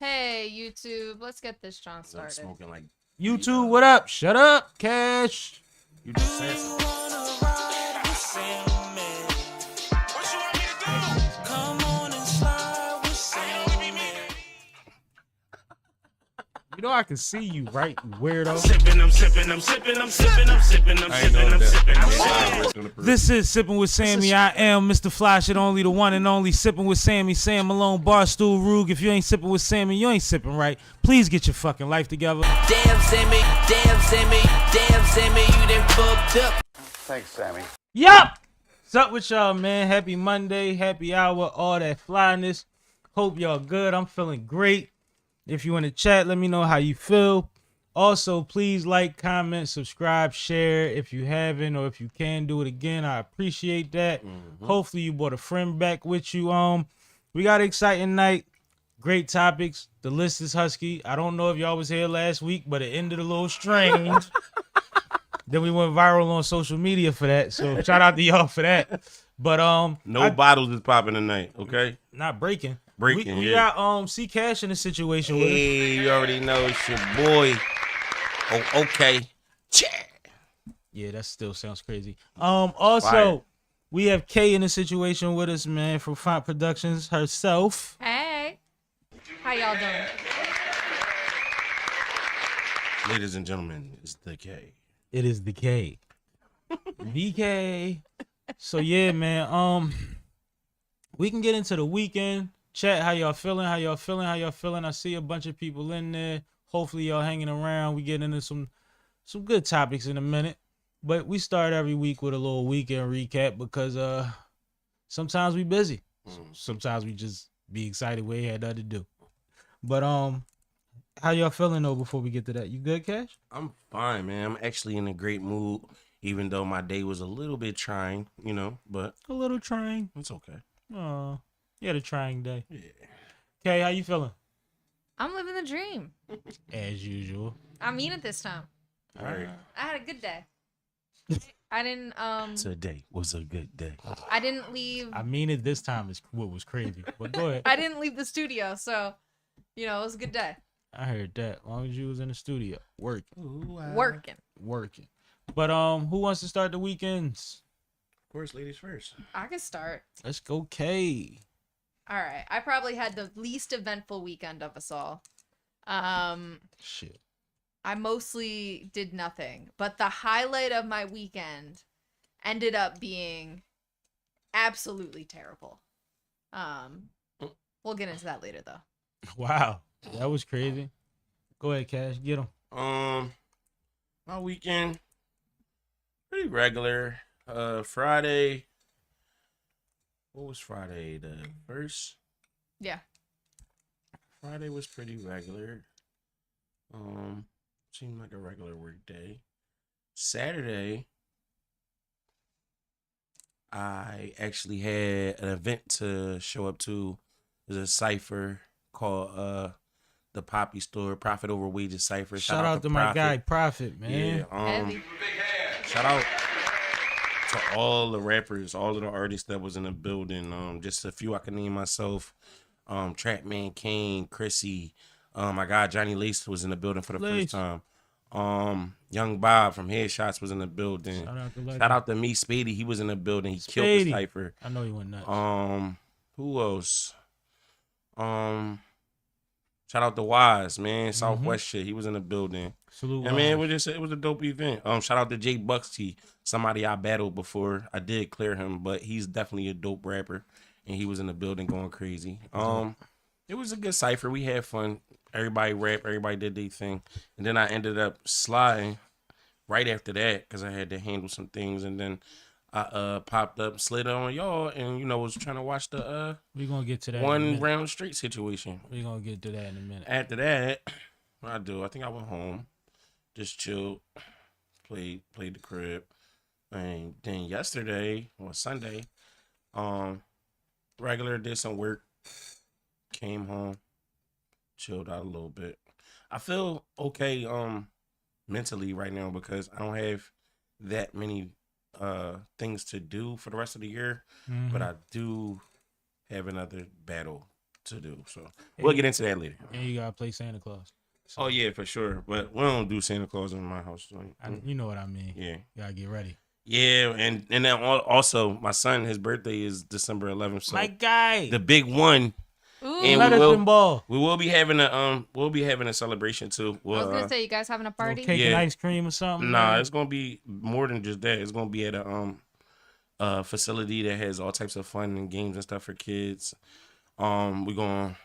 Hey, YouTube, let's get this John started. Smoking like YouTube, what up? Shut up, Cash. you just said something. You know I can see you, right, you weirdo? I'm sipping. This is Sippin' with Sammy. I am Mr. Flash, it only the one and only Sippin' with Sammy. Sam Malone, Barstool Rug. If you ain't sippin' with Sammy, you ain't sippin' right. Please get your fucking life together. Damn Sammy, you done fucked up. Thanks, Sammy. Yup! What's up with y'all, man? Happy Monday, happy hour, all that flyness. Hope y'all good. I'm feeling great. If you in the chat, let me know how you feel. Also, please like, comment, subscribe, share if you haven't, or if you can do it again. I appreciate that. Hopefully you brought a friend back with you. We got an exciting night. Great topics. The list is husky. I don't know if y'all was here last week, but it ended a little strange. Then we went viral on social media for that. So shout out to y'all for that. But No bottles is popping tonight, okay? not breaking. We got CCASH in a situation with us. Hey, you already know it's your boy. Oh, okay. Yeah, that still sounds crazy. Also, Fire. we have Kay in a situation with us, man, from Font Productions herself. Hey, how y'all doing? Ladies and gentlemen, it's the K. It is the K. BK. So yeah, man. We can get into the weekend. Chat, how y'all feeling? I see a bunch of people in there. Hopefully y'all hanging around. We get into some good topics in a minute. But we start every week with a little weekend recap because sometimes we busy. Sometimes we just be excited we had nothing to do. But how y'all feeling though before we get to that? You good, Cash? I'm fine, man. I'm actually in a great mood, even though my day was a little bit trying, but A little trying. it's okay. Oh, you had a trying day. Yeah. Kay, how you feeling? I'm living the dream. As usual. I mean it this time. All right. I had a good day. I didn't Today was a good day. I didn't leave I mean it this time is what was crazy. But go ahead. I didn't leave the studio, so it was a good day. I heard that. As long as you was in the studio, working. Working. But who wants to start the weekends? Of course, ladies first. I could start. Let's go, Kay. All right. I probably had the least eventful weekend of us all. Shit. I mostly did nothing, but the highlight of my weekend ended up being absolutely terrible. We'll get into that later though. Wow, that was crazy. Go ahead, Cash. Get him. My weekend pretty regular. Friday. What was Friday? The first? Yeah. Friday was pretty regular. Seemed like a regular work day. Saturday, I actually had an event to show up to. There's a cipher called the Poppy Store, Profit Over Wages Cipher. Shout out to my guy, Prophet, man. Yeah. Heavy. Shout out to all the rappers, all of the artists that was in the building. Just a few I can name myself. Trapman, Kane, Chrissy. My guy Johnny Lace was in the building for the first time. Young Bob from Headshots was in the building. Shout out to me, Spady. He was in the building. He killed the cipher. I know he went nuts. Who else? Shout out to Wise, man. Southwest shit. He was in the building. Salute. And man, it was a dope event. Shout out to Jay Bucksy, somebody I battled before. I did clear him, but he's definitely a dope rapper, and he was in the building going crazy. It was a good cipher. We had fun. Everybody rapped. Everybody did their thing, and then I ended up sliding right after that because I had to handle some things, and then I popped up, slid on y'all, and was trying to watch the We're gonna get to that. one round straight situation. We're gonna get to that in a minute. After that, what I do? I think I went home, just chilled, played the crib, and then yesterday or Sunday, regular did some work, came home, chilled out a little bit. I feel okay mentally right now because I don't have that many things to do for the rest of the year, but I do have another battle to do. So we'll get into that later. And you gotta play Santa Claus. Oh yeah, for sure. But we don't do Santa Claus in my house. You know what I mean. Yeah. You gotta get ready. Yeah, and then also my son, his birthday is December 11th. So My guy. the big one. Ooh. And we will be having a celebration too. I was gonna say, you guys having a party? Cake and ice cream or something? Nah, it's gonna be more than just that. It's gonna be at a facility that has all types of fun and games and stuff for kids. We're gonna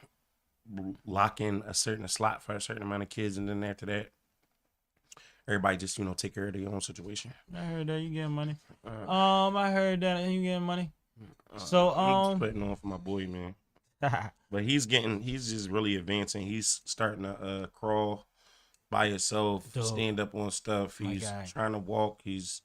lock in a slot for a certain amount of kids, and then after that, everybody just take care of their own situation. I heard that you getting money. I heard that you getting money. So I'm just putting on for my boy, man. But he's just really advancing. He's starting to crawl by himself, stand up on stuff. He's trying to walk. He's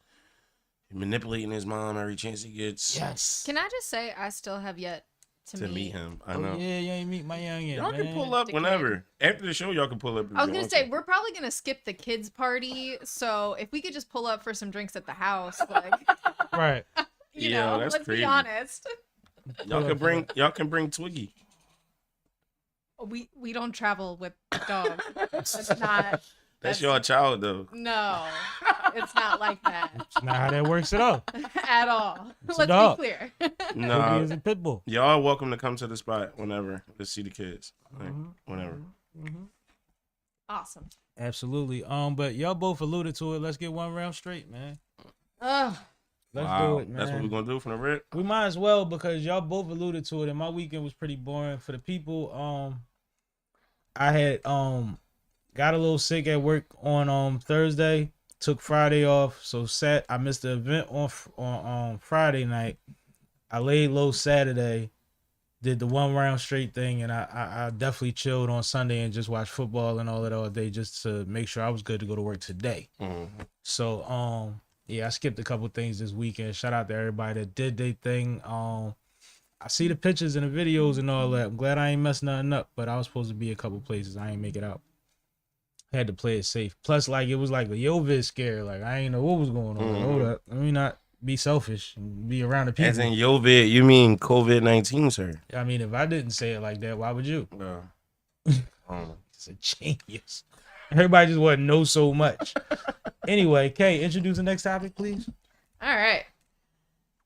manipulating his mom every chance he gets. Yes. Can I just say, I still have yet to meet him. I know. Yeah, you meet my youngin. Y'all can pull up whenever. After the show, y'all can pull up. I was gonna say, we're probably gonna skip the kids' party, so if we could just pull up for some drinks at the house, like, right? you know, that's let's crazy. be honest. Y'all can bring Twiggy. We don't travel with dogs. That's not. That's your child, though. No, it's not like that. It's not how that works at all. At all. It's Let's a be clear. No, is a pit bull. Y'all are welcome to come to the spot whenever to see the kids. Like, whenever. Awesome. Absolutely. But y'all both alluded to it. Let's get one round straight, man. Ugh. Let's do it, man. That's what we're gonna do from the rip. We might as well, because y'all both alluded to it, and my weekend was pretty boring. For the people, I had got a little sick at work on Thursday. Took Friday off, so I missed the event on Friday night. I laid low Saturday, did the one round straight thing, and I definitely chilled on Sunday and just watched football and all that all day just to make sure I was good to go to work today. So yeah, I skipped a couple things this weekend. Shout out to everybody that did their thing. I see the pictures and the videos and all that. I'm glad I ain't messed nothing up, but I was supposed to be a couple places. I ain't make it out. Had to play it safe. Plus, like, it was like a Yovid scare. Like, I ain't know what was going on. Hold up. Let me not be selfish and be around the people. As in Yovid, you mean COVID-19, sir? I mean, if I didn't say it like that, why would you? It's a genius. Everybody just want to know so much. Anyway, Kay, introduce the next topic, please. All right.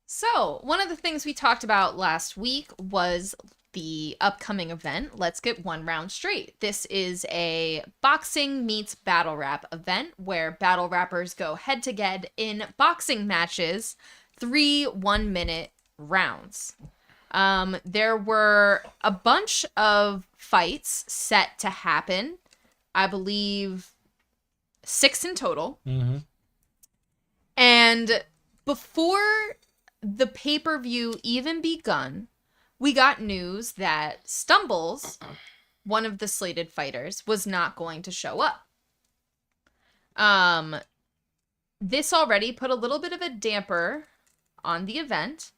So, one of the things we talked about last week was the upcoming event, Let's Get One Round Straight. This is a boxing meets battle rap event where battle rappers go head-to-head in boxing matches, 3 1-minute rounds. There were a bunch of fights set to happen. I believe 6 in total. And before the pay-per-view even begun, we got news that Stumbles, one of the slated fighters, was not going to show up. This already put a little bit of a damper on the event,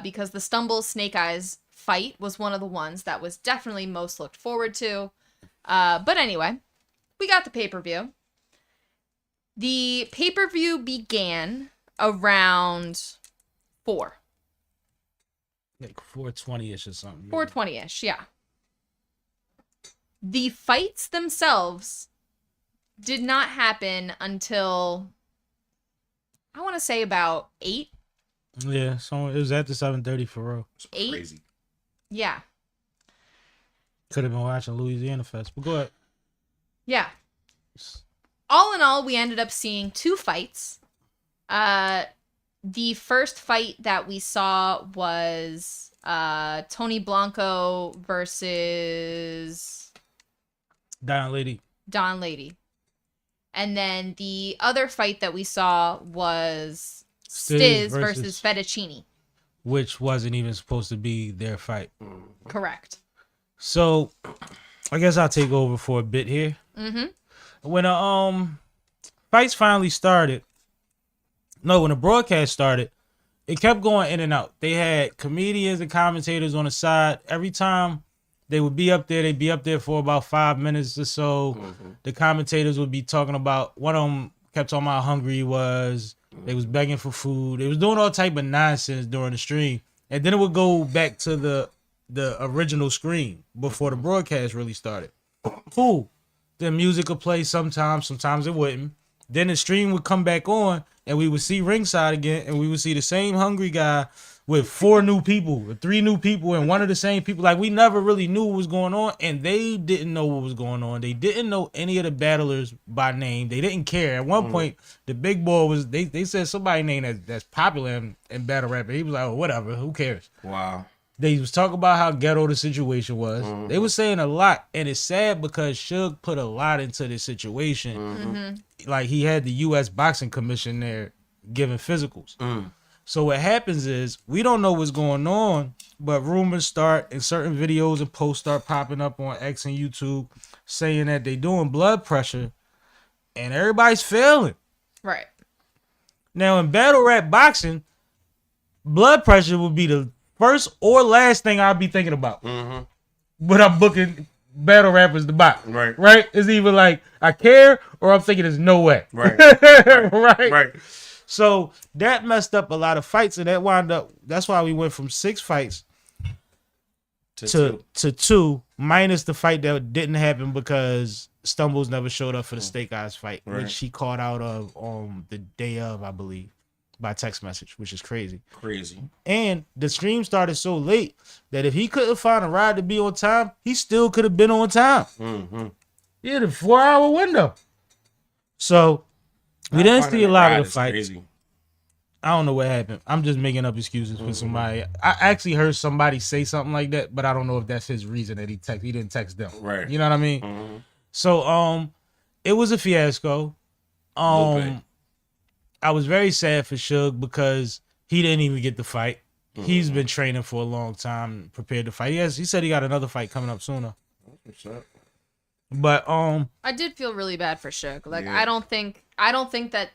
because the Stumbles Snake Eyes fight was one of the ones that was definitely most looked forward to. But anyway, we got the pay-per-view. The pay-per-view began around 4. Like 4:20-ish or something. 4:20-ish, yeah. The fights themselves did not happen until, I want to say, about 8. Yeah, so it was after 7:30 for real. 8? Crazy. Yeah. Could have been watching Lilweezyanna Fest, but go ahead. Yeah. All in all, we ended up seeing 2 fights. The first fight that we saw was Tony Blanco versus Don Lady. And then the other fight that we saw was Stiz versus Fettuccine. Which wasn't even supposed to be their fight. Correct. So, I guess I'll take over for a bit here. When fights finally started, when the broadcast started, it kept going in and out. They had comedians and commentators on the side. Every time they would be up there, they'd be up there for about 5 minutes or so. The commentators would be talking about, one of them kept talking about how hungry he was. They was begging for food. They was doing all type of nonsense during the stream. And then it would go back to the the original screen before the broadcast really started. Cool. The music would play sometimes it wouldn't. Then the stream would come back on and we would see ringside again and we would see the same hungry guy with 4 new people, or 3 new people, and one of the same people. Like, we never really knew what was going on, and they didn't know what was going on. They didn't know any of the battlers by name. They didn't care. At one point, the big boy was, they said somebody name that's popular in battle rap. He was like, oh, whatever, who cares? Wow. They was talking about how ghetto the situation was. They was saying a lot, and it's sad because Suge put a lot into this situation. Like, he had the U.S. Boxing Commission there giving physicals. So what happens is, we don't know what's going on, but rumors start and certain videos and posts start popping up on X and YouTube saying that they doing blood pressure and everybody's failing. Right. Now, in battle rap boxing, blood pressure would be the first or last thing I'll be thinking about. But I'm booking battle rappers to box. Right? It's either like, I care, or I'm thinking there's no way. Right. So that messed up a lot of fights, and that wound up. That's why we went from 6 fights to 2, minus the fight that didn't happen because Stumbles never showed up for the Steak Eyes fight, which he called out of on the day of, I believe, by text message, which is crazy. And the stream started so late that if he couldn't find a ride to be on time, he still could have been on time. He had a 4-hour window. So we didn't see a lot of the fights. Crazy. I don't know what happened. I'm just making up excuses for somebody. I actually heard somebody say something like that, but I don't know if that's his reason that he didn't text them. Right. You know what I mean? So it was a fiasco. I was very sad for Suge because he didn't even get the fight. He's been training for a long time, prepared to fight. He said he got another fight coming up sooner. What's up? But I did feel really bad for Suge. Like, I don't think that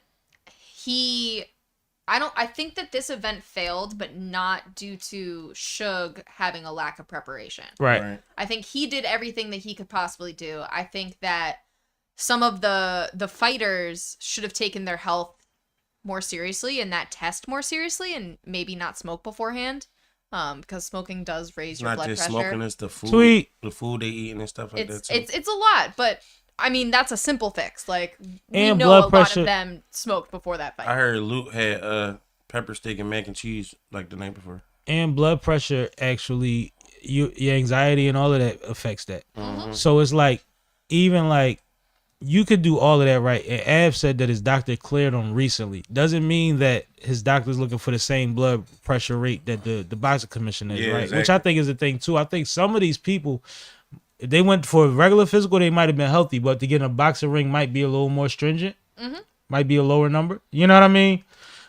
I think that this event failed, but not due to Suge having a lack of preparation. Right. I think he did everything that he could possibly do. I think that some of the fighters should have taken their health more seriously and that test more seriously and maybe not smoke beforehand. Because smoking does raise your blood pressure. Not just smoking, it's the food. Sweet. The food they eat and stuff like that too. It's a lot, but I mean that's a simple fix. Like we and know blood a pressure. lot of them smoked before that fight. I heard Luke had pepper steak and mac and cheese like the night before. And blood pressure actually, your anxiety and all of that affects that. So it's like, even like, you could do all of that right. And Av said that his doctor cleared him recently. Doesn't mean that his doctor's looking for the same blood pressure rate that the boxing commission is, right? Exactly. Which I think is the thing too. I think some of these people, if they went for a regular physical, they might have been healthy, but to get in a boxing ring might be a little more stringent. Might be a lower number. You know what I mean?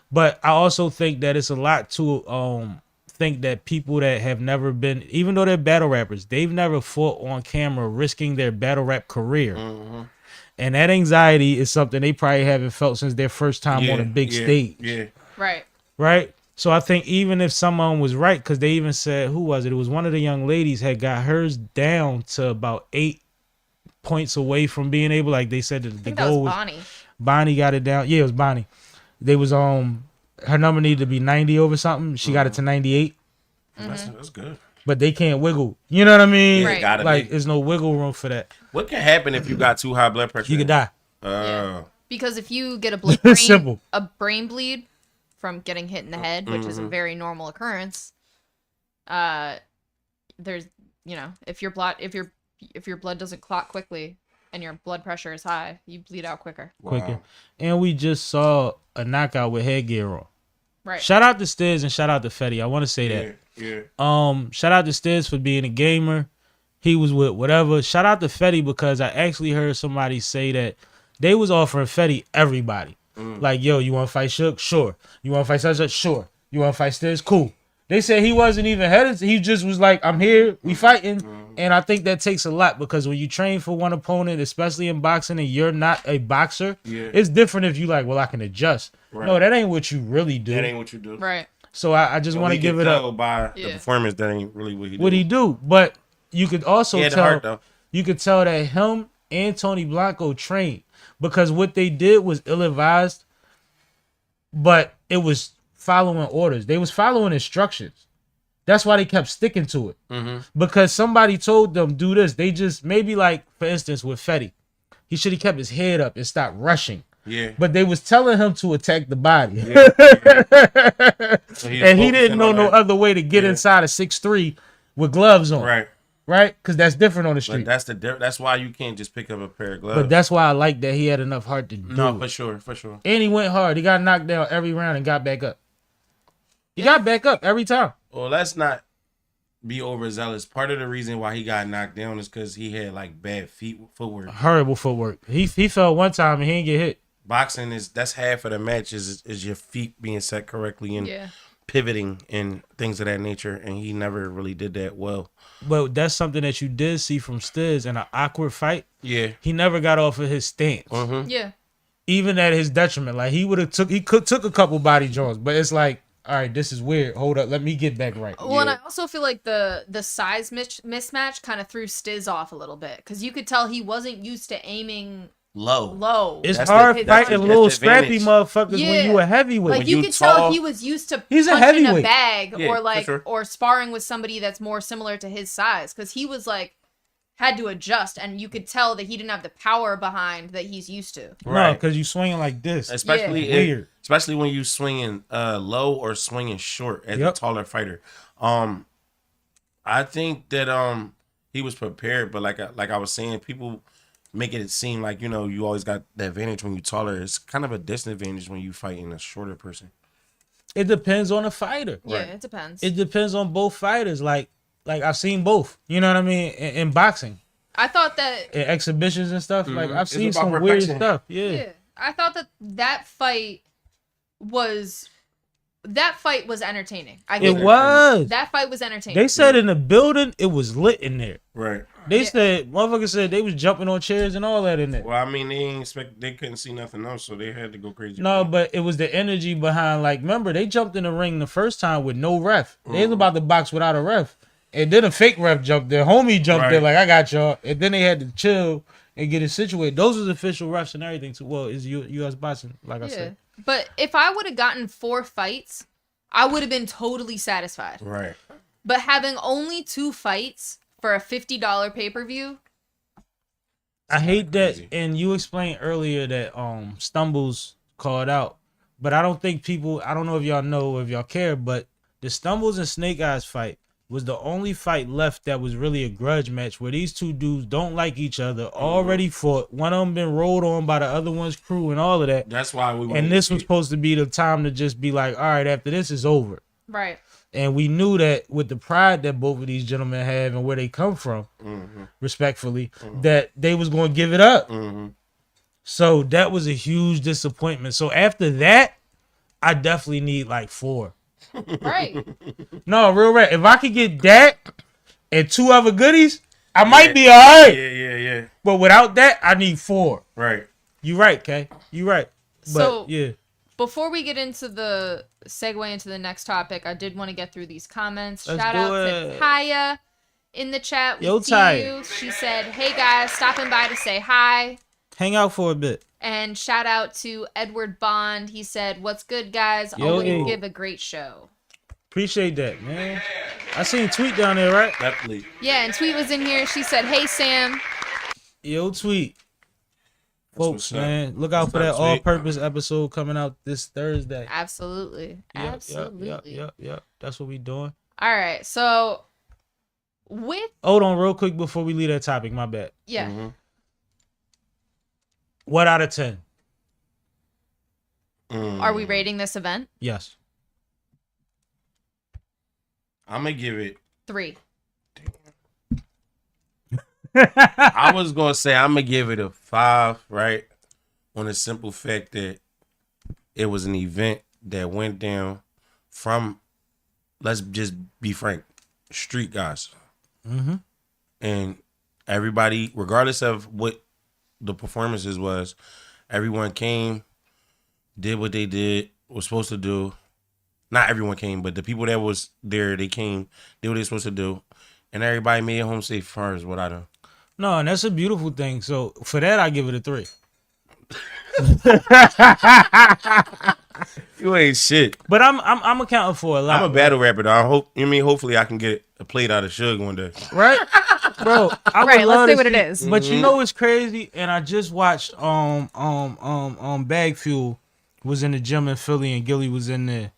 But I also think that it's a lot to think that people that have never been, even though they're battle rappers, they've never fought on camera risking their battle rap career. And that anxiety is something they probably haven't felt since their first time on a big stage. Right? So I think even if someone was right, because they even said, who was it? It was one of the young ladies had got hers down to about 8 points away from being able, like they said that the goal was Bonnie. Bonnie got it down. Yeah, it was Bonnie. They was her number needed to be 90 over something. She got it to 98. That's good. But they can't wiggle. You know what I mean? Right. Gotta like, be. there's no wiggle room for that. What can happen if you got too high blood pressure? You could die. Because if you get a Simple. brain bleed from getting hit in the head, which is a very normal occurrence, there's if your blood doesn't clot quickly and your blood pressure is high, you bleed out quicker. Quicker. And we just saw a knockout with headgear on. Right. Shout out to Stiz and shout out to Fetty. I want to say that. Shout out to Stiz for being a gamer. He was with whatever. Shout out to Fetty because I actually heard somebody say that they was offering Fetty everybody. Like, yo, you want to fight Shook? Sure. You want to fight such? Sure. You want to fight Stiz? Cool. They said he wasn't even headed. He just was like, I'm here. We fighting. And I think that takes a lot because when you train for one opponent, especially in boxing, and you're not a boxer, it's different if you like, well, I can adjust. Right. No, that ain't what you really do. That ain't what you do. Right. So I just want to give it up. By the performance, that ain't really what he do. What he do, but you could also He tell. had the heart, though. You could tell that him and Tony Blanco trained because what they did was ill-advised, but it was following orders. They was following instructions. That's why they kept sticking to it. Mm-hmm. Because somebody told them do this. They just maybe like for instance with Fetty, he should have kept his head up and stopped rushing. Yeah. But they was telling him to attack the body. Yeah. So And he didn't know no other way to get inside a 6'3" with gloves on. Right. Right? Because that's different on the street. But that's why you can't just pick up a pair of gloves. But that's why I like that he had enough heart to do no, it. for sure. And he went hard. He got knocked down every round and got back up. He got back up every time. Well, let's not be overzealous. Part of the reason why he got knocked down is because he had like bad footwork. Horrible footwork. He fell one time and he didn't get hit. Boxing that's half of the match is your feet being set correctly and pivoting and things of that nature, and he never really did that well. But that's something that you did see from Stiz in an awkward fight. Yeah, he never got off of his stance. Mm-hmm. Yeah, even at his detriment. Like he took a couple body joints, but it's like, all right, this is weird. Hold up, let me get back right. Well, and I also feel like the size mismatch kind of threw Stiz off a little bit because you could tell he wasn't used to aiming low. It's That's hard the- fighting that's little the scrappy advantage. motherfuckers when you a heavyweight. Like When you you could tell tall- he was used to He's a punching a heavyweight. bag Yeah, or for like sure. or sparring with somebody that's more similar to his size because he was like had to adjust and you could tell that he didn't have the power behind that he's used to. No, Right. because you swinging like this. Especially Weird. especially when you swinging low or swinging short as a taller fighter. I think that he was prepared, but like I was saying, people making it seem like you always got the advantage when you're taller. It's kind of a disadvantage when you fighting a shorter person. It depends on the fighter. Yeah, Right. it depends. It depends on both fighters. Like I've seen both. You know what I mean? In boxing, I thought that in exhibitions and stuff. Like I've It's seen about some weird perfection. stuff. yeah, I thought that fight was entertaining. I It give was. that fight was entertaining. They said in the building it was lit in there. Right. They said motherfuckers said they was jumping on chairs and all that in there. Well, I mean, they couldn't see nothing else, so they had to go crazy. No, but it was the energy behind. Like, remember they jumped in the ring the first time with no ref. They was about to box without a ref, and then a fake ref jumped there. Homie jumped there like, I got y'all, and then they had to chill and get it situated. Those was official refs and everything too. Well, it's U.S. boxing, like I said. But if I would have gotten 4 fights, I would have been totally satisfied. Right. But having only 2 fights for a $50 pay-per-view, I hate that, crazy. and you explained earlier that Stumbles called out, but I don't think people. I don't know if y'all know, if y'all care, but the Stumbles and Snake Eyes fight was the only fight left that was really a grudge match where these two dudes don't like each other, already fought. One of them been rolled on by the other one's crew and all of that. That's why we. And this was supposed to be the time to just be like, all right, after this is over. right? And we knew that with the pride that both of these gentlemen have and where they come from, respectfully, that they was going to give it up. So that was a huge disappointment. So after that, I definitely need like 4. Right. No, real rap. If I could get that and 2 other goodies, I might be all right. Yeah. But without that, I need 4. Right. You right, Kay. You right. But So- yeah. Before we get into the segue into the next topic, I did want to get through these comments. Let's Shout do out it. to Taya in the chat. We Yo, see Taya. you. She said, "Hey guys, stopping by to say hi." Hang out for a bit. And shout out to Edward Bond. He said, "What's good, guys? Yo, Always hey. give a great show." Appreciate that, man. I seen Tweet down there, right? Definitely. Yeah, and Tweet was in here. She said, "Hey Sam." Yo, Tweet. what's Folks, up. man, look out for that What's up, Tweet? all-purpose episode coming out this Thursday. Absolutely. Absolutely. Yep. That's what we doing. All right. So with Hold on real quick before we leave that topic. My bad. yeah. What out of 10? Are we rating this event? Yes. I'm gonna give it. 3. I was gonna say I'm gonna give it a 5, right? On the simple fact that it was an event that went down from, let's just be frank, street guys, and everybody, regardless of what the performances was, everyone came, did what they was supposed to do. Not everyone came, but the people that was there, they came, did what they supposed to do, and everybody made it home safe. As far as what I done. No, and that's a beautiful thing. So for that, I give it a 3. You ain't shit. But I'm accounting for a lot. I'm a battle rapper though. Hopefully I can get a plate out of Suge one day. Right? Bro, I would Right, let's love see to what it is. But you know what's crazy? And I just watched Bag Fuel was in the gym in Philly and Gillie was in there.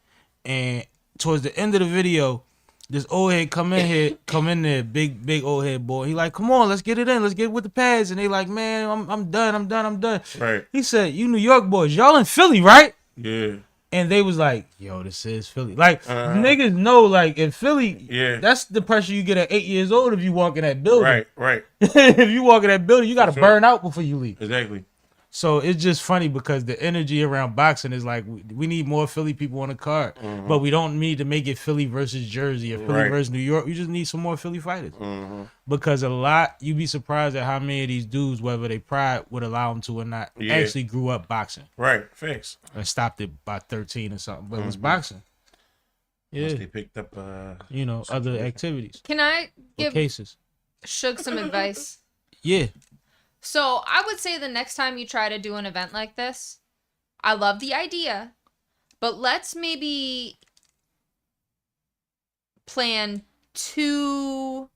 And towards the end of the video, this old head come in there, big old head boy. He like, come on, let's get it in. Let's get with the pads. And they like, man, I'm done. Right. He said, you New York boys, y'all in Philly, right? Yeah. And they was like, yo, this is Philly. Like, niggas know, like, in Philly, that's the pressure you get at 8 years old if you walk in that building. Right. If you walk in that building, you got to burn out before you leave. Exactly. So it's just funny because the energy around boxing is like, we need more Philly people on the card. But we don't need to make it Philly versus Jersey or Philly versus New York. We just need some more Philly fighters. Because you'd be surprised at how many of these dudes, whether they pride would allow them to or not, actually grew up boxing. Right. Fix. And stopped it by 13 or something. But it was boxing. Yeah. They picked up other activities. Can I give cases? Suge some advice? Yeah. So I would say the next time you try to do an event like this, I love the idea, but let's maybe plan 2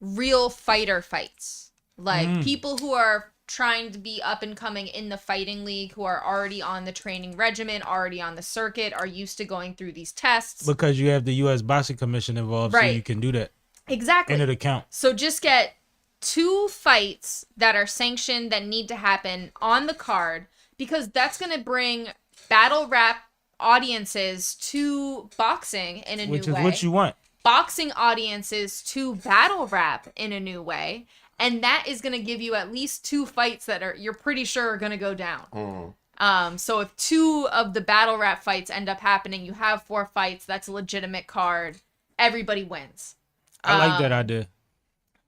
real fighter fights. Like people who are trying to be up and coming in the fighting league, who are already on the training regimen, already on the circuit, are used to going through these tests. Because you have the U.S. Boxing Commission involved, so you can do that. Exactly. And it account. So just get 2 fights that are sanctioned that need to happen on the card, because that's going to bring battle rap audiences to boxing in a new way. Which is what you want. Boxing audiences to battle rap in a new way. And that is going to give you at least 2 fights that you're pretty sure are going to go down. So if 2 of the battle rap fights end up happening, you have 4 fights. That's a legitimate card. Everybody wins. I like that idea.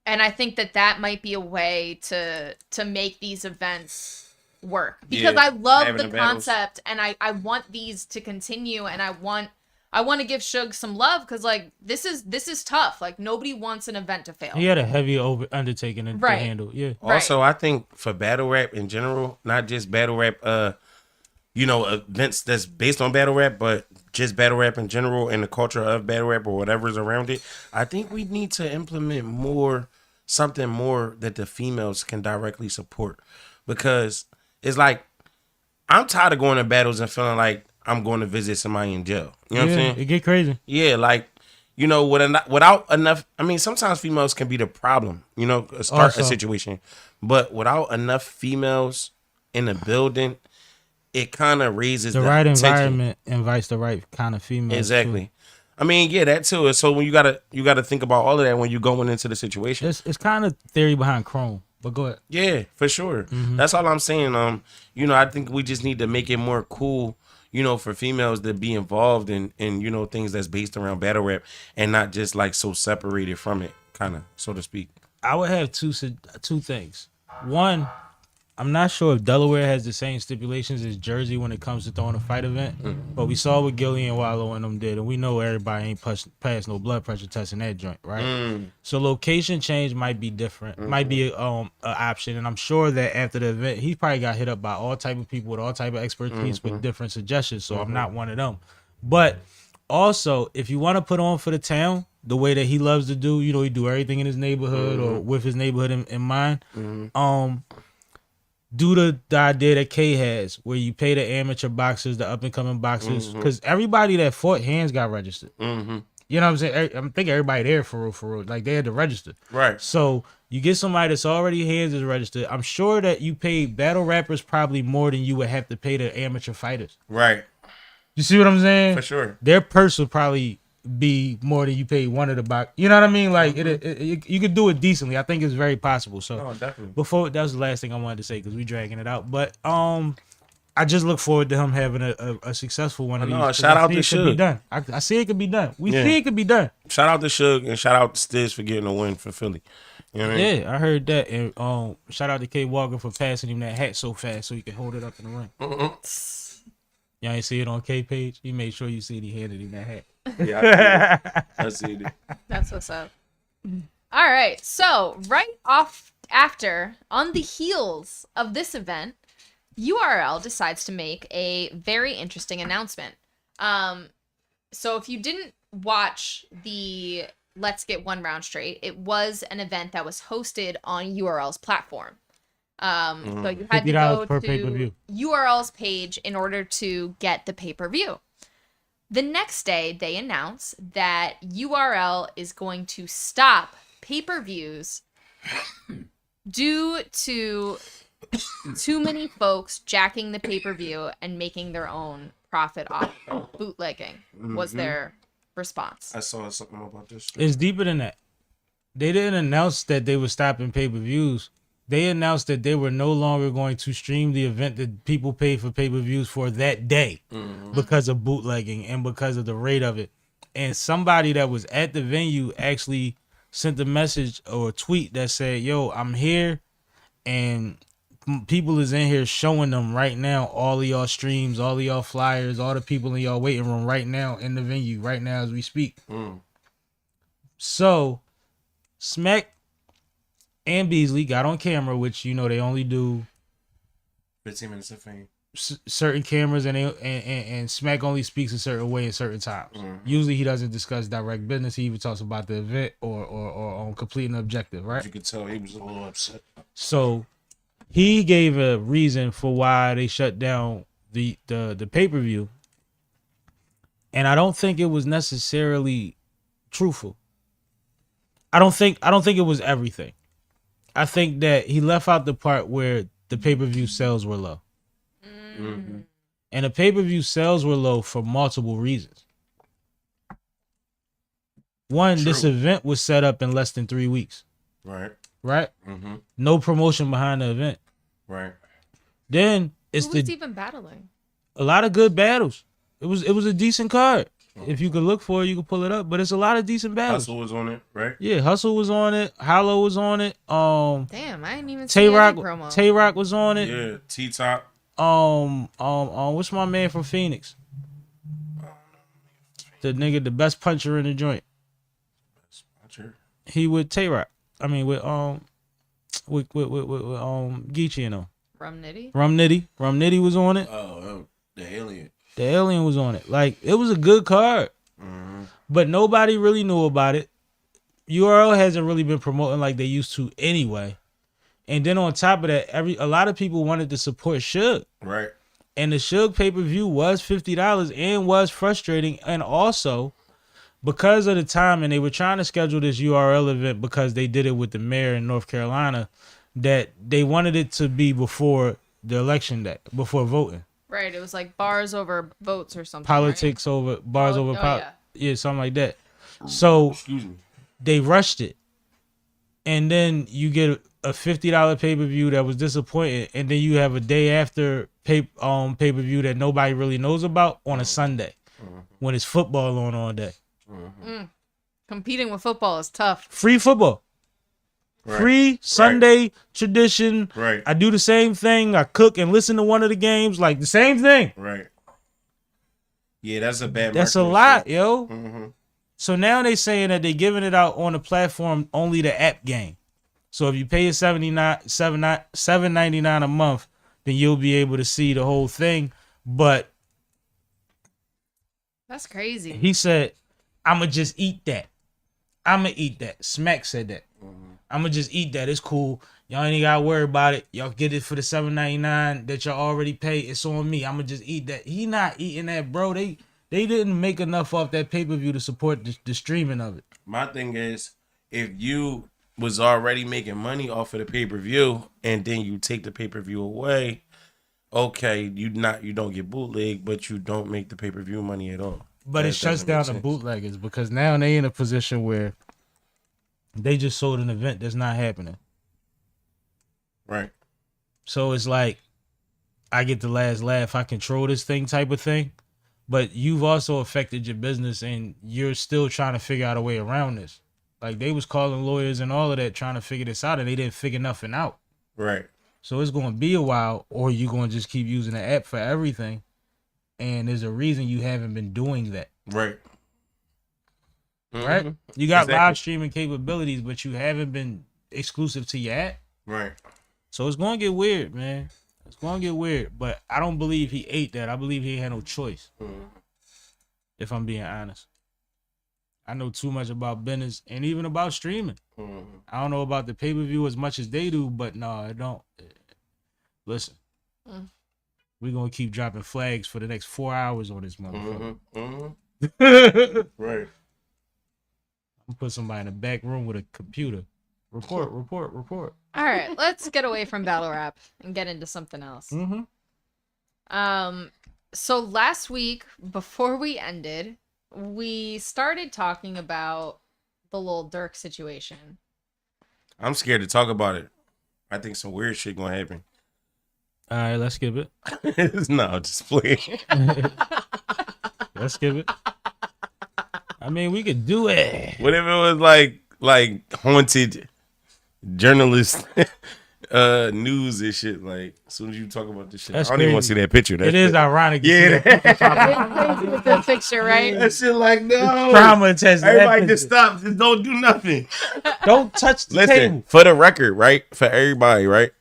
And I think that might be a way to make these events work. Because I love the concept and I want these to continue, and I want to give Suge some love because, like, this is tough. Like, nobody wants an event to fail. He had a heavy undertaking to handle. Yeah. Also, I think for battle rap in general, not just battle rap, events that's based on battle rap, but just battle rap in general and the culture of battle rap or whatever's around it, I think we need to implement something more that the females can directly support. Because it's like, I'm tired of going to battles and feeling like I'm going to visit somebody in jail. You know what I'm saying? It get crazy. Yeah, like, without enough, I mean, sometimes females can be the problem, start a situation. But without enough females in the building, it kind of raises the right tension. Environment invites the right kind of females. Exactly. Too. I mean, yeah, that too. So when you gotta think about all of that when you're going into the situation. It's kind of theory behind Chrome. But go ahead. Yeah, for sure. That's all I'm saying. I think we just need to make it more cool, for females to be involved in things that's based around battle rap and not just like so separated from it, kind of, so to speak. I would have two things. One, I'm not sure if Delaware has the same stipulations as Jersey when it comes to throwing a fight event, but we saw what Gillie and Wallo and them did, and we know everybody ain't passed no blood pressure test in that joint, right? So location change might be different, might be an option, and I'm sure that after the event, he probably got hit up by all type of people with all type of expertise with different suggestions, so I'm not one of them. But also, if you want to put on for the town, the way that he loves to do, he do everything in his neighborhood or with his neighborhood in mind, do the idea that K has, where you pay the amateur boxers, the up and coming boxers, because everybody that fought hands got registered. You know what I'm saying? I'm thinking everybody there for real, like they had to register. Right. So you get somebody that's already hands is registered. I'm sure that you pay battle rappers probably more than you would have to pay the amateur fighters. Right. You see what I'm saying? For sure. Their purse would probably be more than you pay one of the box. You know what I mean? Like you could do it decently. I think it's very possible. So definitely. That was the last thing I wanted to say because we dragging it out. But I just look forward to him having a successful one of these. Shout out to Suge. I see it could be done. See it could be done. Shout out to Suge and shout out to Stiz for getting a win for Philly. You know what I mean? Yeah, I heard that. And shout out to K Walker for passing him that hat so fast so he could hold it up in the ring. Y'all ain't see it on K page? He made sure you see he handed him that hat. Yeah, I see it. That's what's up. All right, so right off after, on the heels of this event, URL decides to make a very interesting announcement. So if you didn't watch the Let's Get One Round Straight, it was an event that was hosted on URL's platform. So you had to go $50 per to pay-per-view. URL's page in order to get the pay-per-view. The next day, they announce that URL is going to stop pay-per-views due to too many folks jacking the pay-per-view and making their own profit off of bootlegging, was their response. I saw something about this. It's deeper than that. They didn't announce that they were stopping pay-per-views. They announced that they were no longer going to stream the event that people paid for pay-per-views for that day because of bootlegging and because of the rate of it. And somebody that was at the venue actually sent a message or a tweet that said, yo, I'm here and people is in here showing them right now all of y'all streams, all of y'all flyers, all the people in y'all waiting room right now in the venue right now as we speak. So Smack and Beasley got on camera, which you know they only do 15 minutes of fame. certain cameras, and and Smack only speaks a certain way at certain times. Usually he doesn't discuss direct business. He even talks about the event or on completing an objective, right? You could tell he was a little upset. So he gave a reason for why they shut down the pay-per-view, and I don't think it was necessarily truthful. I don't think it was everything. I think that he left out the part where the pay-per-view sales were low. And the pay-per-view sales were low for multiple reasons. One, this event was set up in less than 3 weeks. Right. No promotion behind the event. Right. Then it's Who was even battling? a lot of good battles. It was a decent card. If you could look for it, you could pull it up. But it's a lot of decent battles. Hustle was on it, right? Yeah, Hustle was on it. Hollow was on it. Damn, I didn't even see Tay any Rock promo. Tay Rock was on it. Yeah. T-Top. What's my man from Phoenix? The nigga, the best puncher in the joint. He with Tay Rock. I mean with Geechee and them. Rum Nitty? Rum Nitty was on it. Oh, the alien. The Alien was on it. Like, it was a good card. But nobody really knew about it. URL hasn't really been promoting like they used to anyway. And then on top of that, a lot of people wanted to support Suge. Right. And the Suge pay-per-view was $50 and was frustrating. And also, because of the time, and they were trying to schedule this URL event because they did it with the mayor in North Carolina, that they wanted it to be before the election day, before voting. Right, it was like bars over votes or something. Politics over bars over yeah, something like that. So Excuse me. they rushed it, and then you get a $50 pay-per-view that was disappointing, and then you have a day after pay-per-view that nobody really knows about on a Sunday when it's football on all day. Competing with football is tough. Free football. Right. Free Sunday tradition. Right. I do the same thing. I cook and listen to one of the games, like the same thing. Right. Yeah, that's a bad. That's a lot, yo. So now they saying that they giving it out on the platform, only the app game. So if you pay $7.99 a month, then you'll be able to see the whole thing. But That's crazy. he said, "I'ma just eat that. I'ma eat that." Smack said that. I'ma just eat that. It's cool. Y'all ain't gotta worry about it. Y'all get it for the $7.99 that y'all already pay. It's on me. I'ma just eat that. He not eating that, bro. They didn't make enough off that pay-per-view to support the streaming of it. My thing is, if you was already making money off of the pay-per-view and then you take the pay-per-view away, okay, you don't get bootleg, but you don't make the pay-per-view money at all. But it shuts down the bootleggers because now they in a position where they just sold an event that's not happening. Right. So it's like, I get the last laugh. I control this thing type of thing. But you've also affected your business and you're still trying to figure out a way around this. Like, they was calling lawyers and all of that trying to figure this out, and they didn't figure nothing out. Right. So it's going to be a while, or you're going to just keep using the app for everything. And there's a reason you haven't been doing that. Right. Right? You got Exactly. live streaming capabilities, but you haven't been exclusive to your app. Right. So it's going to get weird, man. It's gonna get weird, but I don't believe he ate that. I believe he had no choice. If I'm being honest, I know too much about business and even about streaming. I don't know about the pay-per-view as much as they do, but no, I don't. Listen, we're gonna keep dropping flags for the next 4 hours on this motherfucker. Right. I'm put somebody in the back room with a computer. Report. All right, let's get away from battle rap and get into something else. So last week, before we ended, we started talking about the Lil Durk situation. I'm scared to talk about it. I think some weird shit gonna happen. All right, let's skip it. No, just play. Let's skip it. I mean, we could do it. What if it was like haunted journalist news and shit? Like, as soon as you talk about this shit, That's I don't even want to crazy. see that picture. It is ironic. Yeah, With the picture, right? that shit like no. Trauma test. Everybody just stop. Just don't do nothing. Don't touch the Listen, table. for the record, right? For everybody, right?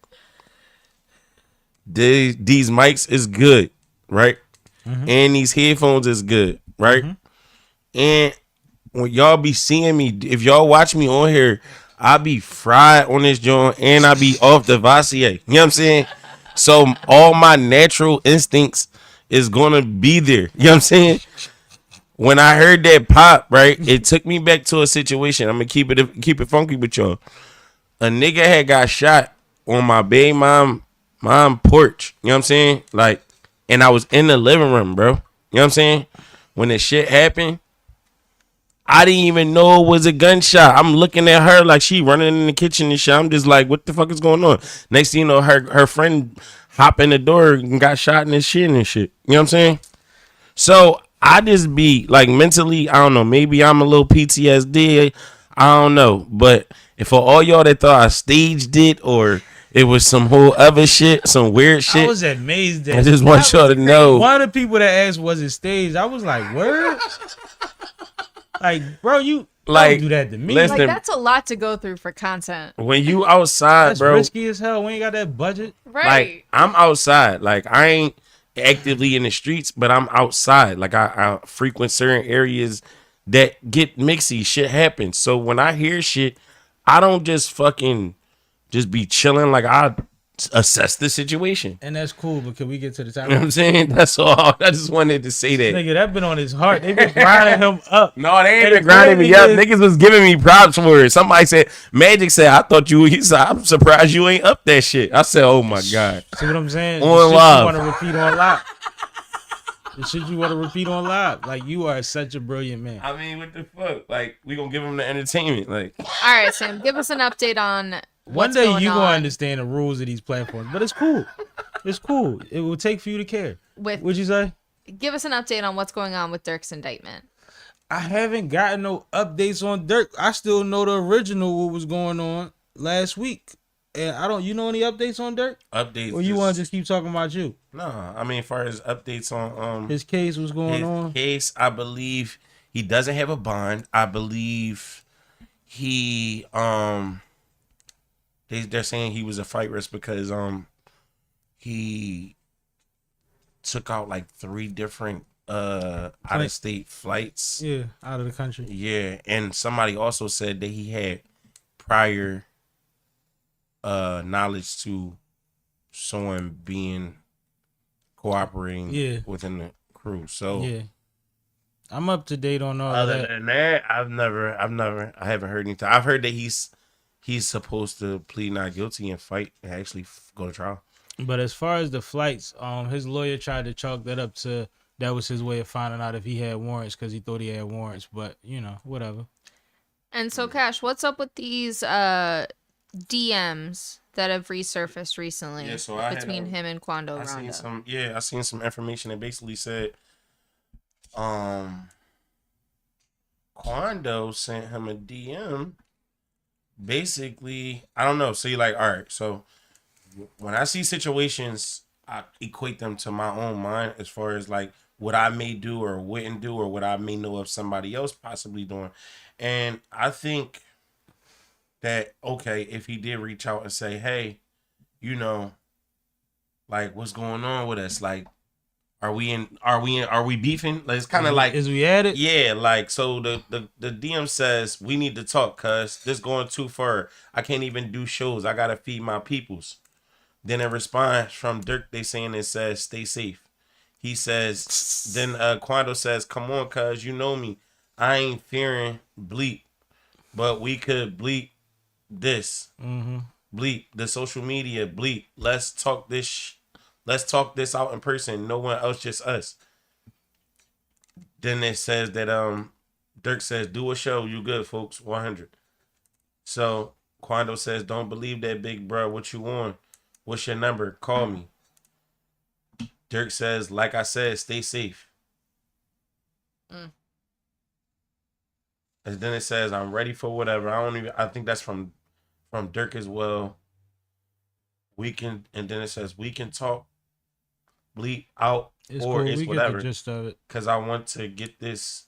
These mics is good, right? And these headphones is good, right? And when y'all be seeing me, if y'all watch me on here, I be fried on this joint and I be off the Vassier. You know what I'm saying? So all my natural instincts is gonna be there. You know what I'm saying? When I heard that pop, right, it took me back to a situation. I'm gonna keep it funky with y'all. A nigga had got shot on my baby mom porch. You know what I'm saying? Like, and I was in the living room, bro. You know what I'm saying? When the shit happened, I didn't even know it was a gunshot. I'm looking at her like she running in the kitchen and shit. I'm just like, what the fuck is going on? Next thing you know, her friend hopped in the door and got shot in his shin and shit. You know what I'm saying? So I just be like mentally, I don't know, maybe I'm a little PTSD. I don't know. But if for all y'all that thought I staged it or it was some whole other shit, some weird shit, I was amazed at I just want y'all to know. one of the people that asked was it staged. I was like, word? Like, bro, you Like, don't do that to me. listen, Like, that's a lot to go through for content. when you outside, That's bro, risky as hell. We ain't got that budget. Right. like I'm outside. Like I ain't actively in the streets, but I'm outside. Like I frequent certain areas that get mixy. Shit happens. So when I hear shit, I don't just fucking just be chilling. Like I assess the situation. And that's cool, but can we get to the You know what time? I'm saying? That's all. I just wanted to say that. Nigga, that been on his heart. They been grinding him up. No, they ain't And been the grinding me crazy up. is- Niggas was giving me props for it. Somebody said, Magic said, I thought you, he said, I'm surprised you ain't up that shit. I said, oh my God. See what I'm saying? On The shit live. you want to repeat on live. The shit you want to repeat on live. Like, you are such a brilliant man. I mean, what the fuck? Like, we gonna give him the entertainment. Like, All right, Sam, give us an update on One what's day going you on gonna understand the rules of these platforms, but it's cool. It's cool. It will take for you to care. with. What'd you say? Give us an update on what's going on with Durk's indictment. I haven't gotten no updates on Durk. I still know the original what was going on last week. And I don't, you know any updates on Durk? updates. Or you want to just keep talking about you? Nah, I mean, as far as updates on His case was going his on. case, I believe he doesn't have a bond. I believe he they're saying he was a flight risk because he took out like 3 different out of state flights. Yeah, out of the country. Yeah, and somebody also said that he had prior knowledge to someone being cooperating within the crew. So Yeah. I'm up to date on all other that. than that, I haven't heard anything. I've heard that he's supposed to plead not guilty and fight and actually go to trial. But as far as the flights, his lawyer tried to chalk that up to that was his way of finding out if he had warrants because he thought he had warrants. But you know, whatever. And so, Cash, what's up with these DMs that have resurfaced recently Yeah, so I between him and Quando I Rondo? seen some information that basically said Quando sent him a DM. Basically, I don't know. So you like, all right, so when I see situations, I equate them to my own mind as far as like what I may do or wouldn't do or what I may know of somebody else possibly doing. And I think that, okay, if he did reach out and say, hey, you know, like, what's going on with us? Like, are we beefing? Like, it's kind of like, is we at it? yeah, like, so the DM says we need to talk, cuz this going too far. I can't even do shows. I gotta feed my peoples. Then a response from Durk, they saying it says stay safe. He says, then Quando says, come on, cuz you know me. I ain't fearing bleep, but we could bleep this. Bleep the social media, bleep. Let's talk this out in person. No one else, just us. Then it says that Durk says, do a show. You good, folks. 100. So Quando says, don't believe that, big bro. What you on? What's your number? Call me. Durk says, like I said, stay safe. And then it says, I'm ready for whatever. I think that's from Durk as well. And then it says, we can talk, bleep out, It's or cool. it's We whatever. get the gist of it. Because I want to get this,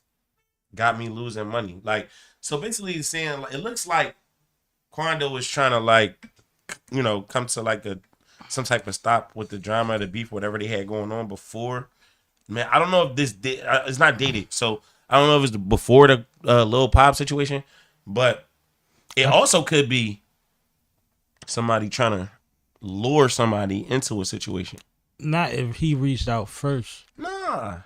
got me losing money. Like, so basically he's saying, like, it looks like Quando was trying to, like, you know, come to like some type of stop with the drama, the beef, whatever they had going on before. Man, I don't know if this it's not dated, so I don't know if it's before the Lil Pop situation, but it also could be somebody trying to lure somebody into a situation. Not if he reached out first. Nah.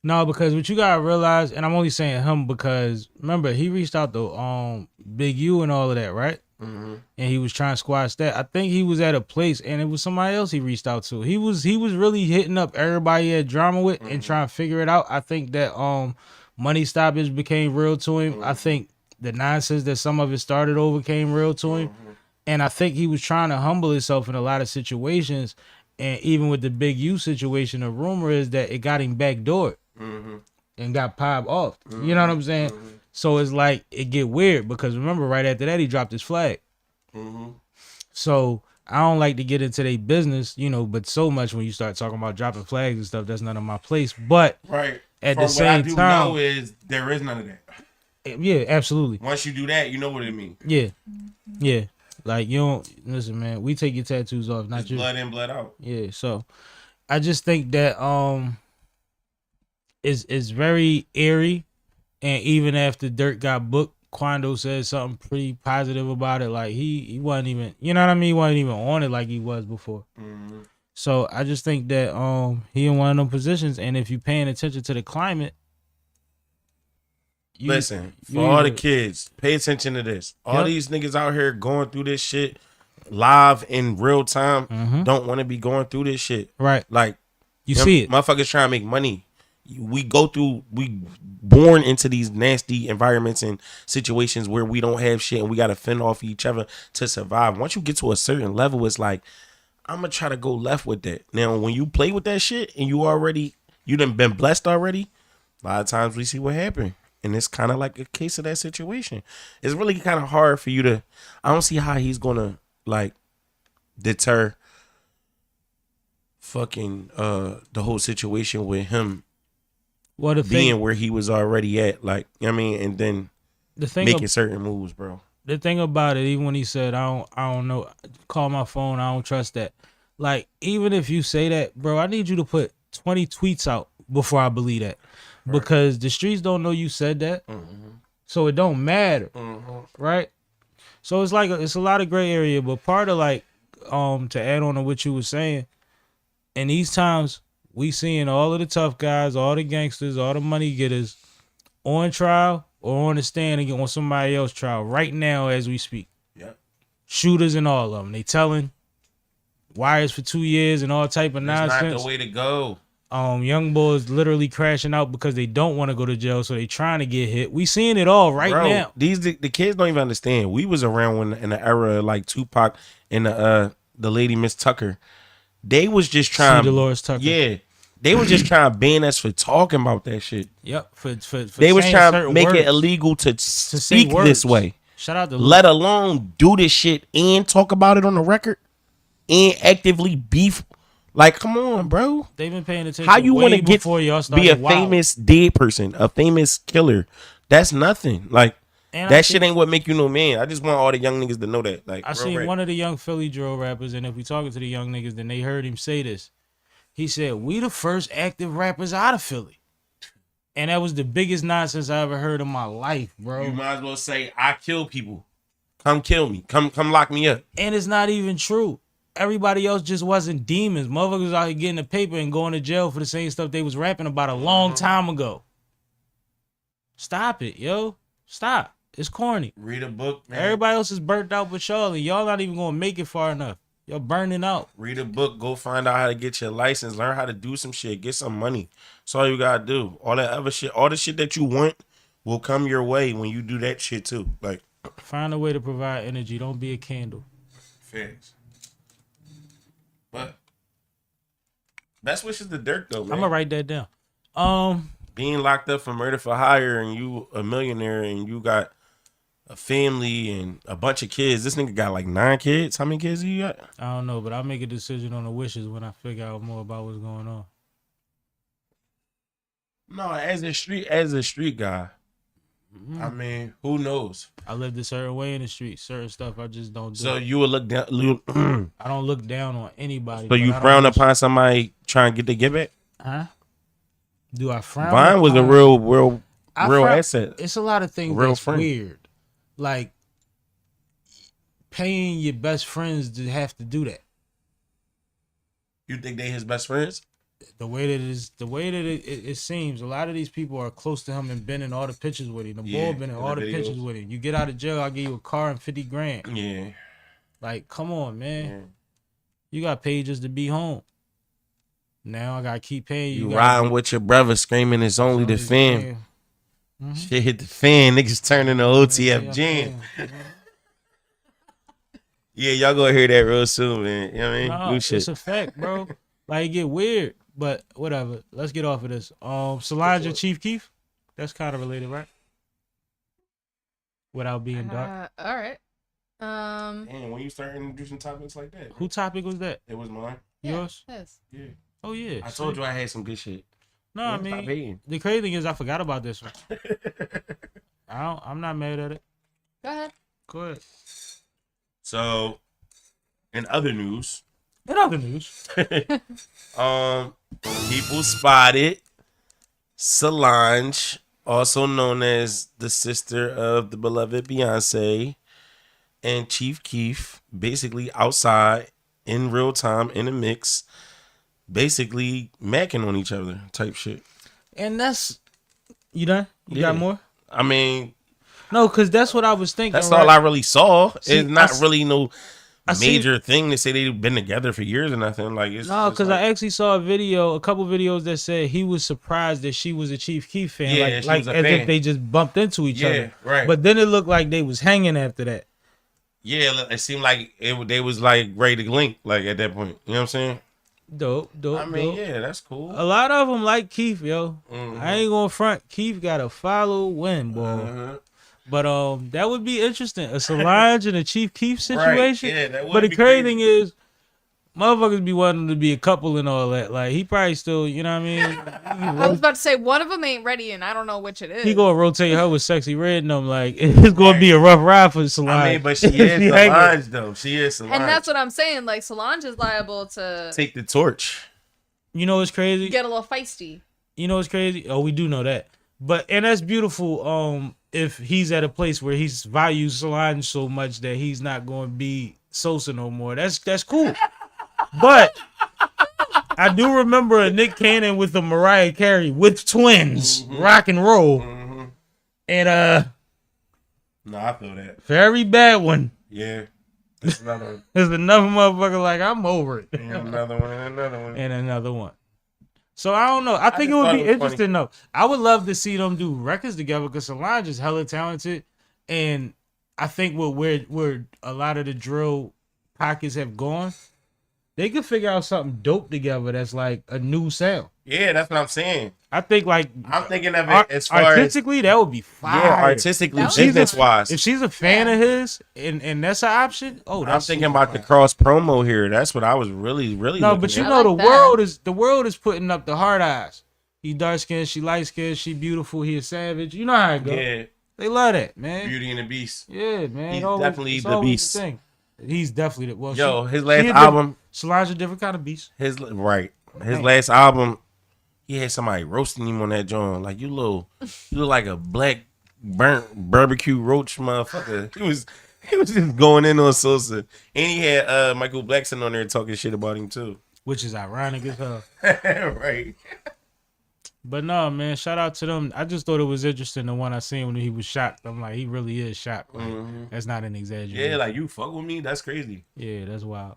No, because what you gotta realize, and I'm only saying him because remember he reached out to Big U and all of that, right? Mm-hmm. And he was trying to squash that. I think he was at a place, and it was somebody else he reached out to. He was really hitting up everybody he had drama with and trying to figure it out. I think that money stoppage became real to him. I think the nonsense that some of it started over came real to him, and I think he was trying to humble himself in a lot of situations. And even with the Big U situation, the rumor is that it got him backdoored and got popped off. You know what I'm saying? So it's like it get weird because remember right after that he dropped his flag. So I don't like to get into their business, you know, but so much when you start talking about dropping flags and stuff, that's none of my place. But right at From the same what I do time, know is there is none of that. yeah, absolutely. Once you do that, you know what it means. Yeah. Like you don't listen, man. We take your tattoos off, not It's you. blood in, blood out. Yeah. So I just think that is very eerie. And even after Durk got booked, Quando said something pretty positive about it. Like he wasn't even, you know what I mean? He wasn't even on it like he was before. So I just think that he in one of them positions. And if you're paying attention to the climate, Listen, for all the kids, pay attention to this. All these niggas out here going through this shit live in real time don't want to be going through this shit. Right. Like, you see it. Motherfuckers trying to make money. We born into these nasty environments and situations where we don't have shit and we got to fend off each other to survive. Once you get to a certain level, it's like, I'm going to try to go left with that. Now, when you play with that shit and you done been blessed already, a lot of times we see what happened. And it's kind of like a case of that situation. It's really kind of hard for you to, I don't see how he's going to like deter fucking the whole situation with him being where he was already at. Like, you know what I mean? And then making certain moves, bro. The thing about it, even when he said, I don't know, call my phone, I don't trust that. Like, even if you say that, bro, I need you to put 20 tweets out before I believe that. Because the streets don't know you said that, so it don't matter, right? So it's like it's a lot of gray area, but part of like to add on to what you were saying, in these times we seeing all of the tough guys, all the gangsters, all the money getters on trial or on the stand again on somebody else's trial right now as we speak. Yep. Shooters and all of them, they telling wires for 2 years and all type of nonsense. It's not the way to go. Young boys literally crashing out because they don't want to go to jail, so they trying to get hit. We seeing it all right now. The kids don't even understand. We was around when in the era of like Tupac and the lady Miss Tucker. They was just trying. Dolores Tucker. Yeah, they was just trying to ban us for talking about that shit. Yep. For they was trying to make words. it illegal to speak this way. Shout out to let alone do this shit and talk about it on the record and actively beef. Like, come on, bro. They've been paying attention. How you want to y'all be a famous dead person, a famous killer? That's nothing. Like, And That shit ain't what make you no man. I just want all the young niggas to know that. Like, I seen one of the young Philly drill rappers, and if we talking to the young niggas, then they heard him say this. He said, "We the first active rappers out of Philly," and that was the biggest nonsense I ever heard in my life, bro. You might as well say, I kill people. Come kill me. Come lock me up. And it's not even true. Everybody else just wasn't demons. Motherfuckers was out here getting the paper and going to jail for the same stuff they was rapping about a long time ago. Stop it, yo. Stop. It's corny. Read a book, man. Everybody else is burnt out but y'all, and y'all not even gonna make it far enough. Y'all burning out. Read a book. Go find out how to get your license. Learn how to do some shit. Get some money. That's all you gotta do. All that other shit, all the shit that you want will come your way when you do that shit too. Like, Find a way to provide energy. Don't be a candle. facts. But best wishes to Durk though, man. I'm gonna write that down. Being locked up for murder for hire and you a millionaire and you got a family and a bunch of kids. This nigga got like 9 kids. How many kids do you got? I don't know, but I'll make a decision on the wishes when I figure out more about what's going on. No, as a street guy. I mean, who knows? I lived a certain way in the street. Certain stuff I just don't do. So you would look down. I don't look down on anybody. So but you I don't frown wish- upon somebody trying to get the get back? Huh? Do I frown? Vine was a upon- real I frown- asset. It's a lot of things Real that's friend. weird. Like paying your best friends to have to do that. You think they his best friends? The way that it seems, a lot of these people are close to him and been in all the pictures with him. The Yeah, boy been in in all the the pictures videos. with him. You get out of jail, I'll give you a car and 50 grand. Yeah. Like, come on, man. Yeah. You got paid just to be home. Now I gotta keep paying you. You riding with your brother screaming it's only the fam. Shit hit the fan, niggas turning the OTF jam. Yeah, y'all gonna hear that real soon, man. You know what I mean? No, New shit. it's a fact, bro. Like, it get weird, but whatever. Let's get off of this. Solange and Chief Keef, that's kind of related, right? Without being dark. All right. Damn, when you start introducing topics like that, Who topic was that? it was mine. Yours? Yes. Yeah. Oh yeah. I told you I had some good shit. No, I Stop mean, hating. the crazy thing is I forgot about this one. I'm not mad at it. Go ahead. Go ahead. So, in other news, In other news, people spotted Solange, also known as the sister of the beloved Beyonce, and Chief Keef, basically outside in real time in a mix, basically macking on each other type shit. and that's you done. You Yeah. got more? I mean, No, because that's what I was thinking. that's right? all I really saw. See, It's not I really no see- major thing to say they've been together for years or nothing. Like, it's No, just because like, I actually saw a couple videos that said he was surprised that she was a Chief Keef fan, Yeah, she like was a as fan. if they just bumped into each Yeah, other. right. But then it looked like they was hanging after that. yeah, it seemed like they was like ready to link, like at that point. You know what I'm saying? Dope. I mean, dope. yeah, that's cool. A lot of them like Keef, yo. Mhm. I ain't gonna front. Keef got a follow win, boy. Uh-huh. But that would be interesting. A Solange and a Chief Keef situation. Yeah, that would But the be crazy crazy. thing is, motherfuckers be wanting to be a couple and all that. Like, he probably still, you know what I I was mean? about to say one of them ain't ready, and I don't know which it is. He gonna rotate her with Sexy Red, and I'm like, it's gonna be a rough ride for Solange. I mean, but she is hanging. Solange, though. She is Solange. And that's what I'm saying. Like Solange is liable to Take the torch. You know what's crazy? get a little feisty. You know what's crazy? Oh, we do know that. And that's beautiful. If he's at a place where he's values Solange so much that he's not going to be Sosa no more, that's cool. But I do remember a Nick Cannon with a Mariah Carey with twins, rock and roll, and No, I feel that. very bad one. Yeah. That's another one. There's another motherfucker like I'm over it, And another one, and another one. and another one. So I don't know. I think just it would thought be it was interesting though. I would love to see them do records together because Solange is hella talented, and I think where a lot of the drill pockets have gone, they could figure out something dope together that's like a new sound. Yeah, that's what I'm saying. I think like I'm thinking of it as far as artistically that would be fire. yeah, artistically, That would be business wise. If she's a fan of his and that's an option, I'm that's thinking super about the fire. cross promo here. That's what I was really No, looking but you at. I know like the that. world is putting up the hard eyes. He dark skinned, she light skinned, she beautiful, he a savage. You know how it go. Yeah. They love that, man. Beauty and the Beast. Yeah, man. He's Always- definitely it's the always beast. thing. He's definitely the well. Yo, his she last a different- album. Solange a different kind of beast. His Man. last album, he had somebody roasting him on that joint. Like you look like a black burnt barbecue roach motherfucker. He was just going in on Sosa, and he had Michael Blackson on there talking shit about him too. Which is ironic as hell. Right. But no, man, shout out to them. I just thought it was interesting the one I seen when he was shot. I'm like, he really is shot. Like, that's not an exaggeration. Yeah, like you fuck with me, that's crazy. Yeah, that's wild.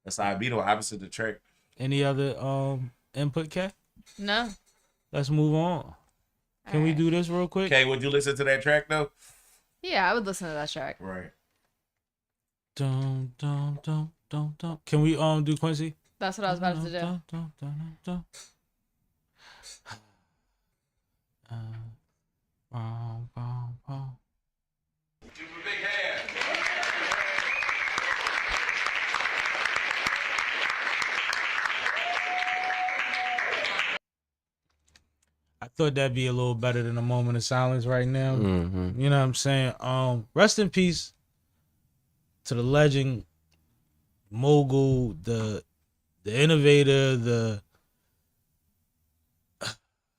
That's how I beat on opposite the track. Any other input, Kat? No. Let's move on. Can we Alright. do this real quick? Okay, would you listen to that track though? Yeah, I would listen to that track. Right. Dum, dum, dum, dum, dum. Can we do Quincy? That's what I was about to do. Dum, dum, dum, dum, bum, bum, bum. I thought that'd be a little better than a moment of silence right now. Mm-hmm. You know what I'm saying? Rest in peace to the legend, mogul, the innovator,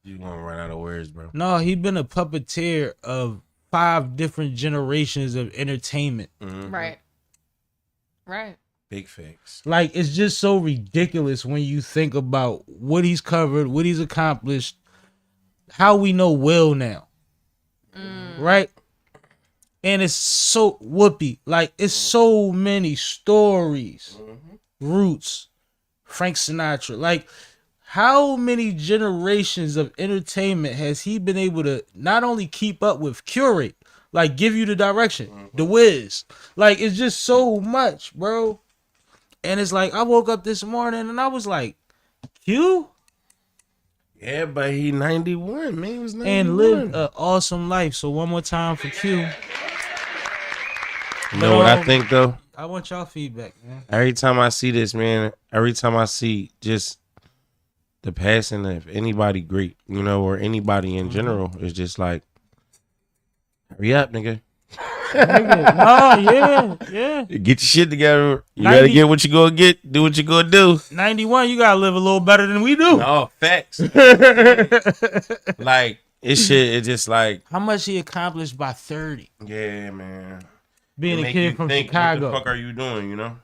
You gonna run out of words, bro. No, he been a puppeteer of 5 different generations of entertainment. Mhm. Right. Right. Big facts. Like, it's just so ridiculous when you think about what he's covered, what he's accomplished, how we know Will now. Right? And it's so whoopee. Like, it's so many stories. Roots. Frank Sinatra. Like, how many generations of entertainment has he been able to not only keep up with, curate, like give you the direction, the whiz. Like, it's just so much, bro. And it's like, I woke up this morning and I was like, Q? Yeah, but he 91, man. He was 91. And lived an awesome life. So one more time for Q. You know what I think, though? I want y'all feedback, man. Every time I see this, man, every time I see just the passing of anybody great, you know, or anybody in general, it's just like, hurry up, nigga. Yeah. Get your shit together. You 90 better get what you gonna get. Do what you gonna do. 91, you gotta live a little better than we do. No, facts. Like, it's shit, it's just like, How much he accomplished by 30. yeah, man. Being It a make kid you from think, Chicago. what the fuck are you doing, you know?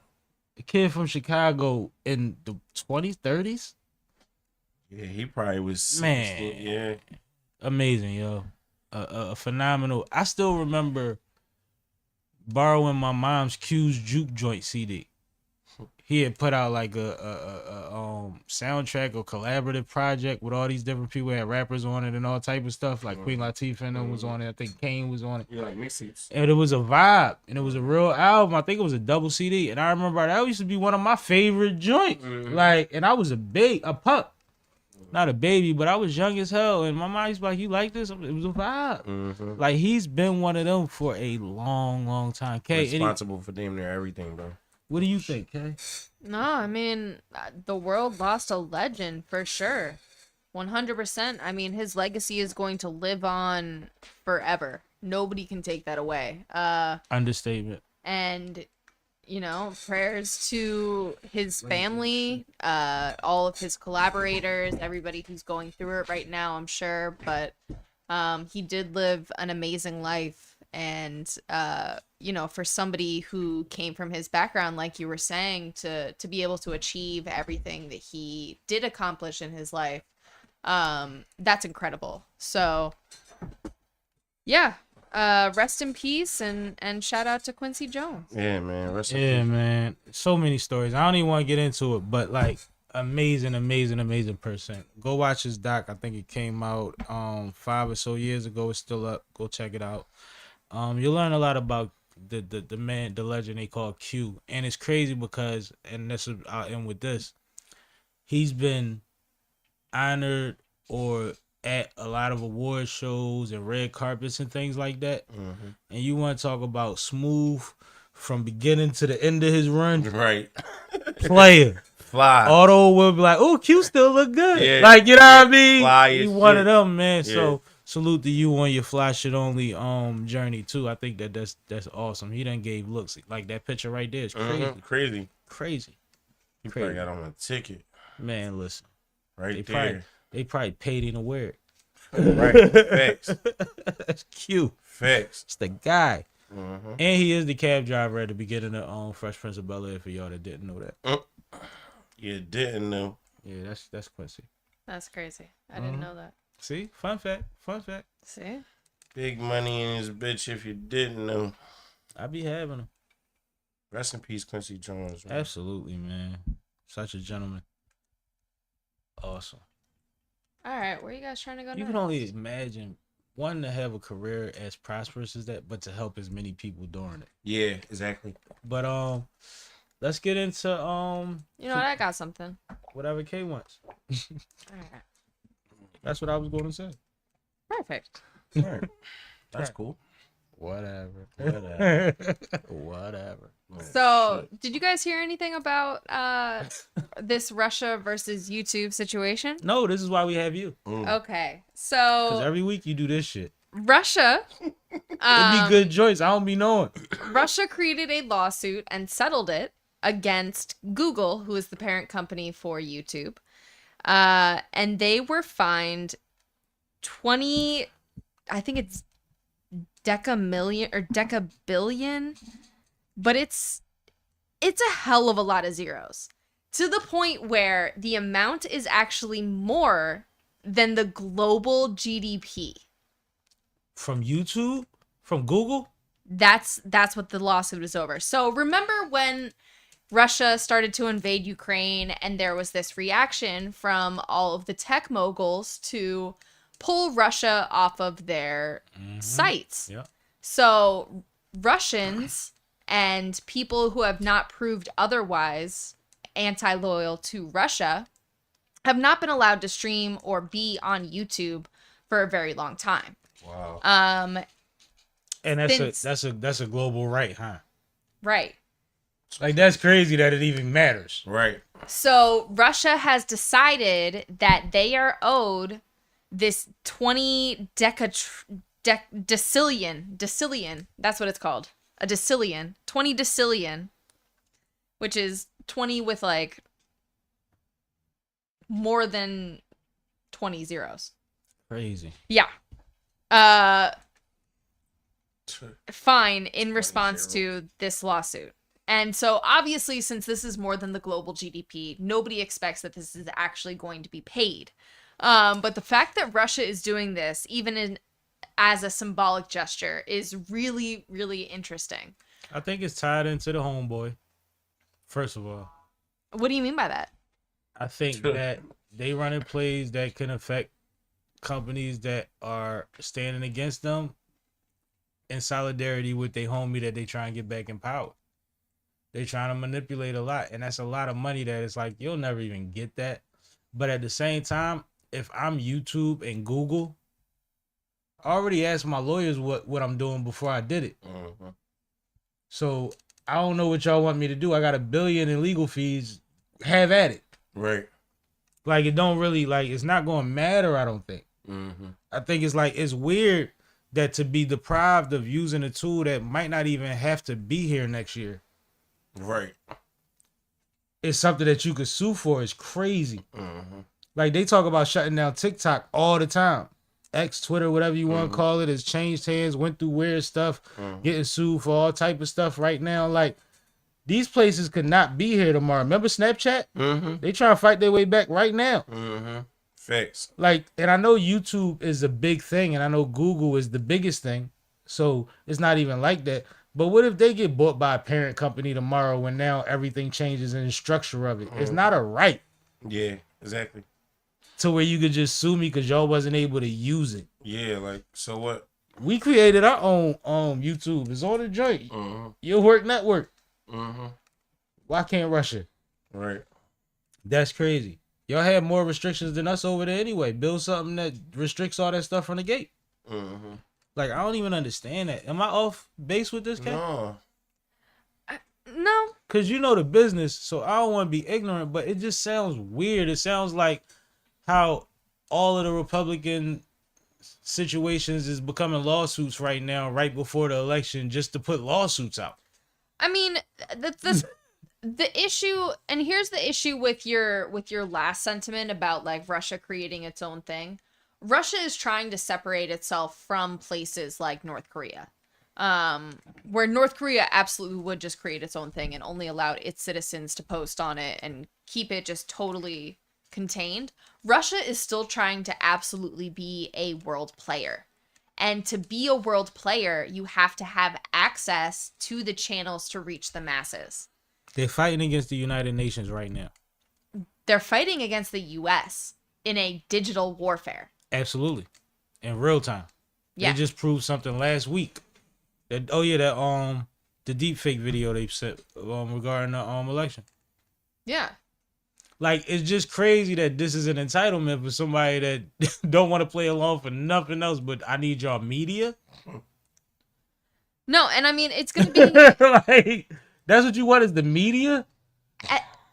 A kid from Chicago in the 20s, 30s. Yeah, he probably was Man. 16, yeah. Amazing, yo. A phenomenal. I still remember borrowing my mom's Q's Juke Joint CD. He had put out like a soundtrack or collaborative project with all these different people, had rappers on it and all type of stuff. Like Queen Latifah and them was on it. I think Kane was on it. You like mixtapes? And it was a vibe, and it was a real album. I think it was a double CD, and I remember that used to be one of my favorite joints. Like, and I was a punk, not a baby, but I was young as hell. And my mom used to be like, "You like this?" It was a vibe. Like, he's been one of them for a long, long time. Kay, Responsible for damn near everything, bro. what do you think, Kay? No, I mean, the world lost a legend for sure. 100%. I mean, his legacy is going to live on forever. Nobody can take that away. Understatement. And, you know, prayers to his family, all of his collaborators, everybody who's going through it right now, I'm sure. But he did live an amazing life. And, you know, for somebody who came from his background, like you were saying, to be able to achieve everything that he did accomplish in his life, that's incredible. So, yeah, rest in peace and shout out to Quincy Jones. Yeah, man. Rest in Yeah, peace. man. So many stories. I don't even want to get into it, but like, amazing person. Go watch his doc. I think it came out 5 or so years ago. It's still up. Go check it out. You'll learn a lot about the man, the legend they call Q. And it's crazy because, and this is, I'll end with this, he's been honored or at a lot of award shows and red carpets and things like that. And you want to talk about smooth from beginning to the end of his run, Right. player. Fly. Auto will be like, "Oh, Q still look good." Yeah. Like, you know what I mean? Fly He as one shit. of them, man. Yeah. salute to you on your fly shit only journey too. I think that's awesome. He done gave looks like that picture right there is crazy. Crazy. Crazy. He probably got on a ticket. Man, listen. Right They probably paid him to wear it. Right. Facts. That's cute. Facts. It's the guy. And he is the cab driver at the beginning of Fresh Prince of Bel-Air for y'all that didn't know that. You didn't know. Yeah, that's Quincy. That's crazy. I didn't know that. See? Fun fact. See? Big money in his bitch if you didn't know. I be having him. Rest in peace, Quincy Jones. Man. Absolutely, man. Such a gentleman. Awesome. All right, where you guys trying to go You next? can only imagine one to have a career as prosperous as that, but to help as many people during it. Yeah, exactly. But let's get into You know what? I got something. whatever K wants. All right. That's what I was going to say. Perfect. All right. That's cool. Whatever. Whatever. So, did you guys hear anything about this Russia versus YouTube situation? No, this is why we have you. Okay, Because so every week you do this shit. Russia, It'd be good joints. I don't be knowing. Russia created a lawsuit and settled it against Google, who is the parent company for YouTube, and they were fined 20, I think it's decabillion, but it's a hell of a lot of zeros, to the point where the amount is actually more than the global GDP. From YouTube? From Google? That's what the lawsuit is over. So remember when Russia started to invade Ukraine and there was this reaction from all of the tech moguls to pull Russia off of their sites. Yeah. So Russians and people who have not proved otherwise anti-loyal to Russia have not been allowed to stream or be on YouTube for a very long time. Wow. And Since- that's a global right, huh? Right. Like that's crazy that it even matters. Right. So Russia has decided that they are owed this 20 decillion, that's what it's called. A decillion, 20 decillion, which is 20 with like more than 20 zeros. Crazy. Yeah. Fine in response to this lawsuit. And so obviously, since this is more than the global GDP, nobody expects that this is actually going to be paid. But the fact that Russia is doing this, even as a symbolic gesture, is really, really interesting. I think it's tied into the homeboy. First of all, What do you mean by that? I think that they running plays that can affect companies that are standing against them in solidarity with their homie that they try and get back in power. They trying to manipulate a lot, and that's a lot of money that it's like you'll never even get that. But at the same time, if I'm YouTube and Google, I already asked my lawyers what I'm doing before I did it. So I don't know what y'all want me to do. I got $1 billion in legal fees. Have at it. Right. Like it don't really it's not gonna matter. I don't think. I think it's weird that to be deprived of using a tool that might not even have to be here next year. Right. It's something that you could sue for. Is crazy. Like they talk about shutting down TikTok all the time. X, Twitter, whatever you want to call it, has changed hands, went through weird stuff, getting sued for all type of stuff right now. Like these places could not be here tomorrow. Remember Snapchat? They trying to fight their way back right now. Facts. Like, and I know YouTube is a big thing, and I know Google is the biggest thing, so it's not even like that. But what if they get bought by a parent company tomorrow when now everything changes in the structure of it? It's not a right. Yeah, exactly. To where you could just sue me because y'all wasn't able to use it. Yeah, like, so what? We created our own YouTube. It's on the joint. Your work network. Why can't Russia? Right. That's crazy. Y'all have more restrictions than us over there anyway. Build something that restricts all that stuff from the gate. Like, I don't even understand that. Am I off base with this cat? No. No. Because you know the business, so I don't want to be ignorant, but it just sounds weird. It sounds like how all of the Republican situations is becoming lawsuits right now, right before the election, just to put lawsuits out. I mean, the issue, and here's the issue with your last sentiment about like Russia creating its own thing. Russia is trying to separate itself from places like North Korea, where North Korea absolutely would just create its own thing and only allowed its citizens to post on it and keep it just totally contained. Russia is still trying to absolutely be a world player. And to be a world player, you have to have access to the channels to reach the masses. They're fighting against the United Nations right now. They're fighting against the US in a digital warfare. Absolutely. In real time. Yeah. They just proved something last week. That the deep fake video they sent regarding the election. Yeah. Like, it's just crazy that this is an entitlement for somebody that don't want to play along for nothing else, but I need y'all media. No, and I mean, it's going to be... like, that's what you want is the media?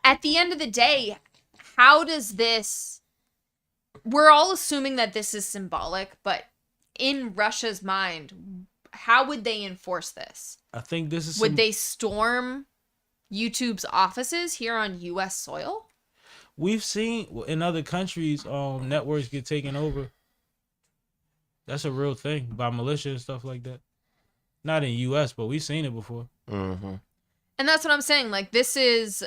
At the end of the day, how does this... We're all assuming that this is symbolic, but in Russia's mind, how would they enforce this? I think this is... Would they storm YouTube's offices here on U.S. soil? We've seen in other countries, networks get taken over. That's a real thing by militia and stuff like that. Not in U.S., but we've seen it before. Mm-hmm. And that's what I'm saying. Like, this is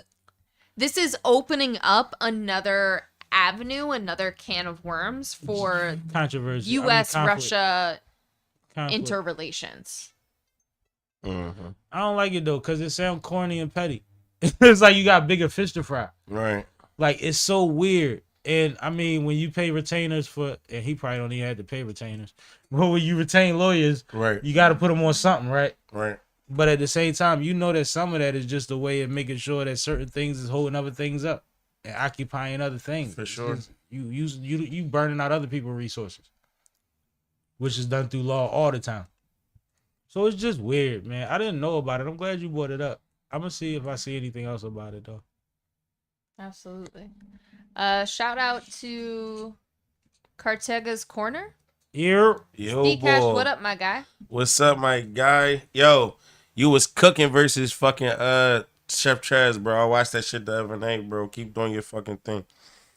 opening up another avenue, another can of worms for Controversy. U.S.-Russia interrelations. Mm-hmm. I don't like it, though, because it sounds corny and petty. It's like you got bigger fish to fry. Right. Like, it's so weird. And, I mean, when you pay retainers for... And he probably don't even have to pay retainers. But when you retain lawyers, Right. you got to put them on something, right? Right. But at the same time, you know that some of that is just a way of making sure that certain things is holding other things up and occupying other things. For sure. You burning out other people's resources, which is done through law all the time. So it's just weird, man. I didn't know about it. I'm glad you brought it up. I'm going to see if I see anything else about it, though. Absolutely. Shout out to Cartega's Corner. Here. Yo, CCASH, boy. what up, my guy? What's up, my guy? Yo, you was cooking versus fucking Chef Trez, bro. I watched that shit the other night, bro. Keep doing your fucking thing.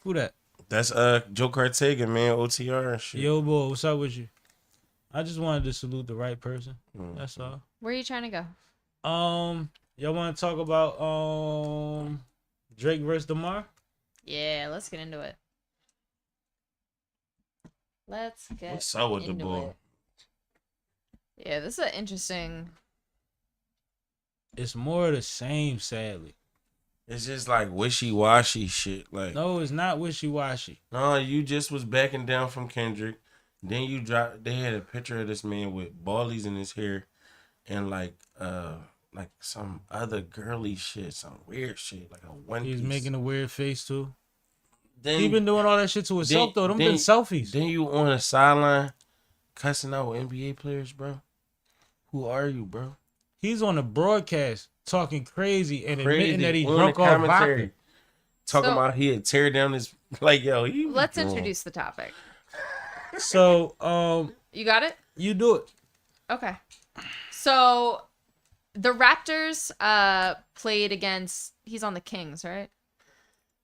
Who that? That's Joe Cartega, man. OTR and shit. Yo, boy, what's up with you? I just wanted to salute the right person. Mm. That's all. Where are you trying to go? Y'all want to talk about Drake versus Demar? Yeah, let's get into it. Let's get What's up with the into ball? it. Yeah, this is an interesting... It's more of the same, sadly. It's just like wishy-washy shit. Like, No, it's not wishy-washy. no, you just was backing down from Kendrick. Then you dropped. They had a picture of this man with ballies in his hair, and like some other girly shit, some weird shit, like a one. He's piece. making a weird face, too. Then, He been doing all that shit to himself, though. Them then- been selfies. Then you on a sideline cussing out NBA players, bro. Who are you, bro? He's on the broadcast talking crazy and Crazy admitting that he on drunk the off commentary. vodka. Talking So- about he'd tear down his like, yo. He was Let's wrong. introduce the topic. So, You got it? you do it. Okay. So, the Raptors played against... He's on the Kings, right?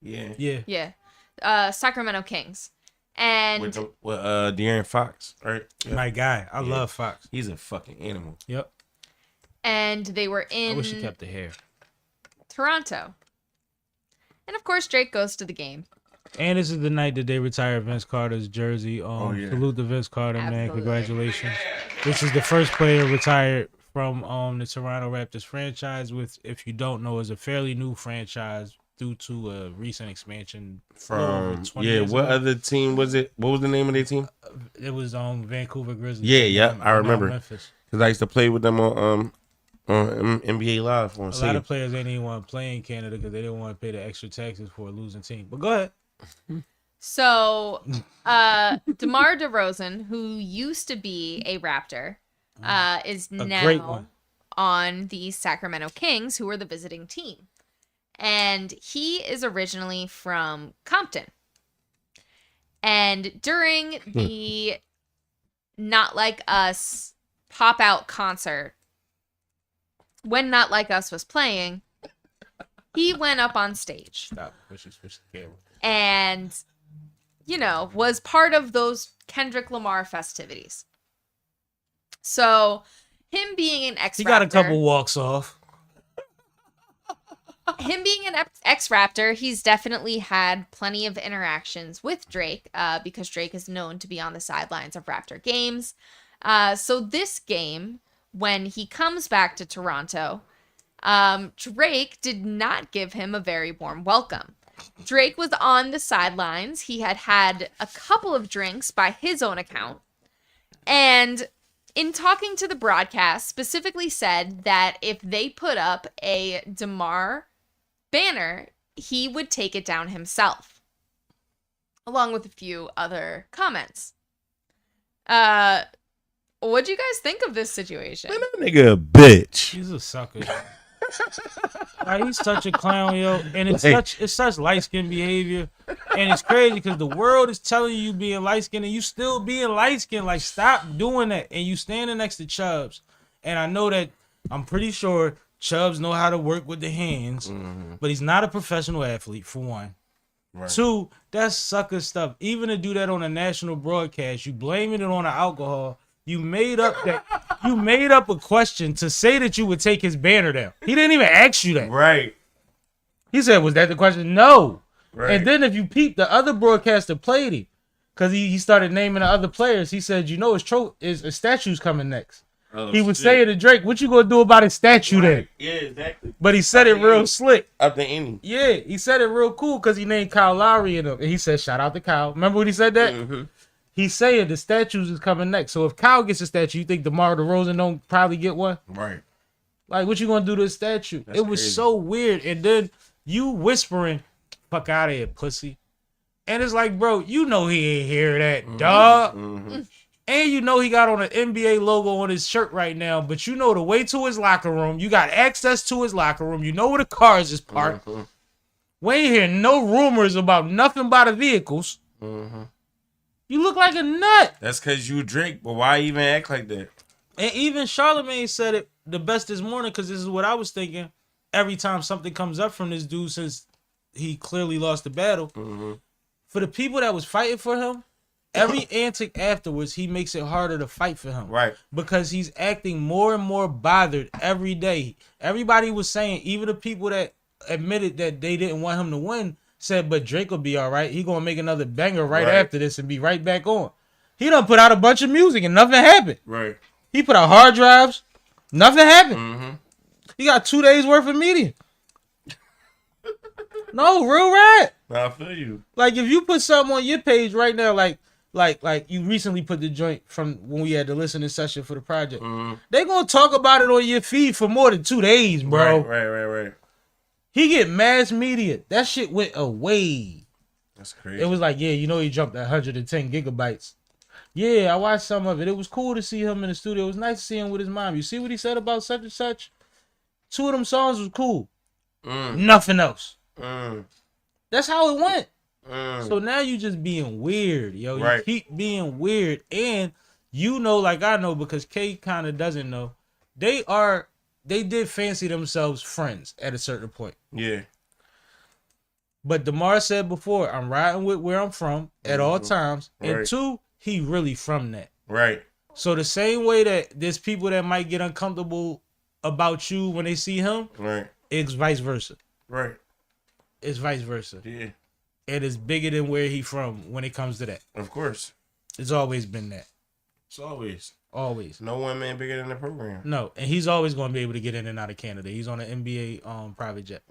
Yeah. Yeah. Yeah. Sacramento Kings. And... With De'Aaron Fox, right? Yeah. My guy. I Yeah. love Fox. He's a fucking animal. Yep. And they were I wish he in kept the hair. Toronto. And of course, Drake goes to the game. And this is the night that they retire Vince Carter's jersey. Yeah. Salute to Vince Carter, man. Absolutely. Congratulations. This is the first player retired from the Toronto Raptors franchise, which, if you don't know, is a fairly new franchise due to a recent expansion over From 20 years what ago. other team was it? What was the name of their team? It was Vancouver Grizzlies. Yeah, And I remember. Memphis. Because I used to play with them on NBA Live on A lot City. of players didn't even want to play in Canada because they didn't want to pay the extra taxes for a losing team. But go ahead. So, DeMar DeRozan, who used to be a Raptor, is great now one. on the Sacramento Kings, who are the visiting team. And he is originally from Compton. And during the Not Like Us pop-out concert, when Not Like Us was playing, he went up on stage. Stop. Switch the camera. And, was part of those Kendrick Lamar festivities. So, him being an ex-Raptor... He got a couple walks off. Him being an ex-Raptor, he's definitely had plenty of interactions with Drake, because Drake is known to be on the sidelines of Raptor games. So this game, when he comes back to Toronto, Drake did not give him a very warm welcome. Drake was on the sidelines. He had a couple of drinks by his own account. And in talking to the broadcast, specifically said that if they put up a Demar banner, he would take it down himself, along with a few other comments. What'd you guys think of this situation? Man, that nigga a bitch. He's a sucker. Like, he's such a clown, yo, and it's such light skin behavior, and it's crazy because the world is telling you being light skinned and you still being light skinned. Like, stop doing that. And you standing next to Chubbs, and I know that I'm pretty sure Chubbs know how to work with the hands, but he's not a professional athlete, for one. Right. Two, that's sucker stuff. Even to do that on a national broadcast, you blaming it on the alcohol. You made up a question to say that you would take his banner down. He didn't even ask you that. Right. He said, was that the question? No. Right. And then if you peep, the other broadcaster played him because he started naming the other players. He said, his statue's coming next. Oh, he was saying to Drake, what you gonna do about his statue then? Yeah, exactly. But he said it real slick. Up the inning. Yeah, he said it real cool because he named Kyle Lowry in him. And he said, shout out to Kyle. Remember when he said that? Mm-hmm. He's saying the statues is coming next. So if Kyle gets a statue, you think DeMar DeRozan don't probably get one? Right. Like, what you gonna do to the statue? That's it was crazy. so weird. And then you whispering, fuck out of here, pussy. And it's like, bro, you know he ain't hear that, dog. Mm-hmm. And you know he got on an NBA logo on his shirt right now, but you know the way to his locker room. You got access to his locker room. You know where the cars is parked. Mm-hmm. We ain't hear no rumors about nothing about the vehicles. Mm-hmm. You look like a nut. That's because you Drake, but why even act like that? And even Charlemagne said it the best this morning, because this is what I was thinking. Every time something comes up from this dude, since he clearly lost the battle, for the people that was fighting for him, every antic afterwards, he makes it harder to fight for him. Right. Because he's acting more and more bothered every day. Everybody was saying, even the people that admitted that they didn't want him to win, said, but Drake will be all right. He gonna make another banger right after this and be right back on. He done put out a bunch of music and nothing happened. Right. He put out hard drives, nothing happened. He got 2 days worth of media. No, real rap. I feel you. Like, if you put something on your page right now, like you recently put the joint from when we had the listening session for the project, they gonna talk about it on your feed for more than 2 days, bro. Right. He get mass media. That shit went away. That's crazy. It was like, yeah, you know he jumped 110 gigabytes. Yeah, I watched some of it. It was cool to see him in the studio. It was nice to see him with his mom. You see what he said about such and such? 2 of them songs was cool. Nothing else. That's how it went. So now you just being weird, yo. You keep being weird. And you know, like I know, because K kind of doesn't know, they did fancy themselves friends at a certain point. Yeah. But DeMar said before, I'm riding with where I'm from at all times. And 2, he really from that. Right. So the same way that there's people that might get uncomfortable about you when they see him, it's vice versa. Right. It's vice versa. Yeah. It is bigger than where he from when it comes to that. Of course. It's always been that. It's always. Always. No one man bigger than the program. No, and he's always going to be able to get in and out of Canada. He's on an NBA private jet.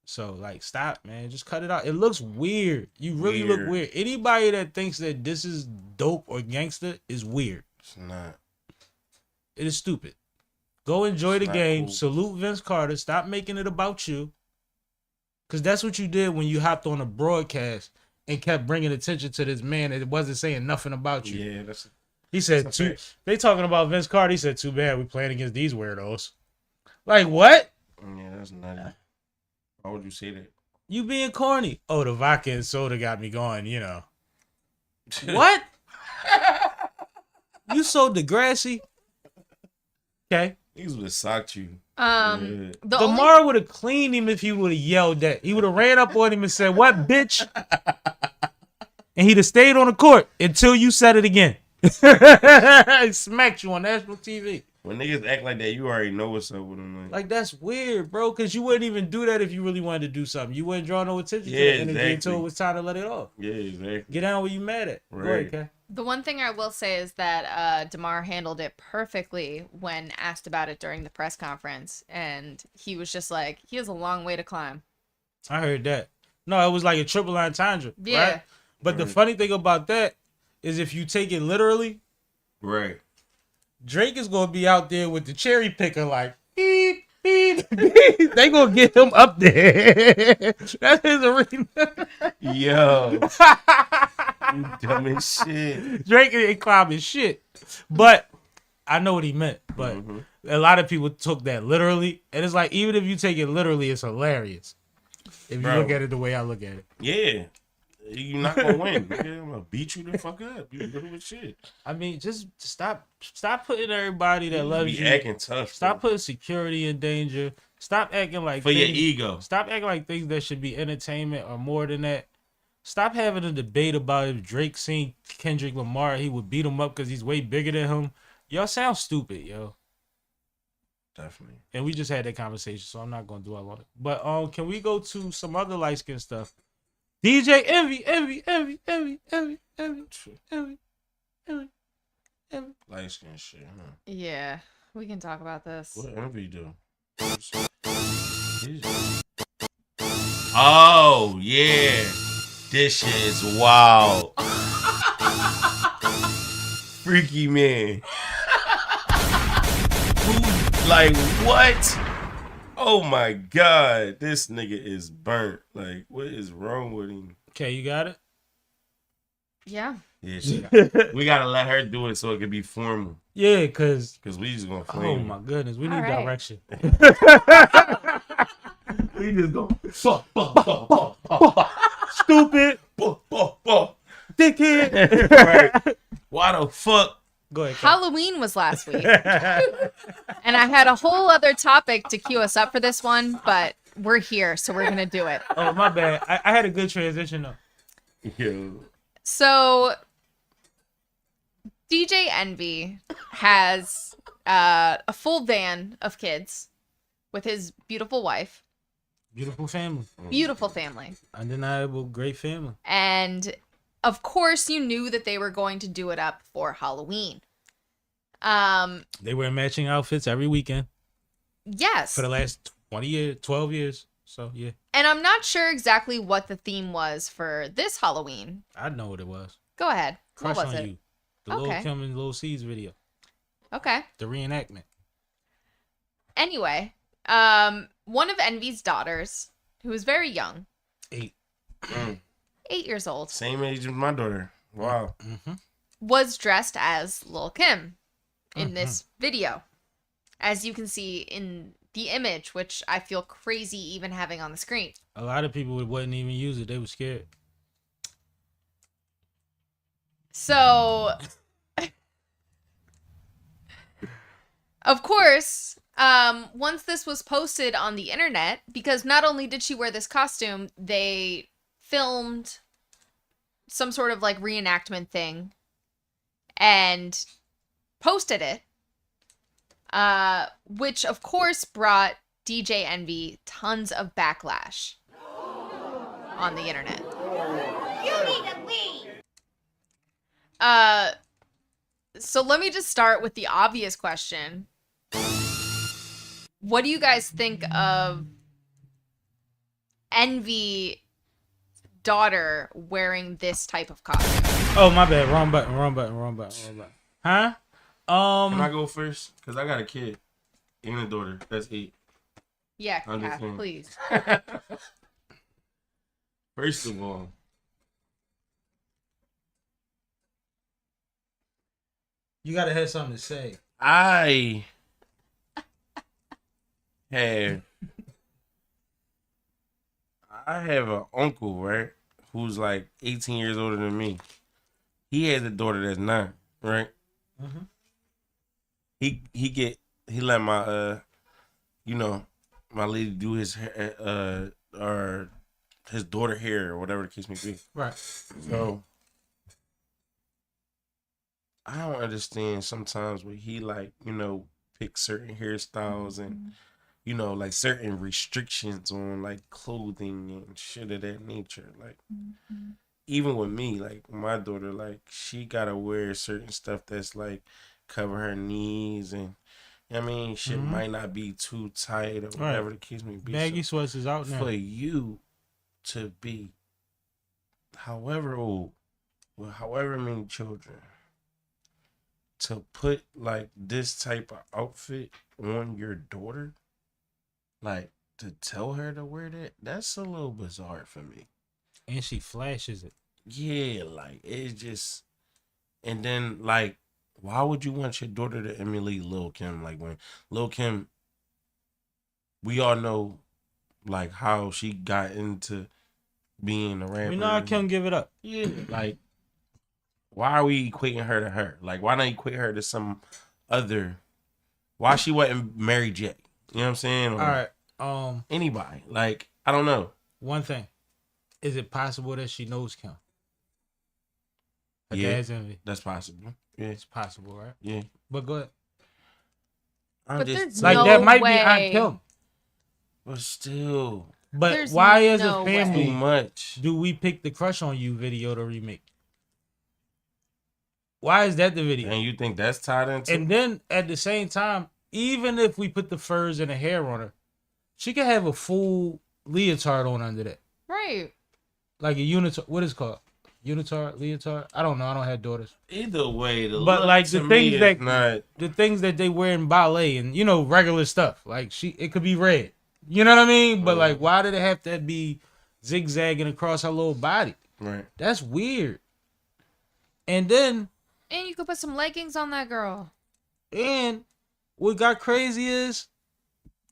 So, like, stop, man. Just cut it out. It looks weird. You really look weird. Anybody that thinks that this is dope or gangster is weird. It's not. It is stupid. Go enjoy the game. Cool. Salute Vince Carter. Stop making it about you. Because that's what you did when you hopped on a broadcast and kept bringing attention to this man that wasn't saying nothing about you. Yeah, that's... He said, they talking about Vince Carter. He said, too bad we playing against these weirdos. Like, what? Yeah, that's nutty. Why would you say that? You being corny. Oh, the vodka and soda got me going, you know. What? You so Degrassi. Okay. Niggas would have socked you. The only Demar would have cleaned him if he would have yelled that. He would have ran up on him and said, "What, bitch?" And he'd have stayed on the court until you said it again. He smacked you on national TV. When niggas act like that, you already know what's up with them. Like, that's weird, bro, because you wouldn't even do that if you really wanted to do something. You wouldn't draw no attention to the energy exactly. until it was time to let it off. Yeah, exactly. Get down where you mad at. Right. Go ahead, Kay. The one thing I will say is that Demar handled it perfectly when asked about it during the press conference. And he was just like, he has a long way to climb. I heard that. No, it was like a triple entendre. Yeah. Right? But the funny thing about that is if you take it literally, Right. Drake is going to be out there with the cherry picker like, beep, beep, beep. They going to get him up there. That's his arena. Yo. You dumb as shit. Drake ain't climbing shit. But I know what he meant. But a lot of people took that literally. And it's like, even if you take it literally, it's hilarious. If you look at it the way I look at it. Yeah. You're not going to win. Nigga. I'm going to beat you the fuck up. You little shit. I mean, just stop putting everybody that loves be you. acting tough. Stop putting security in danger. Stop acting like for your ego. Stop acting like things that should be entertainment or more than that. Stop having a debate about if Drake seen Kendrick Lamar, he would beat him up because he's way bigger than him. Y'all sound stupid, yo. Definitely. And we just had that conversation, so I'm not gonna dwell on it. But can we go to some other light skin stuff? DJ Envy. Light skin shit, huh? Yeah, we can talk about this. What Envy do? Oh, yeah. This shit is wild. Freaky man. Like, what? Oh my God. This nigga is burnt. Like, what is wrong with him? Okay, you got it? Yeah. Yeah, we gotta let her do it so it can be formal. Yeah, cause we just gonna flame. oh my goodness, we need right. direction. We just go Stupid dickhead. Right. Why the fuck? Go ahead. Kat. Halloween was last week. And I had a whole other topic to cue us up for this one, but we're here, so we're going to do it. Oh, my bad. I had a good transition, though. Yo. So, DJ Envy has a full van of kids with his beautiful wife. Beautiful family. Beautiful family. Undeniable, great family. And, of course, you knew that they were going to do it up for Halloween. They wear matching outfits every weekend Yes. for the last 20 years, 12 years. So, yeah. And I'm not sure exactly what the theme was for this Halloween. I know what it was. Go ahead. Crush what was on it? You. The Lul Okay. Tim and Lil C's video. Okay. The reenactment. Anyway, one of Envy's daughters, who is very young, 8. 8 years old, Same age as my daughter. Wow. Mm-hmm. was dressed as Lil Kim in this video. As you can see in the image, which I feel crazy even having on the screen. A lot of people wouldn't even use it. They were scared. So, of course, once this was posted on the internet, because not only did she wear this costume, they filmed some sort of like reenactment thing and posted it, which of course brought DJ Envy tons of backlash on the internet. You need to leave. So let me just start with the obvious question. What do you guys think of Envy daughter wearing this type of costume? Oh, my bad. Wrong button. Huh? Can I go first? Because I got a kid and a daughter. That's 8. Yeah, I'm just Kat, saying. please. First of all, You gotta have something to say. I have an uncle, right, who's like 18 years older than me. He has a daughter that's 9, right? he let my my lady do his hair or his daughter hair or whatever the case may be. Right. So I don't understand sometimes when he pick certain hairstyles and like certain restrictions on like clothing and shit of that nature. Like even with me, like my daughter, like she gotta wear certain stuff that's like cover her knees and shit might not be too tight or whatever the case may be. Baggy sweats is out now. For you to be however old, with however many children, to put like this type of outfit on your daughter, like to tell her to wear that's a little bizarre for me. And she flashes it. Yeah, like it's just, and then like, why would you want your daughter to emulate Lil Kim? Like when Lil Kim, we all know like how she got into being a rapper. We know how Kim give it up. Yeah, like why are we equating her to her? Like why not equate her to some other? Why she wasn't Mary J? You know what I'm saying? Or all right. Anybody? Like I don't know. One thing, is it possible that she knows Kim? Her dad's envy. That's possible. Yeah, It's possible, right? yeah. But go ahead. But there's Like no that might way. be Aunt Kim. But still, But There's why, as no a way. family, too much. do we pick the Crush on You video to remake? Why is that the video? And you think that's tied into? And then at the same time, even if we put the furs and the hair on her, she could have a full leotard on under that. Right. Like a unitard. What is it called? Unitard? Leotard? I don't know. I don't have daughters. Either way, the But look like to the me things is that not. the things that they wear in ballet and regular stuff. Like it could be red. You know what I mean? But like why did it have to be zigzagging across her little body? Right. That's weird. And then And you could put some leggings on that girl. and what got crazy is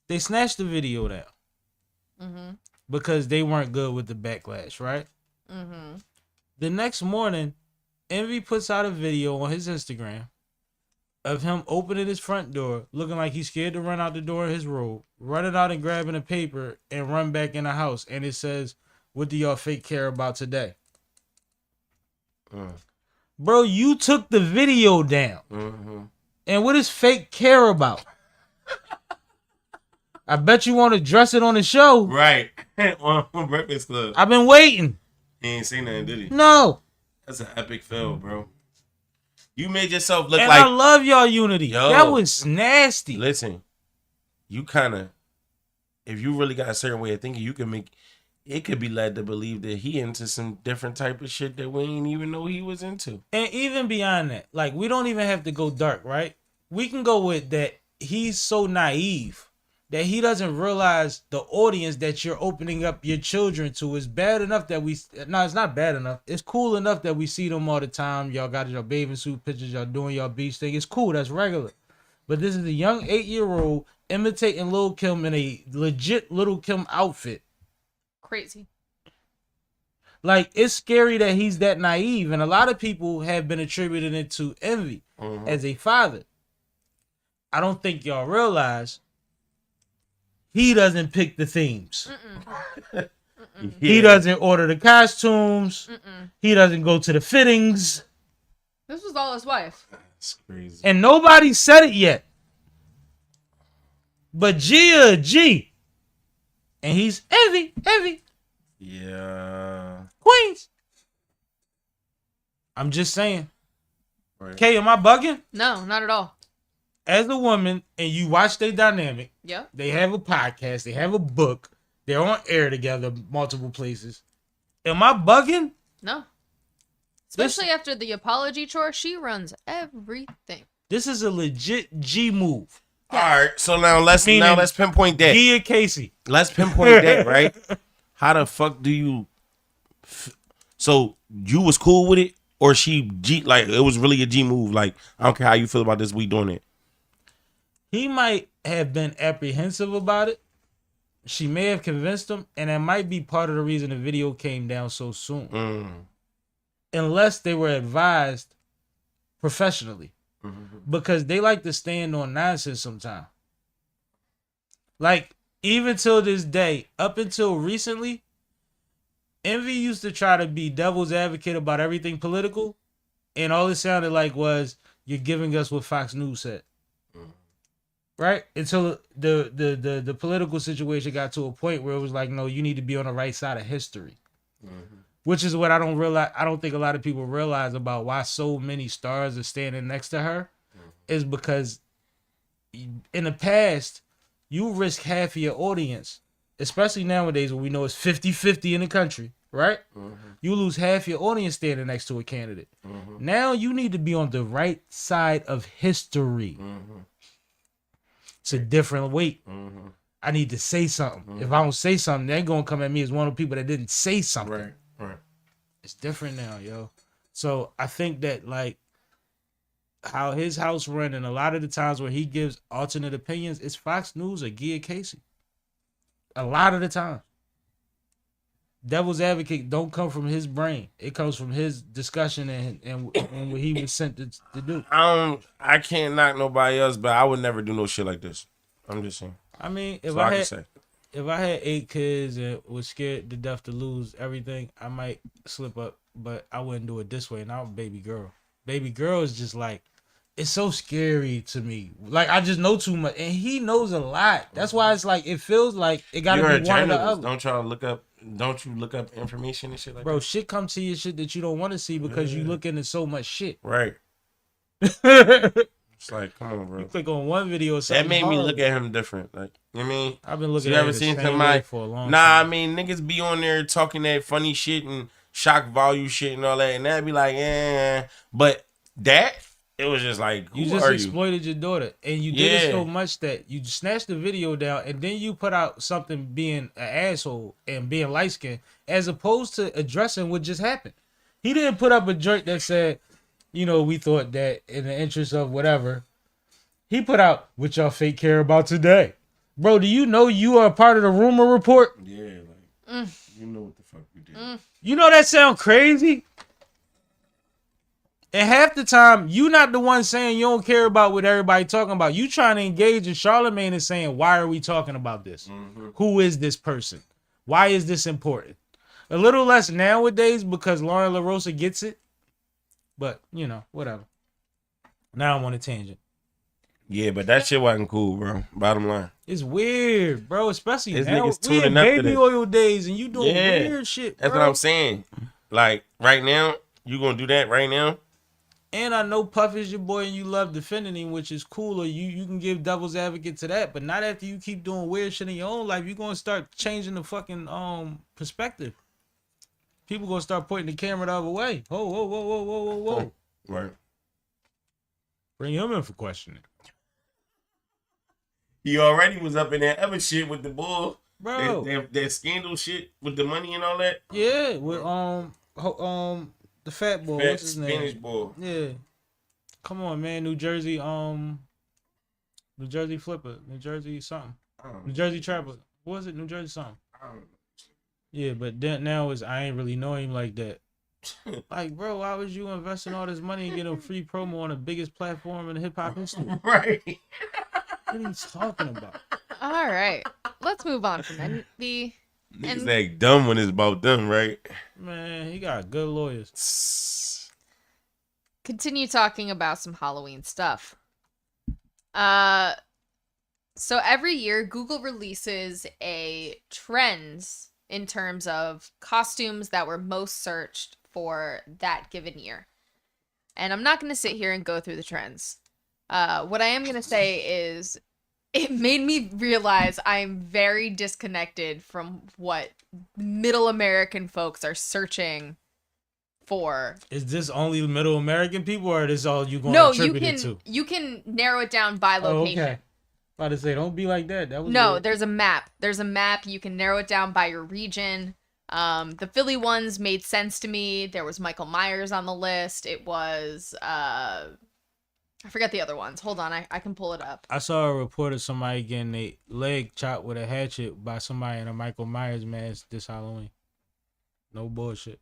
they snatched the video down. Because they weren't good with the backlash, right? The next morning, Envy puts out a video on his Instagram of him opening his front door, looking like he's scared to run out the door in his robe, running out and grabbing a paper and run back in the house. And it says, "What do y'all fake care about today?" Bro, you took the video down. And what does fake care about? I bet you want to dress it on the show. Right. On Breakfast Club. I've been waiting. He ain't say nothing, did he? No. That's an epic fail, bro. You made yourself look And like. I love y'all unity. Yo. That was nasty. Listen, you kind of, if you really got a certain way of thinking, you can make. It could be led to believe that he into some different type of shit that we ain't even know he was into. And even beyond that, like we don't even have to go dark, right? We can go with that he's so naive that he doesn't realize the audience that you're opening up your children to is bad enough that it's not bad enough. It's cool enough that we see them all the time. Y'all got your bathing suit pictures, y'all doing y'all beach thing. It's cool, that's regular. But this is a young 8-year-old imitating Lil Kim in a legit Lil Kim outfit. Crazy. Like, it's scary that he's that naive. And a lot of people have been attributing it to Envy as a father. I don't think y'all realize he doesn't pick the themes. He doesn't order the costumes. He doesn't go to the fittings. This was all his wife. That's crazy. And nobody said it yet. But G. And he's Envy. Yeah. Queens. I'm just saying. Right. Kay, am I bugging? No, not at all. As a woman, and you watch their dynamic, Yeah. they have a podcast, they have a book, they're on air together multiple places. Am I bugging? No. Especially after the apology tour, she runs everything. This is a legit G move. All right. So now let's pinpoint that. Gia Casey. Let's pinpoint that, right? How the fuck do you? So you was cool with it, or she G? Like it was really a G move. Like I don't care how you feel about this, we doing it. He might have been apprehensive about it. She may have convinced him, and that might be part of the reason the video came down so soon. Unless they were advised professionally. because they like to stand on nonsense sometimes. Like, even till this day, up until recently, Envy used to try to be devil's advocate about everything political, and all it sounded like was, you're giving us what Fox News said. Right? Until the political situation got to a point where it was like, no, you need to be on the right side of history. Which is what I don't think a lot of people realize about why so many stars are standing next to her, is because in the past, you risk half of your audience, especially nowadays when we know it's 50-50 in the country, right? You lose half your audience standing next to a candidate. Now you need to be on the right side of history. It's a different weight. I need to say something. If I don't say something, they're going to come at me as one of the people that didn't say something. Right. It's different now, yo. So I think that, like, how his house run and a lot of the times where he gives alternate opinions, it's Fox News or Gia Casey. A lot of the time. Devil's advocate don't come from his brain. It comes from his discussion and what he was sent to do. I can't knock nobody else, but I would never do no shit like this. I'm just saying. I mean, if I had 8 kids and was scared to death to lose everything, I might slip up, but I wouldn't do it this way. And I'm a baby girl. Baby girl is just like, it's so scary to me. Like, I just know too much, and he knows a lot. That's why it's like, it feels like it gotta be one or the other. Don't you look up information and shit like that? Bro, shit comes to you, shit that you don't want to see because you look into so much shit. Right. It's like, come on, bro. You click on one video or something. That made me look at him different. Like, you know what I mean? I've been looking you at ever it seen the same somebody way for a long time. Nah, I mean, niggas be on there talking that funny shit and shock value shit and all that, and that'd be like, but that, it was just like, who you just are exploited your daughter, and you did it so much that you snatched the video down, and then you put out something being an asshole and being light skinned, as opposed to addressing what just happened. He didn't put up a joint that said, you know, we thought that in the interest of whatever. He put out what y'all fake care about today, bro. Do you know you are a part of the rumor report? Yeah, like you know what the fuck we did. You know that sound crazy. And half the time, you not the one saying you don't care about what everybody talking about. You trying to engage, and Charlemagne is saying, why are we talking about this? Who is this person? Why is this important? A little less nowadays because Lauren LaRosa gets it. But, you know, whatever. Now I'm on a tangent. Yeah, but that shit wasn't cool, bro. Bottom line. It's weird, bro. Especially This now. nigga's We in tuning up to baby this. oil days, and you doing weird shit, bro. That's what I'm saying. Like, right now, you gonna do that right now? And I know Puff is your boy and you love defending him, which is cool. Or you can give devil's advocate to that, but not after you keep doing weird shit in your own life. You're gonna start changing the fucking perspective. People gonna start pointing the camera the other way. Whoa. Right. Bring him in for questioning. He already was up in that other shit with the bull. Bro. That scandal shit with the money and all that. Yeah, with the fat boy. What's his Spanish name? boy. Yeah. Come on, man. New Jersey flipper. New Jersey something. New Jersey trapper. What was it? New Jersey something. Yeah, but then now I ain't really know him like that. Like, bro, why was you investing all this money and getting a free promo on the biggest platform in hip hop history? Right. What are you talking about? All right. Let's move on from Envy. Niggas act dumb when it's about them, right? Man, he got good lawyers. Continue talking about some Halloween stuff. So every year Google releases a trends in terms of costumes that were most searched for that given year. And I'm not going to sit here and go through the trends. What I am going to say is it made me realize I'm very disconnected from what middle American folks are searching for. Is this only middle American people, or is this all you going to attribute it to? You can narrow it down by location. Oh, okay. About to say, don't be like that. That was no, weird. there's a map. There's a map. You can narrow it down by your region. The Philly ones made sense to me. There was Michael Myers on the list. It was I forget the other ones. Hold on, I can pull it up. I saw a report of somebody getting their leg chopped with a hatchet by somebody in a Michael Myers mask this Halloween. No bullshit.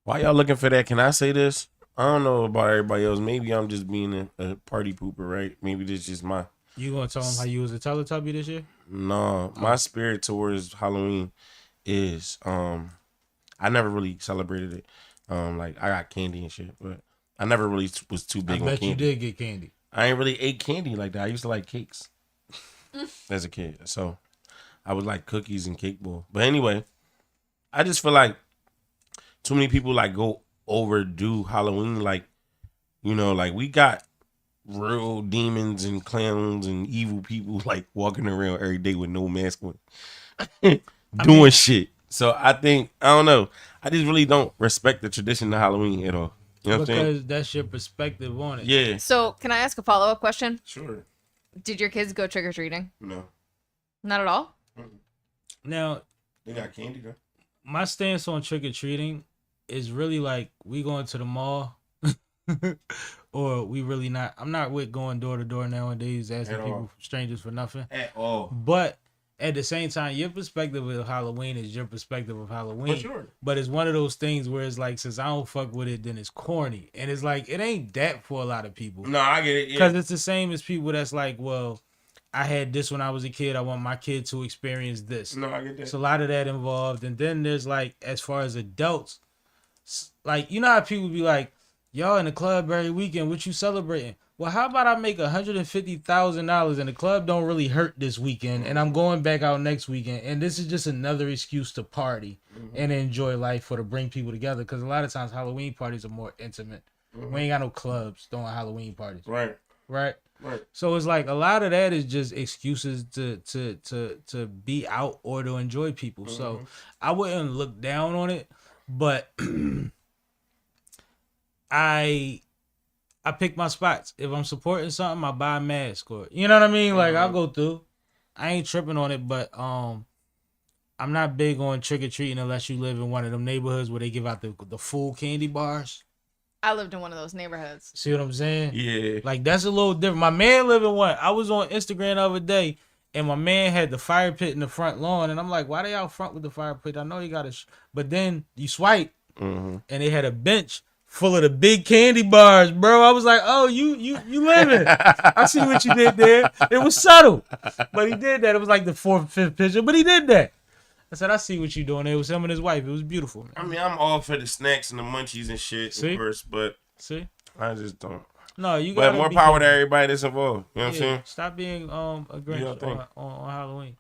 Why y'all looking for that? Can I say this? I don't know about everybody else. Maybe I'm just being a party pooper, right? Maybe this is just my. You gonna tell them how you was a Teletubby this year? No, my spirit towards Halloween is I never really celebrated it. Like I got candy and shit, but I never really was too big on I bet candy. you did get candy. I ain't really ate candy like that. I used to like cakes as a kid, so I would like cookies and cake bowl. But anyway, I just feel like too many people like go overdo Halloween. Like, you know, like we got real demons and clowns and evil people like walking around every day with no mask on, doing shit. So I think, I don't know, I just really don't respect the tradition of Halloween at all. You know what I'm saying? Because that's your perspective on it. Yeah. So, can I ask a follow-up question? Sure. Did your kids go trick-or-treating? No. Not at all? Now, They got candy though. my stance on trick or treating is really like we going to the mall, or we really not. I'm not with going door to door nowadays asking At all. people, strangers, for nothing. At all. But at the same time, your perspective of Halloween is your perspective of Halloween. For sure. But it's one of those things where it's like, since I don't fuck with it, then it's corny, and it's like it ain't that for a lot of people. No, I get it. Because it's the same as people that's like, well, I had this when I was a kid. I want my kid to experience this. No, I get that. It's a lot of that involved. And then there's like, as far as adults, like, you know how people be like, y'all in the club every weekend, what you celebrating? Well, how about I make $150,000 and the club don't really hurt this weekend, and I'm going back out next weekend, and this is just another excuse to party and enjoy life or to bring people together. Because a lot of times Halloween parties are more intimate. We ain't got no clubs throwing Halloween parties. Right. Right. Right. So it's like a lot of that is just excuses to be out or to enjoy people. So I wouldn't look down on it, but I pick my spots. If I'm supporting something, I buy a mask, or you know what I mean? Like I'll go through. I ain't tripping on it, but I'm not big on trick or treating unless you live in one of them neighborhoods where they give out the full candy bars. I lived in one of those neighborhoods. See what I'm saying? Yeah. Like, that's a little different. My man lived in one. I was on Instagram the other day, and my man had the fire pit in the front lawn, and I'm like, why they out front with the fire pit? I know you got but then you swipe, and they had a bench full of the big candy bars, bro. I was like, oh, you living. I see what you did there. It was subtle, but he did that. It was like the 4th, 5th picture, but he did that. I said, I see what you doing. It was him and his wife. It was beautiful, man. I mean, I'm all for the snacks and the munchies and shit, See? of course, but See? I just don't. No, you got But more power to everybody that's involved. You know what I'm saying? Stop being a Grinch think? on Halloween.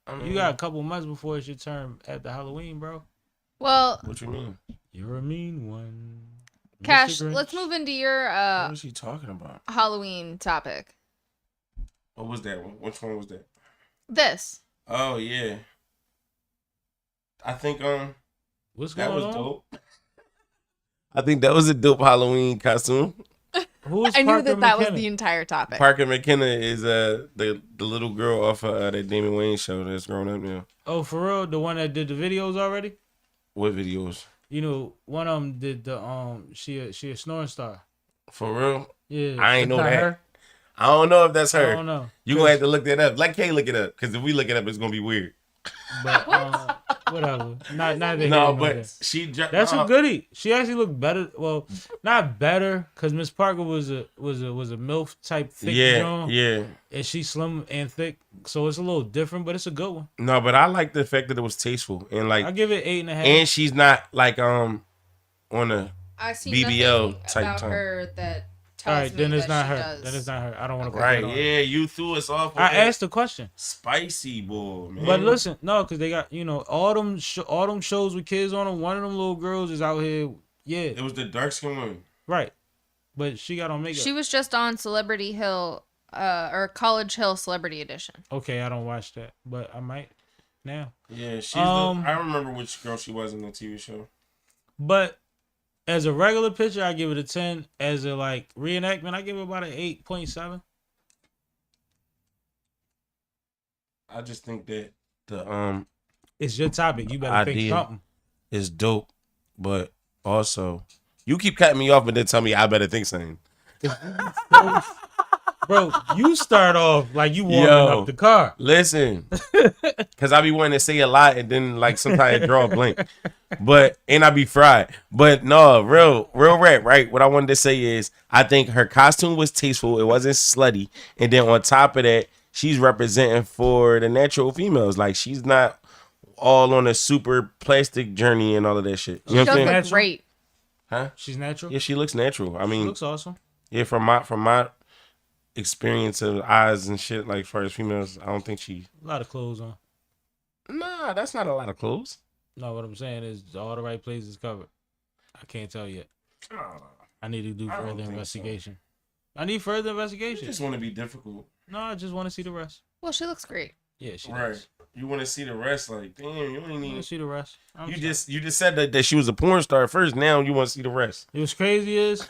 I mean, You got a couple months before it's your turn after Halloween, bro. Well, What you mean? You're a mean one. Mr. Cash, Grinch. let's move into your What was she talking about? Halloween topic. What was that one? Which one was that? This. Oh, yeah. I think What's that going was on? dope. I think that was a dope Halloween costume. Who's I knew Parker that was McKenna? the entire topic. Parker McKenna is the little girl off that Damon Wayans show that's grown up now. Oh, for real? The one that did the videos already? What videos? You know, one of them did the she a snoring star. For real? Yeah, I ain't that's know not that. her? I don't know if that's her. I don't know. You gonna have to look that up. Like, Kay, look it up, because if we look it up, it's gonna be weird. But whatever. Not No, here nor but there. she. That's a goodie. She actually looked better. Well, not better, because Miss Parker was a MILF type thick joint. Yeah. And she's slim and thick, so it's a little different, but it's a good one. No, but I like the fact that it was tasteful and I like, give it 8.5. and she's not like on a. I see BBL nothing type about time. her that All tells right, me then it's that not she her. does. Then it's not her. I don't want to. Right? Yeah, you threw us off. With I that asked the question, spicy boy, man. but listen, no, because they got all them shows with kids on them. One of them little girls is out here. Yeah, It was the dark skin one. right. But she got on makeup. She was just on Celebrity Hill, or College Hill Celebrity Edition. Okay, I don't watch that, but I might now. Yeah, she's I remember which girl she was in the TV show. But as a regular picture, I give it a 10. As a like reenactment, I give it about an 8.7. I just think that the It's your topic. You better think idea something. is dope, but also you keep cutting me off and then tell me I better think something. Bro, you start off like you warming Yo. up the car. Listen, because I be wanting to say a lot and then like sometimes I draw a blank. and I be fried. But no, real rap, right? What I wanted to say is I think her costume was tasteful. It wasn't slutty. And then on top of that, she's representing for the natural females. Like she's not all on a super plastic journey and all of that shit. You know She what I'm does saying? look great. Huh? She's natural. Yeah, she looks natural. I She mean, looks awesome. yeah, from my experience of eyes and shit, like as far as females, I don't think she. A lot of clothes on. Nah, that's not a lot of clothes. No, what I'm saying is all the right places covered. I can't tell yet. I need to do I don't further think so. investigation. I need further I investigation. just want to be difficult. No, I just want to see the rest. Well, she looks great. Yeah, she Right. does. You want to see the rest? Like, damn, you ain't I want even. to see the rest. You just said that she was a porn star first. Now you want to see the rest. It was crazy is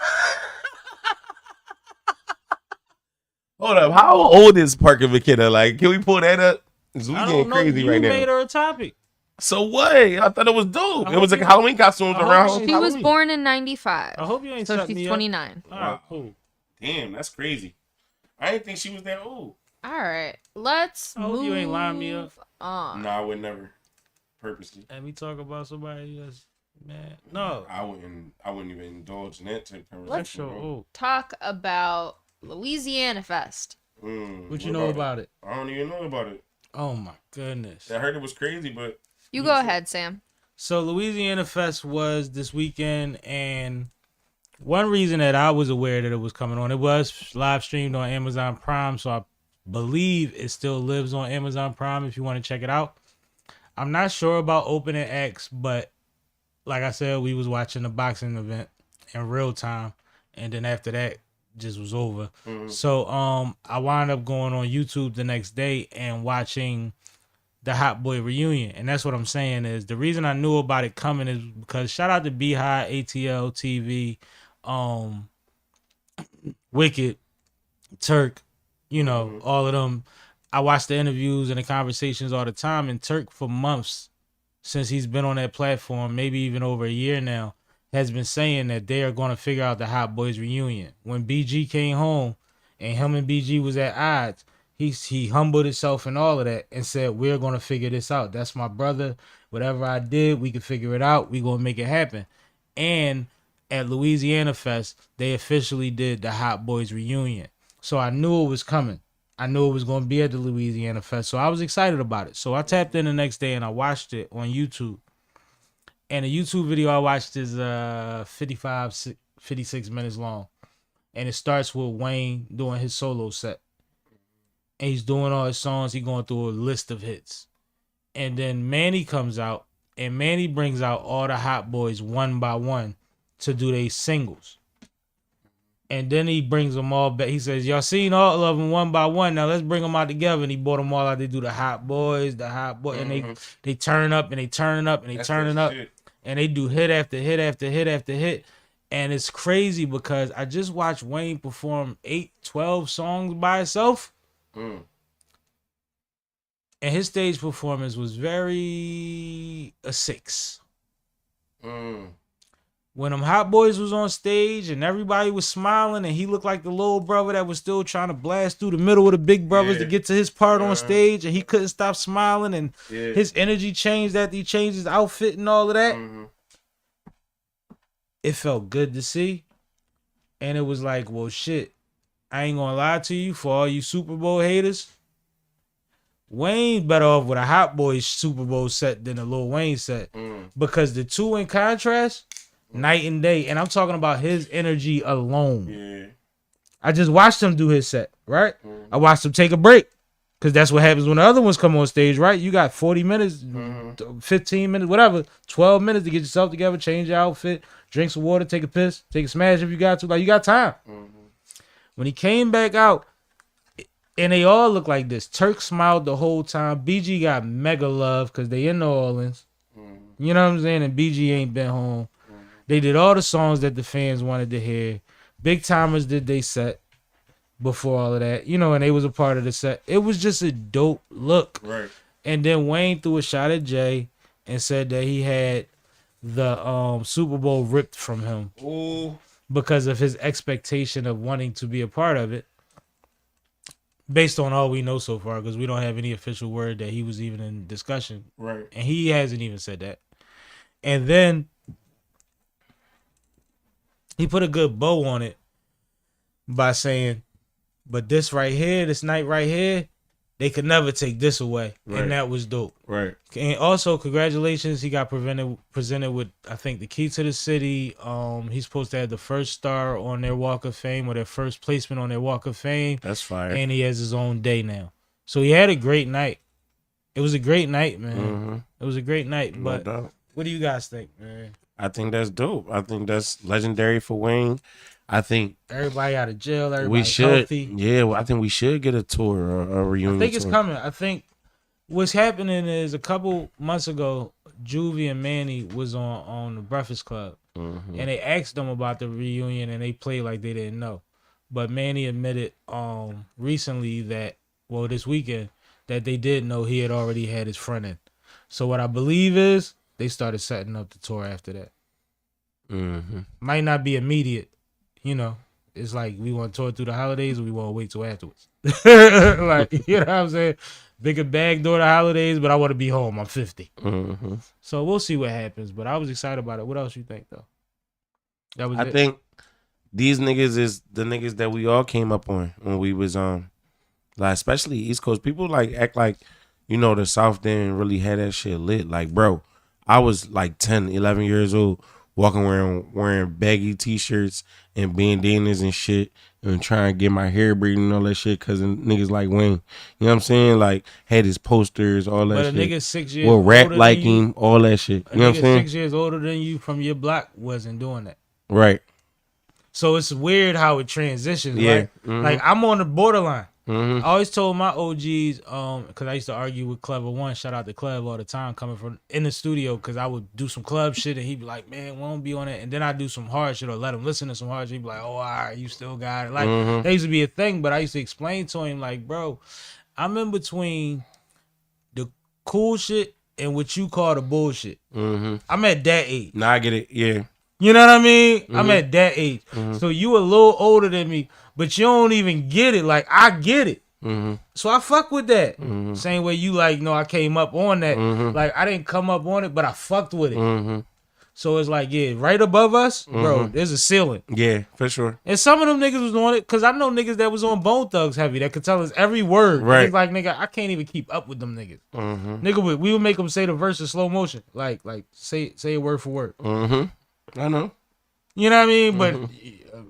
Hold up, how old is Parker McKenna? Like, can we pull that up? 'Cause we I getting don't know. crazy You right made now. her a topic. So what? I thought it was dope. I It was hope like you- Halloween costumes I hope around. she She was Halloween. born in 95. I hope you ain't So set she's me 29. up. All right, cool. Damn, that's crazy. I didn't think she was that old. All right. Let's I hope move you ain't lying me up. on. No, I would never. Purposely. And we talk about somebody that's man. No, I wouldn't even indulge in that type of that's conversation. so bro. old. Talk about Lilweezyanna Fest. What you know about it? I don't even know about it. Oh my goodness. I heard it was crazy, but You go ahead, Sam. So Lilweezyanna Fest was this weekend, and one reason that I was aware that it was coming on, it was live streamed on Amazon Prime, so I believe it still lives on Amazon Prime if you want to check it out. I'm not sure about opening X, but like I said, we was watching the boxing event in real time, and then after that just was over. So I wound up going on YouTube the next day and watching the Hot Boy reunion. And that's what I'm saying is the reason I knew about it coming is because shout out to Beehive, ATL TV, Wicked, Turk, you know, all of them. I watch the interviews and the conversations all the time, and Turk for months since he's been on that platform, maybe even over a year now, has been saying that they are going to figure out the Hot Boys reunion. When BG came home and him and BG was at odds, he humbled himself and all of that and said, we're going to figure this out. That's my brother. Whatever I did, we can figure it out. We going to make it happen. And at Lilweezyanna Fest, they officially did the Hot Boys reunion. So I knew it was coming. I knew it was going to be at the Lilweezyanna Fest. So I was excited about it. So I tapped in the next day and I watched it on YouTube. And the YouTube video I watched is 56 minutes long. And it starts with Wayne doing his solo set. And he's doing all his songs. He's going through a list of hits. And then Manny comes out. And Manny brings out all the Hot Boys one by one to do their singles. And then he brings them all back. He says, y'all seen all of them one by one. Now let's bring them out together. And he brought them all out. They do the Hot Boys. And they turn up and they turn up and they turning up. Shit. And they do hit after hit after hit after hit. And it's crazy because I just watched Wayne perform 12 songs by himself. And his stage performance was very a 6. When them Hot Boys was on stage and everybody was smiling and he looked like the little brother that was still trying to blast through the middle of the big brothers to get to his part on stage, and he couldn't stop smiling, and his energy changed after he changed his outfit and all of that. It felt good to see. And it was like, well, shit, I ain't gonna lie to you, for all you Super Bowl haters, Wayne better off with a Hot Boys Super Bowl set than a Lil Wayne set. Because the two in contrast, night and day. And I'm talking about his energy alone. Yeah. I just watched him do his set, right? I watched him take a break. Because that's what happens when the other ones come on stage, right? You got 40 minutes, 15 minutes, whatever, 12 minutes to get yourself together, change your outfit, drink some water, take a piss, take a smash if you got to. Like, you got time. When he came back out, and they all look like this. Turk smiled the whole time. BG got mega love because they in New Orleans. You know what I'm saying? And BG ain't been home. They did all the songs that the fans wanted to hear. Big Timers did they set before all of that. You know, and they was a part of the set. It was just a dope look. Right. And then Wayne threw a shot at Jay and said that he had the Super Bowl ripped from him. Ooh. Because of his expectation of wanting to be a part of it. Based on all we know so far, because we don't have any official word that he was even in discussion. Right. And he hasn't even said that. And then he put a good bow on it by saying, but this right here, this night right here, they could never take this away. Right. And that was dope. Right. And also, congratulations. He got presented with, I think, the key to the city. He's supposed to have the first star on their Walk of Fame or their first placement on their Walk of Fame. That's fire. And he has his own day now. So he had a great night. It was a great night, man. Mm-hmm. It was a great night. No But doubt. what do you guys think, man? I think that's dope. I think that's legendary for Wayne. I think Everybody out of jail. Everybody we should. healthy. Yeah, well, I think we should get a tour or a reunion. I think it's tour. coming. I think what's happening is a couple months ago, Juvie and Manny was on the Breakfast Club, Mhm. and they asked them about the reunion, and they played like they didn't know. But Manny admitted recently that, well, this weekend, that they did know he had already had his friend in. So what I believe is they started setting up the tour after that. Mm-hmm. Might not be immediate, you know. It's like we want to tour through the holidays, or we want to wait till afterwards. Like, you know what I'm saying? Bigger bag during the holidays, but I want to be home. I'm 50. Mm-hmm. So we'll see what happens. But I was excited about it. What else you think, though? That was I it. think these niggas is the niggas that we all came up on when we was like especially East Coast people like act like, you know, the South didn't really have that shit lit. Like, bro, I was like 10, 11 years old, walking around wearing baggy t-shirts and bandanas and shit and trying to get my hair braided and all that shit because niggas like Wayne. You know what I'm saying? Like, had his posters, all that but shit. a nigga 6 years Well, rap older like than you, him, all that shit. a You know what nigga I'm saying? 6 years older than you from your block wasn't doing that. Right. So it's weird how it transitions, Yeah. right? Mhm. Like, I'm on the borderline. Mm-hmm. I always told my OGs, because I used to argue with Clever One, shout out to Clever all the time, coming from in the studio, because I would do some club shit and he'd be like, man, won't be on it. And then I'd do some hard shit or let him listen to some hard shit. He'd be like, oh, all right, you still got it. Like, that used to be a thing, but I used to explain to him, like, bro, I'm in between the cool shit and what you call the bullshit. Mm-hmm. I'm at that age. Nah, I get it. Yeah. You know what I mean? I'm at that age. So you a little older than me, but you don't even get it. Like, I get it. Mm-hmm. So I fuck with that. Same way you like, no, I came up on that. Like, I didn't come up on it, but I fucked with it. Mm-hmm. So it's like, yeah, right above us, bro, there's a ceiling. Yeah, for sure. And some of them niggas was on it, because I know niggas that was on Bone Thugs heavy that could tell us every word. Right. It's like, nigga, I can't even keep up with them niggas. Mm-hmm. Nigga, we would make them say the verse in slow motion. Like say it word for word. Mm-hmm. I know. You know what I mean? But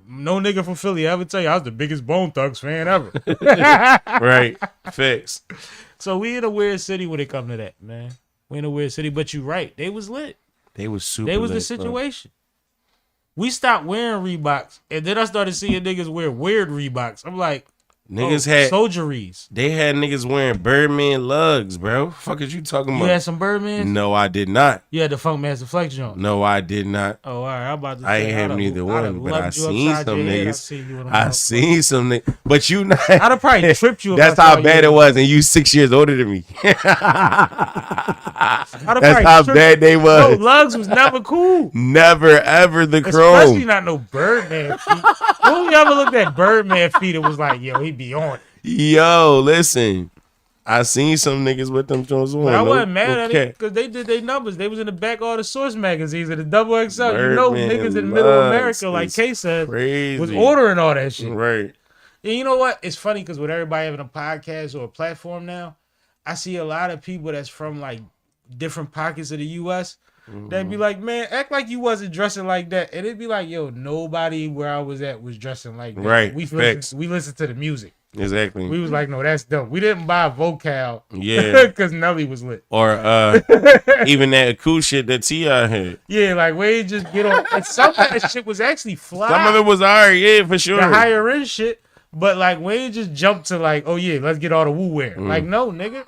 no nigga from Philly ever tell you I was the biggest Bone Thugs fan ever. Right. Fix. So we in a weird city when it come to that, man. We in a weird city, but you right. They was lit. They was super They was the lit, bro. situation. We stopped wearing Reeboks, and then I started seeing niggas wear weird Reeboks. I'm like, Niggas had soldieries. They had niggas wearing Birdman lugs, bro. Fuck is you talking You about? had some Birdman? No, I did not. You had the Funk Master Flex joint. No, I did not. Oh, all right. I'm about to I say, ain't have neither one, but I seen some niggas. I seen some niggas. But you not. I'd have probably tripped you. If That's I saw how bad you. it was, and you 6 years older than me. I'd have That's probably how tripped bad they you. was. No, lugs was never cool. Never ever the Especially chrome. not no Birdman feet. When you ever looked at Birdman feet, it was like, yo, he be on it. Yo, listen. I seen some niggas with them Jones on. But I wasn't mad at it because they did their numbers. They was in the back of all the Source magazines and the Double XL. You know, Birdman niggas in middle lugs America, like is K said, crazy. was ordering all that shit. Right. And you know what? It's funny because with everybody having a podcast or a platform now, I see a lot of people that's from like different pockets of the U.S. They'd be like, man, act like you wasn't dressing like that. And it'd be like, yo, nobody where I was at was dressing like that. Right. We Facts. listened to the music. Exactly. We was like, no, that's dope. We didn't buy a vocal. Yeah. Because Nelly was lit. Or even that cool shit that T.I. had. Yeah, like we ain't just get on. And some of that shit was actually fly. Some of it was alright, yeah, for sure. The higher end shit. But like we ain't just jump to like, oh yeah, let's get all the woo wear. Like, no, nigga.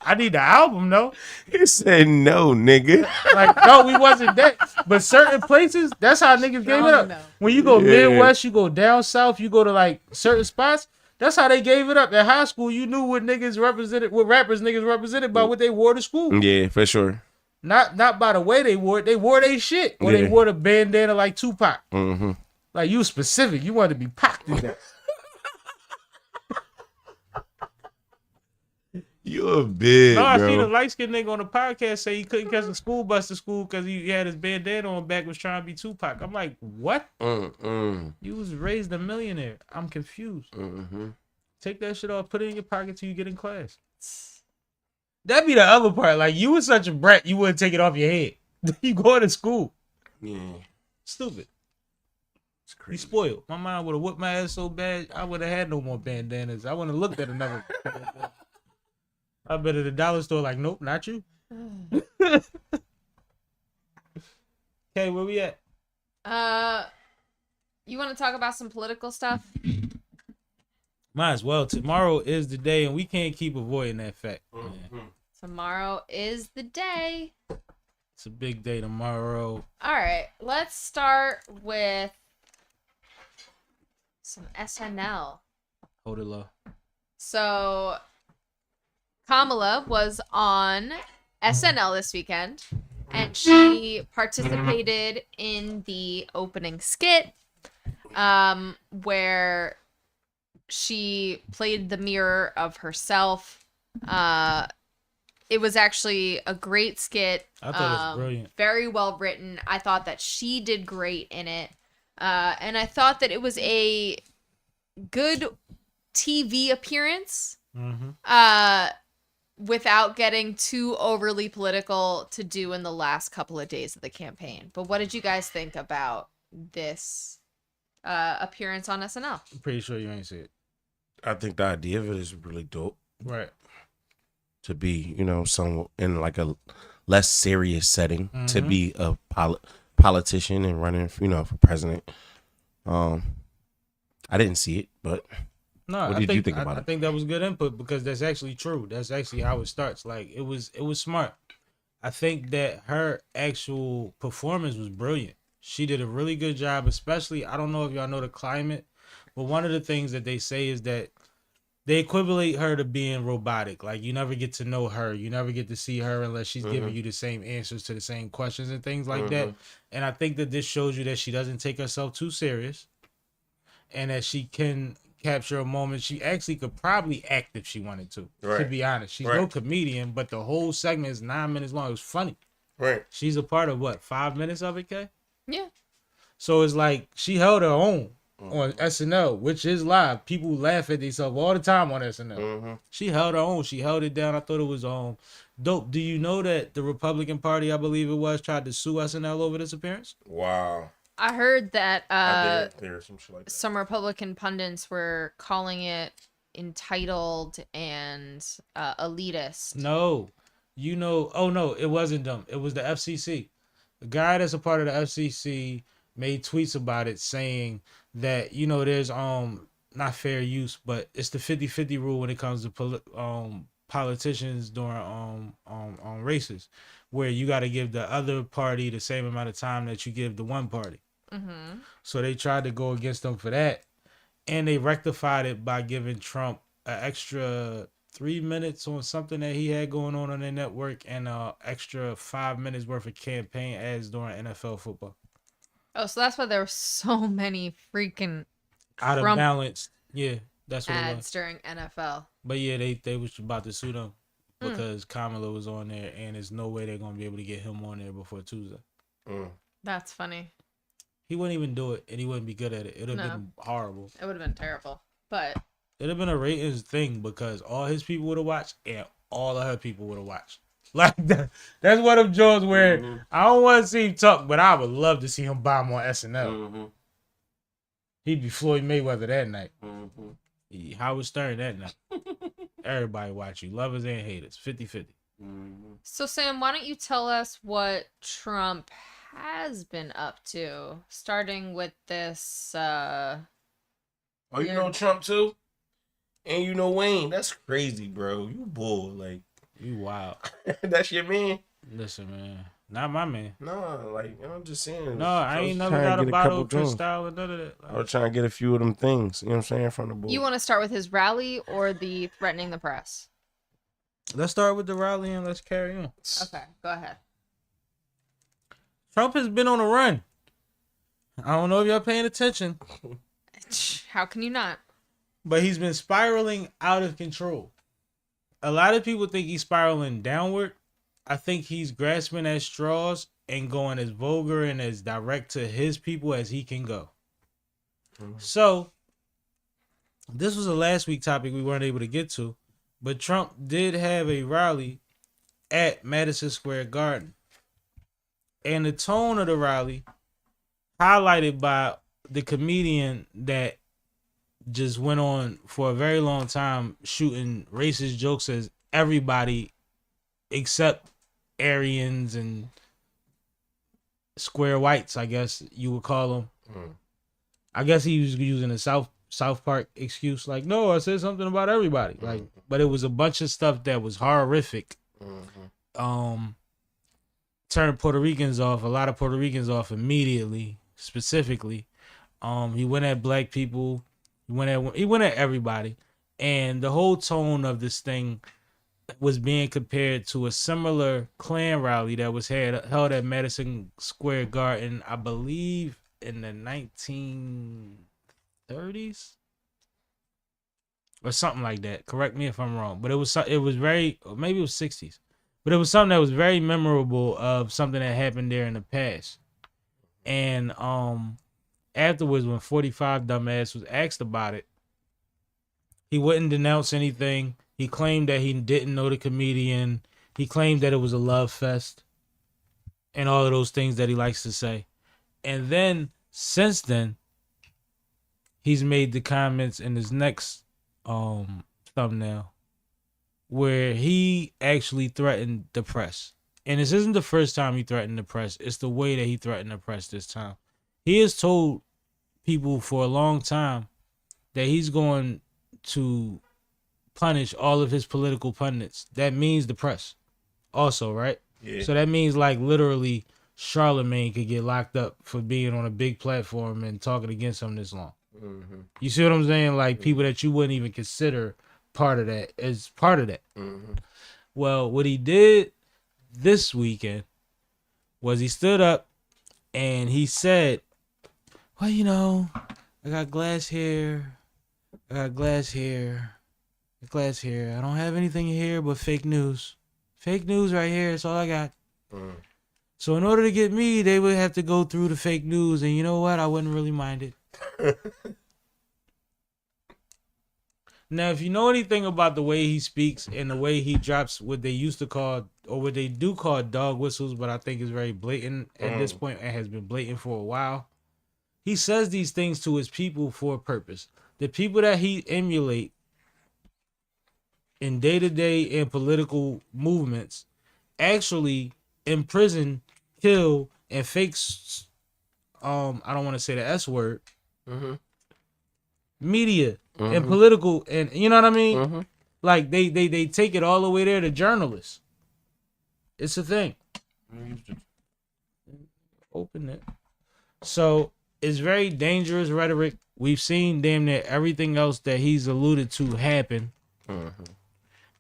I need the album, though. He said no, nigga. Like, no, we wasn't that. But certain places, that's how niggas gave it up. No. When you go Yeah. Midwest, you go down south, you go to like certain spots. That's how they gave it up. At high school, you knew what niggas represented, what rappers niggas represented by what they wore to school. Yeah, for sure. Not by the way they wore it. They wore their shit. Or they Yeah. wore the bandana like Tupac. Mm-hmm. Like, you specific. You wanted to be Pac through that. You a big, No, I bro. seen a light skinned nigga on the podcast say he couldn't catch the school bus to school because he had his bandana on back, was trying to be Tupac. I'm like, what? You was raised a millionaire. I'm confused. Take that shit off, put it in your pocket till you get in class. That'd be the other part. Like, you was such a brat, you wouldn't take it off your head. You going to school. Yeah. Stupid. It's You crazy. spoiled. My mom would have whipped my ass so bad, I would have had no more bandanas. I wouldn't have looked at another. I bet at the dollar store, like, nope, not you. Okay, where we at? You want to talk about some political stuff? Might as well. Tomorrow is the day, and we can't keep avoiding that fact. Tomorrow is the day. It's a big day tomorrow. All right, let's start with some SNL. Hold it low. So, Kamala was on SNL this weekend, and she participated in the opening skit, where she played the mirror of herself. It was actually a great skit. I thought it was brilliant. Very well written. I thought that she did great in it. And I thought that it was a good TV appearance. Without getting too overly political to do in the last couple of days of the campaign. But what did you guys think about this appearance on SNL? I'm pretty sure you ain't see it. I think the idea of it is really dope. Right. To be, you know, some in like a less serious setting, to be a politician and running, you know, for president. I didn't see it, but No, what did you think about I it? think that was good input because that's actually true. That's actually how it starts. Like it was smart. I think that her actual performance was brilliant. She did a really good job, especially, I don't know if y'all know the climate, but one of the things that they say is that they equivalent her to being robotic. Like, you never get to know her. You never get to see her unless she's giving you the same answers to the same questions and things like that. And I think that this shows you that she doesn't take herself too serious and that she can capture a moment. She actually could probably act if she wanted to be honest. She's no comedian, but the whole segment is 9 minutes long. It was funny. Right. She's a part of what, 5 minutes of it, Kay? Yeah. So it's like she held her own on SNL, which is live. People laugh at themselves all the time on SNL. She held her own. She held it down. I thought it was dope. Do you know that the Republican Party, I believe it was, tried to sue SNL over this appearance? Wow. I heard that I did hear some shit like that. some Republican pundits were calling it entitled and elitist. No. You know, oh no, it wasn't them. It was the FCC. The guy that's a part of the FCC made tweets about it saying that, you know, there's not fair use, but it's the 50-50 rule when it comes to politicians during races, where you got to give the other party the same amount of time that you give the one party. So they tried to go against them for that, and they rectified it by giving Trump an extra 3 minutes on something that he had going on their network and extra 5 minutes worth of campaign ads during NFL football. Oh, so that's why there were so many freaking Out of Trump balance. Yeah, that's what it was. ads during NFL. But yeah, they was about to sue them because Kamala was on there, and there's no way they're gonna be able to get him on there before Tuesday. That's funny. He wouldn't even do it, and he wouldn't be good at it. It'd have been horrible. It would have been terrible. But It'd have been a ratings thing because all his people would have watched and all of her people would have watched. Like that. That's one of them Jones where I don't want to see him talk, but I would love to see him bomb on SNL. He'd be Floyd Mayweather that night. Howard Stern that night. Everybody watch you. Lovers and haters. 50-50. so Sam, why don't you tell us what Trump has been up to, starting with this Oh, you know Trump too? And you know Wayne. That's crazy, bro. You bull. Like, You wild. that's your man. Listen, man. Not my man. No, like, I'm just saying. No, I ain't never trying to got a get bottle couple of drinks. Cristal and none of that. I was trying to get a few of them things. You know what I'm saying? From the boy. You want to start with his rally or the threatening the press? Let's start with the rally and let's carry on. Okay, go ahead. Trump has been on a run. I don't know if y'all paying attention, How can you not? but he's been spiraling out of control. a lot of people think he's spiraling downward. I think he's grasping at straws and going as vulgar and as direct to his people as he can go. So, this was a last week topic we weren't able to get to, but Trump did have a rally at Madison Square Garden. And the tone of the rally, highlighted by the comedian that just went on for a very long time shooting racist jokes as everybody except Aryans and square whites, I guess you would call them. I guess he was using a South Park excuse, like, no, I said something about everybody. Like, but it was a bunch of stuff that was horrific. Turned Puerto Ricans off, a lot of Puerto Ricans off immediately, specifically. He went at black people, he went at everybody. And the whole tone of this thing was being compared to a similar Klan rally that was held at Madison Square Garden, I believe in the 1930s or something like that. Correct me if I'm wrong, but it was very, maybe it was 60s, but it was something that was very memorable of something that happened there in the past. And afterwards, when 45 dumbass was asked about it, he wouldn't denounce anything. He claimed that he didn't know the comedian. He claimed that it was a love fest and all of those things that he likes to say. And then, since then, he's made the comments in his next thumbnail where he actually threatened the press. And this isn't the first time he threatened the press. It's the way that he threatened the press this time. He has told people for a long time that he's going to punish all of his political pundits. That means the press also, right? Yeah. So that means, like, literally Charlemagne could get locked up for being on a big platform and talking against him this long. You see what I'm saying? Like, people that you wouldn't even consider part of that as part of that. Well, what he did this weekend was he stood up and he said, well, you know, I got glass here. I got glass here. Glass here. I don't have anything here but fake news. Fake news right here. That's all I got. So in order to get me, they would have to go through the fake news. And you know what? I wouldn't really mind it. Now, if you know anything about the way he speaks and the way he drops what they used to call, or what they do call dog whistles, but I think is very blatant at this point and has been blatant for a while. He says these things to his people for a purpose. The people that he emulate in day-to-day and political movements actually imprison, kill, and fake, I don't want to say the S word, media and political, and you know what I mean? Like, they take it all the way there to journalists. It's a thing. Open it. So, it's very dangerous rhetoric. We've seen damn near everything else that he's alluded to happen.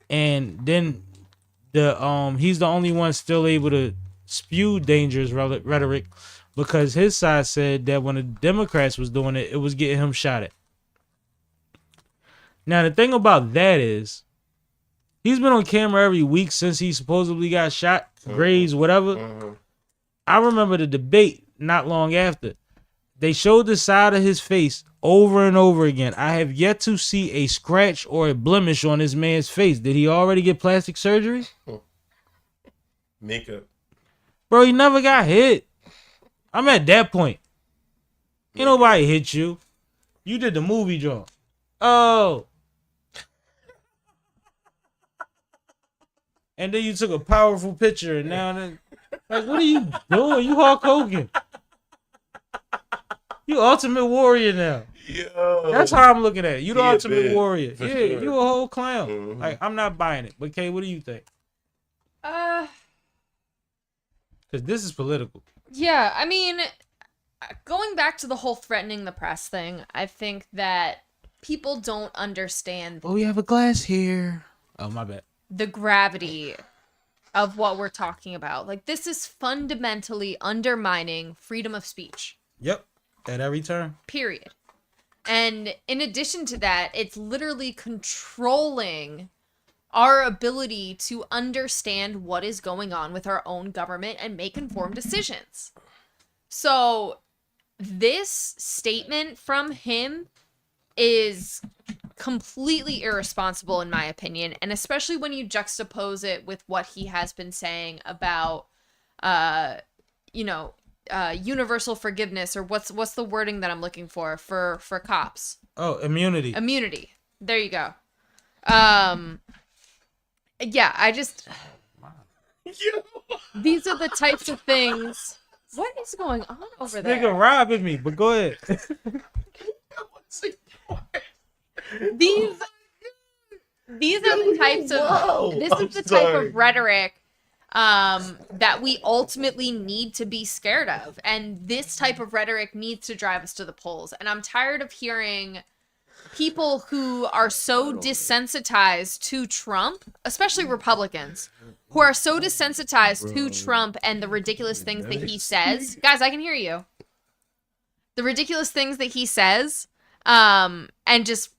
And then he's the only one still able to spew dangerous rhetoric, because his side said that when the Democrats was doing it, it was getting him shot at. Now, the thing about that is, he's been on camera every week since he supposedly got shot, grazed, whatever. I remember the debate not long after. They showed the side of his face over and over again. I have yet to see a scratch or a blemish on this man's face. Did he already get plastic surgery? Makeup. Bro, he never got hit. I'm at that point. Ain't nobody hit you. You did the movie joint. Oh. And then you took a powerful picture, and now then, like, what are you doing? You Hulk Hogan. You Ultimate Warrior now. Yo, that's how I'm looking at it. You the Ultimate Warrior. Yeah, sure. You a whole clown. Like, I'm not buying it. But Kay, what do you think? Because this is political. Yeah, I mean, going back to the whole threatening the press thing, I think that people don't understand. Oh, we have a glass here. Oh, my bad. The gravity of what we're talking about. Like, this is fundamentally undermining freedom of speech. Yep. At every turn. Period. And in addition to that, it's literally controlling our ability to understand what is going on with our own government and make informed decisions. So this statement from him is completely irresponsible in my opinion, and especially when you juxtapose it with what he has been saying about universal forgiveness, or what's the wording that I'm looking for cops? Oh, immunity. Immunity. There you go. Yeah, I just these are the types of things. What is going on over there? Nigga robbing me, but go ahead. These are the types of type of rhetoric that we ultimately need to be scared of, and this type of rhetoric needs to drive us to the polls. And I'm tired of hearing people who are so desensitized to Trump, especially Republicans, who are so desensitized to Trump and the ridiculous things that he says. Guys, I can hear you. The ridiculous things that he says, and just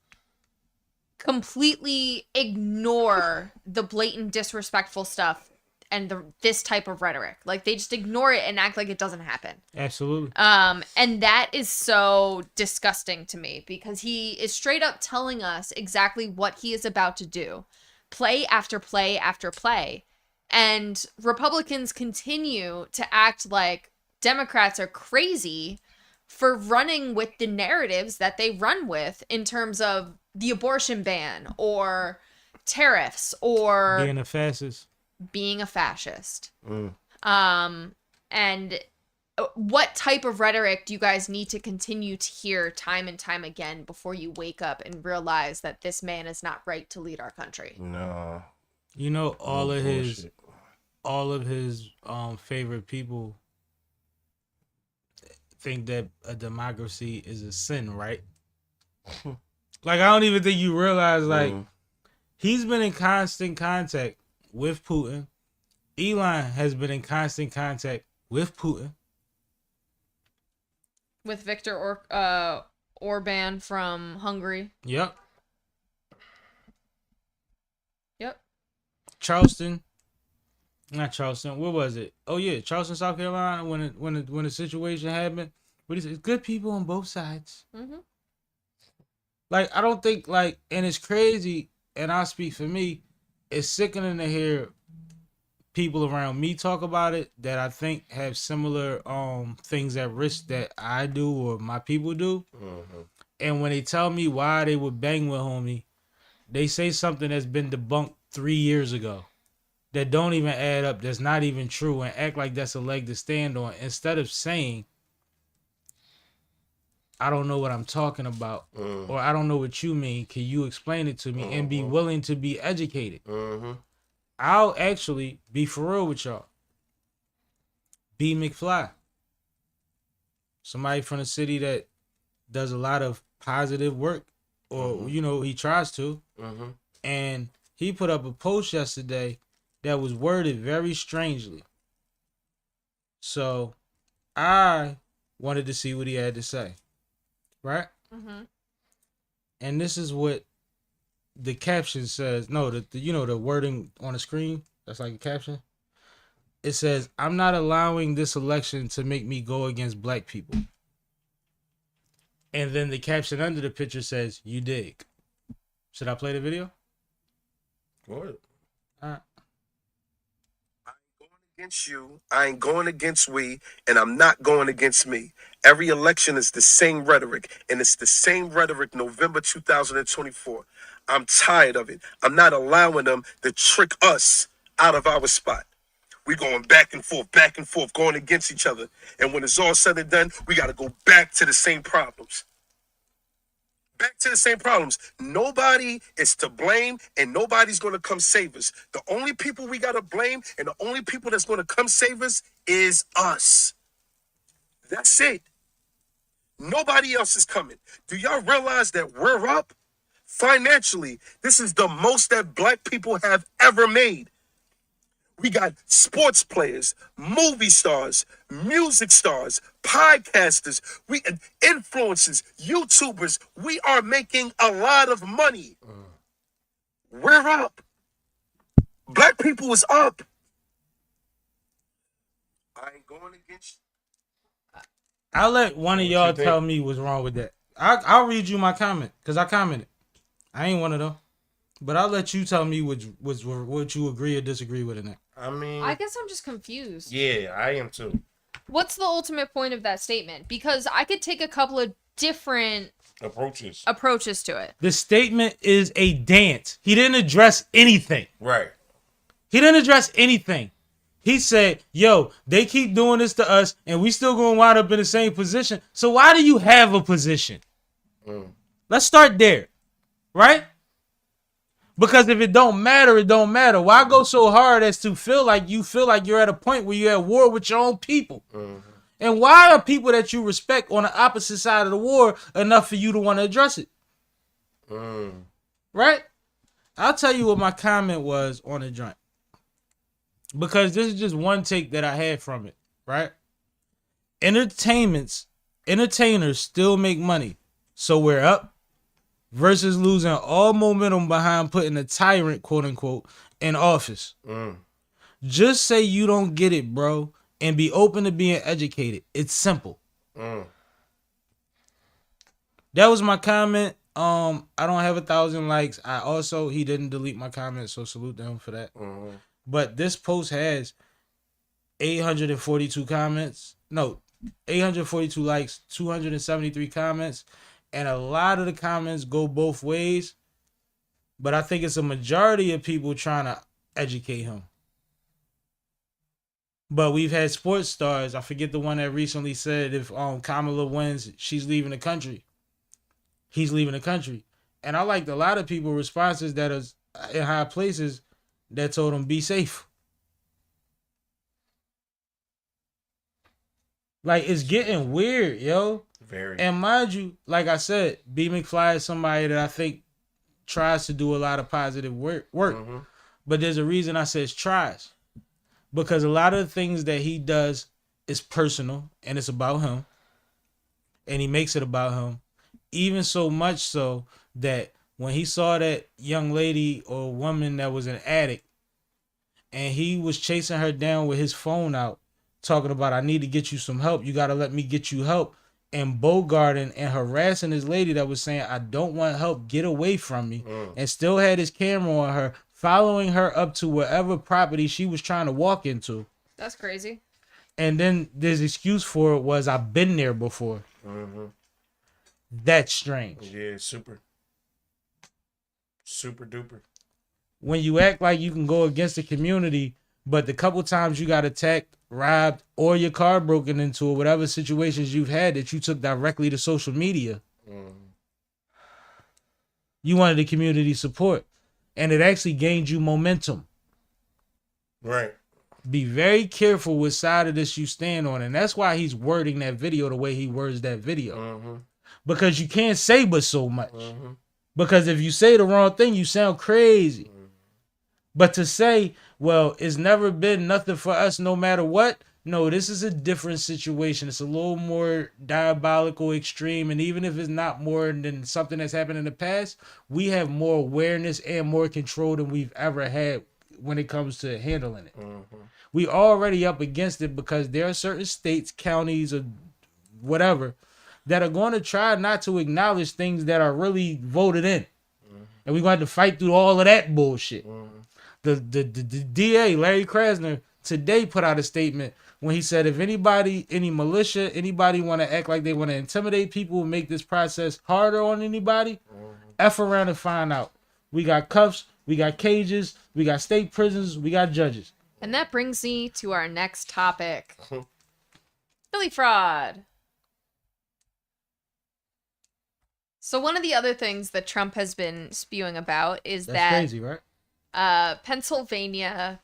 completely ignore the blatant disrespectful stuff and this type of rhetoric. Like, they just ignore it and act like it doesn't happen. Absolutely. And that is so disgusting to me, because he is straight up telling us exactly what he is about to do. Play after play after play. And Republicans continue to act like Democrats are crazy for running with the narratives that they run with in terms of the abortion ban or tariffs or being a fascist. And what type of rhetoric do you guys need to continue to hear time and time again before you wake up and realize that this man is not right to lead our country? No. You know, all of his favorite people think that a democracy is a sin, right? Like, I don't even think you realize, like, he's been in constant contact with Putin. Elon has been in constant contact with Putin. With Viktor Orban from Hungary. Yep. Not Charleston. Where was it? Oh yeah, Charleston, South Carolina. When the situation happened, what he said, good people on both sides. Mm-hmm. Like, I don't think, like, and it's crazy. And I'll speak for me. It's sickening to hear people around me talk about it that I think have similar things at risk that I do or my people do. Mm-hmm. And when they tell me why they would bang with homie, they say something that's been debunked 3 years ago that don't even add up, that's not even true, and act like that's a leg to stand on, instead of saying, I don't know what I'm talking about, or I don't know what you mean, can you explain it to me, and be willing to be educated. I'll actually be for real with y'all. B. McFly, somebody from the city that does a lot of positive work, or he tries to, and he put up a post yesterday that was worded very strangely. So I wanted to see what he had to say, right? And this is what the caption says. No, the wording on the screen, that's like a caption. It says, I'm not allowing this election to make me go against black people. And then the caption under the picture says, you dig. Should I play the video? What? All right. Against you, I ain't going against we, and I'm not going against me. Every election is the same rhetoric, and it's the same rhetoric November 2024. I'm tired of it. I'm not allowing them to trick us out of our spot. We going back and forth, going against each other. And when it's all said and done, we got to go back to the same problems. Nobody is to blame, and nobody's going to come save us. The only people we got to blame, and the only people that's going to come save us is us. That's it. Nobody else is coming. Do y'all realize that we're up? Financially, this is the most that black people have ever made. We got sports players, movie stars, music stars, podcasters, influencers, YouTubers. We are making a lot of money. We're up. Black people is up. I ain't going against. I'll let one of What y'all you think? tell me what's wrong with that. I'll read you my comment because I commented. I ain't one of them, but I'll let you tell me what you agree or disagree with in that. I mean, I guess I'm just confused. yeah, I am too. What's the ultimate point of that statement? Because I could take a couple of different approaches to it. The statement is a dance. He didn't address anything. Right. He didn't address anything. He said, yo, they keep doing this to us and we still going to wind up in the same position. So why do you have a position? Let's start there. Right? Because if it don't matter, it don't matter. Why go so hard as to feel like you're at a point where you're at war with your own people? And why are people that you respect on the opposite side of the war enough for you to want to address it? Right? I'll tell you what my comment was on the joint. Because this is just one take that I had from it, right? Entertainers still make money. So we're up versus losing all momentum behind putting a tyrant, quote unquote, in office. Just say you don't get it, bro, and be open to being educated. It's simple. That was my comment. I don't have 1,000 likes. He didn't delete my comment, so salute to him for that. But this post has 842 comments. No, 842 likes, 273 comments. And a lot of the comments go both ways. But I think it's a majority of people trying to educate him. But we've had sports stars. I forget the one that recently said if Kamala wins, she's leaving the country. He's leaving the country. And I liked a lot of people responses that is in high places that told him be safe. Like, it's getting weird, yo. Very. And mind you, like I said, B. McFly is somebody that I think tries to do a lot of positive work. But there's a reason I says tries. Because a lot of the things that he does is personal and it's about him. And he makes it about him. Even so much so that when he saw that young lady or woman that was an addict and he was chasing her down with his phone out, talking about, I need to get you some help. You got to let me get you help. And bogarting and harassing this lady that was saying, I don't want help. Get away from me. And still had his camera on her, following her up to wherever property she was trying to walk into. That's crazy. And then his excuse for it was, I've been there before. That's strange. Yeah, super duper. When you act like you can go against the community, but the couple times you got attacked, robbed, or your car broken into, or whatever situations you've had that you took directly to social media, you wanted the community support. And it actually gained you momentum. Right. Be very careful which side of this you stand on. And that's why he's wording that video the way he words that video. Because you can't say but so much. Because if you say the wrong thing, you sound crazy. But to say, well, it's never been nothing for us no matter what. No, this is a different situation. It's a little more diabolical, extreme. And even if it's not more than something that's happened in the past, we have more awareness and more control than we've ever had when it comes to handling it. We already up against it because there are certain states, counties, or whatever that are going to try not to acknowledge things that are really voted in. And we're going to have to fight through all of that bullshit. The DA, Larry Krasner, today put out a statement when he said, if anybody, any militia, anybody want to act like they want to intimidate people and make this process harder on anybody, F around and find out. We got cuffs, we got cages, we got state prisons, we got judges. And that brings me to our next topic. Billy fraud. So one of the other things that Trump has been spewing about is That's crazy, right? Pennsylvania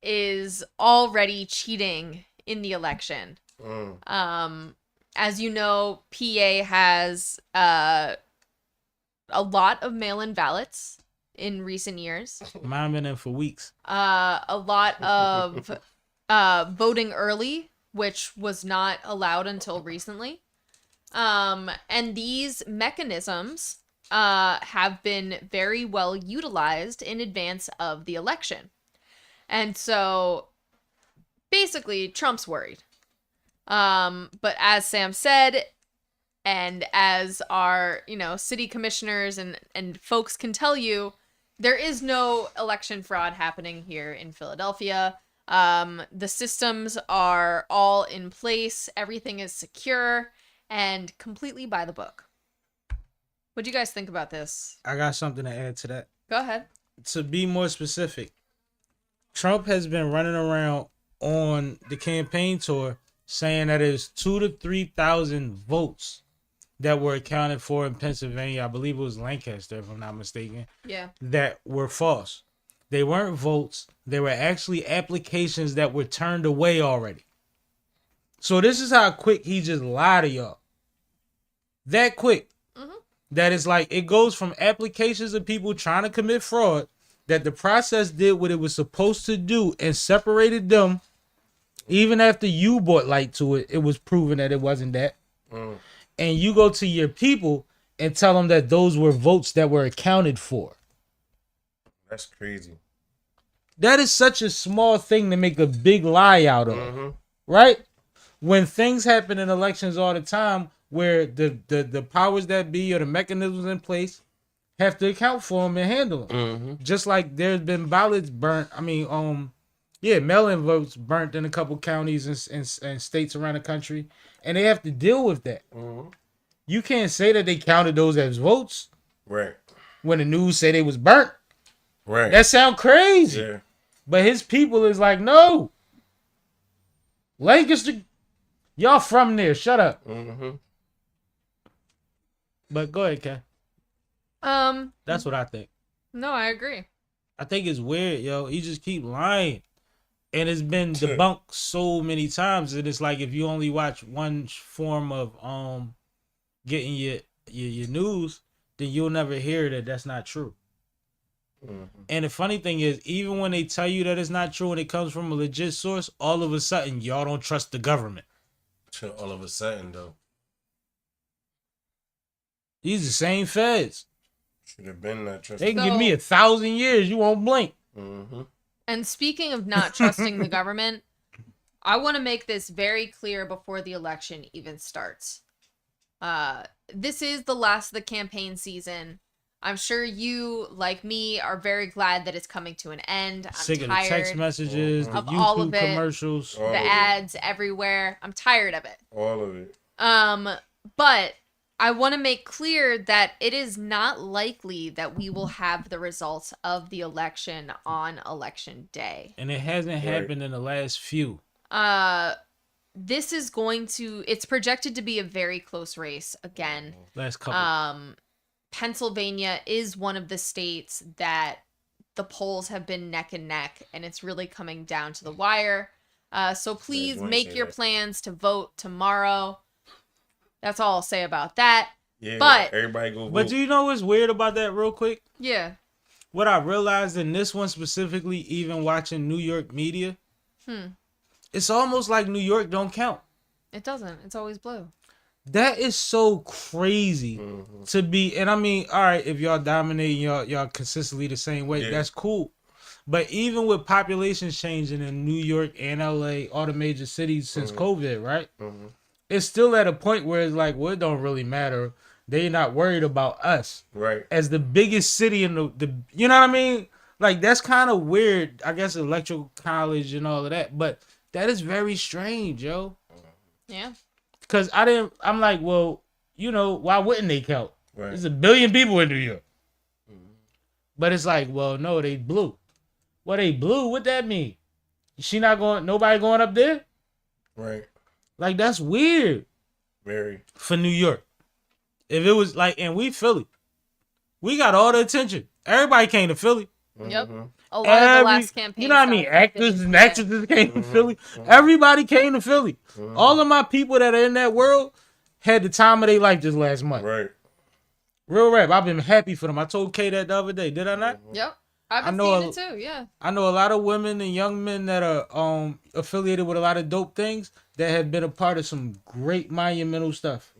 is already cheating in the election. As you know, PA has a lot of mail-in ballots in recent years. Mine been in for weeks. A lot of voting early, which was not allowed until recently. And these mechanisms have been very well utilized in advance of the election. And so basically Trump's worried. But as Sam said, and as our, city commissioners and folks can tell you, there is no election fraud happening here in Philadelphia. The systems are all in place. Everything is secure and completely by the book. What do you guys think about this? I got something to add to that. Go ahead. To be more specific, Trump has been running around on the campaign tour saying that there's 2,000 to 3,000 votes that were accounted for in Pennsylvania. I believe it was Lancaster, if I'm not mistaken. Yeah. That were false. They weren't votes. They were actually applications that were turned away already. So this is how quick he just lied to y'all. That quick. That is like, it goes from applications of people trying to commit fraud, that the process did what it was supposed to do and separated them. Even after you brought light to it, it was proven that it wasn't that. And you go to your people and tell them that those were votes that were accounted for. That's crazy. That is such a small thing to make a big lie out of, right? When things happen in elections all the time, where the powers that be or the mechanisms in place have to account for them and handle them. Just like there's been ballots burnt. Mail-in votes burnt in a couple counties and states around the country, and they have to deal with that. You can't say that they counted those as votes. Right. When the news say they was burnt. Right. That sound crazy. Yeah. But his people is like, no. Lancaster, y'all from there. Shut up. But go ahead, Ken. That's what I think. No, I agree. I think it's weird, yo. He just keep lying. And it's been debunked so many times that it's like if you only watch one form of getting your news, then you'll never hear that that's not true. And the funny thing is, even when they tell you that it's not true and it comes from a legit source, all of a sudden y'all don't trust the government. All of a sudden, though. These the same feds. Should have been not trusted. They can give me 1,000 years. You won't blink. And speaking of not trusting the government, I want to make this very clear before the election even starts. This is the last of the campaign season. I'm sure you, like me, are very glad that it's coming to an end. I'm sick tired of the text messages, the of YouTube all of it, commercials, the ads everywhere. I'm tired of it. All of it. But I want to make clear that it is not likely that we will have the results of the election on election day. And it hasn't happened in the last few. This is it's projected to be a very close race again. Last couple. Pennsylvania is one of the states that the polls have been neck and neck, and it's really coming down to the wire. So please make your plans to vote tomorrow. That's all I'll say about that. Yeah, but everybody go vote. But do you know what's weird about that real quick? Yeah. What I realized in this one specifically, even watching New York media, it's almost like New York don't count. It doesn't. It's always blue. That is so crazy to be. And I mean, all right, if y'all dominating y'all consistently the same way, that's cool. But even with populations changing in New York and LA, all the major cities since COVID, right? It's still at a point where it's like, well, it don't really matter. They're not worried about us. Right. As the biggest city in the you know what I mean? Like, that's kind of weird. I guess electoral college and all of that. But that is very strange, yo. Yeah. Because I'm like, well, why wouldn't they count? Right. There's 1 billion people in New York. But it's like, well, no, they blue. Well, they blue? What that mean? Nobody going up there? Right. Like, that's weird. Very. For New York. If it was like, and we Philly. We got all the attention. Everybody came to Philly. Yep. A lot of the last campaign. You know what I mean? Actors and actresses came to Philly. Everybody came to Philly. All of my people that are in that world had the time of their life just last month. Right. Real rap. I've been happy for them. I told Kay that the other day. Did I not? Yep. I've been seeing it too, yeah. I know a lot of women and young men that are affiliated with a lot of dope things that have been a part of some great monumental stuff.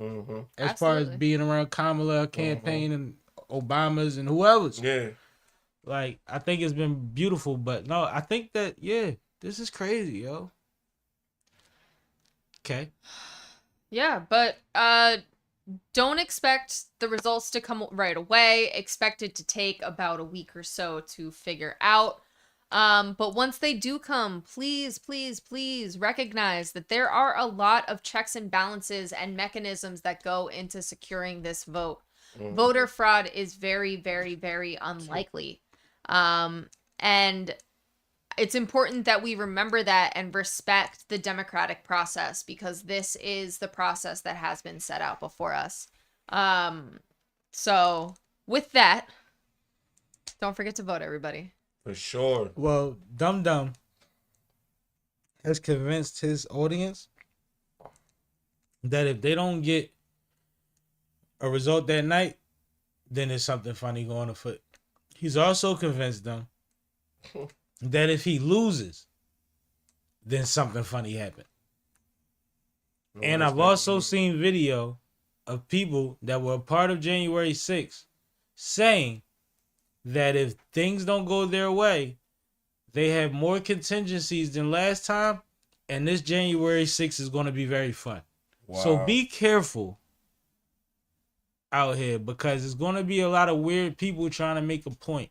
As far as being around Kamala campaign and Obama's and whoever's. Yeah. Like, I think it's been beautiful, but no, I think that, yeah, this is crazy, yo. Okay. Yeah, but don't expect the results to come right away. Expect it to take about a week or so to figure out. But once they do come, please, please, please recognize that there are a lot of checks and balances and mechanisms that go into securing this vote. Voter fraud is very, very, very unlikely. And it's important that we remember that and respect the democratic process, because this is the process that has been set out before us. So with that, don't forget to vote, everybody. For sure. Well, Dum Dum has convinced his audience that if they don't get a result that night, then there's something funny going afoot. He's also convinced them that if he loses, then something funny happened. And I've also seen video of people that were a part of January 6th saying that if things don't go their way, they have more contingencies than last time, and this January 6th is going to be very fun. Wow. So be careful out here, because there's going to be a lot of weird people trying to make a point.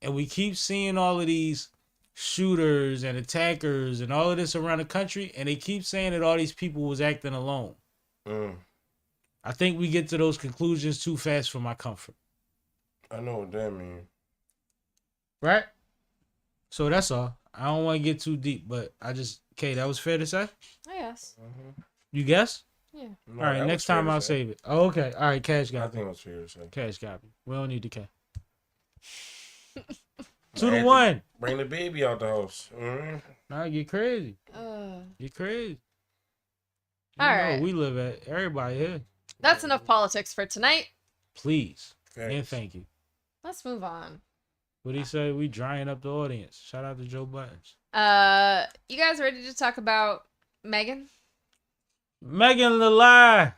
And we keep seeing all of these shooters and attackers and all of this around the country, and they keep saying that all these people was acting alone. I think we get to those conclusions too fast for my comfort. I know what that means. Right? So that's all. I don't want to get too deep, but okay, that was fair to say? Yes. You guess? Yeah. No, All right, that next was fair time to I'll say. save it. Oh, okay. All right, Cash I got think me. it was fair to say. Cash got me. We don't need the cash. I 2 to had 1. Bring the baby out the house. Nah, get crazy. Get crazy. You All know, right. we live at everybody here. That's enough politics for tonight. Please. Thanks. And thank you. Let's move on. What he say? We drying up the audience. Shout out to Joe Buttons. You guys ready to talk about Megan? Megan the Lie.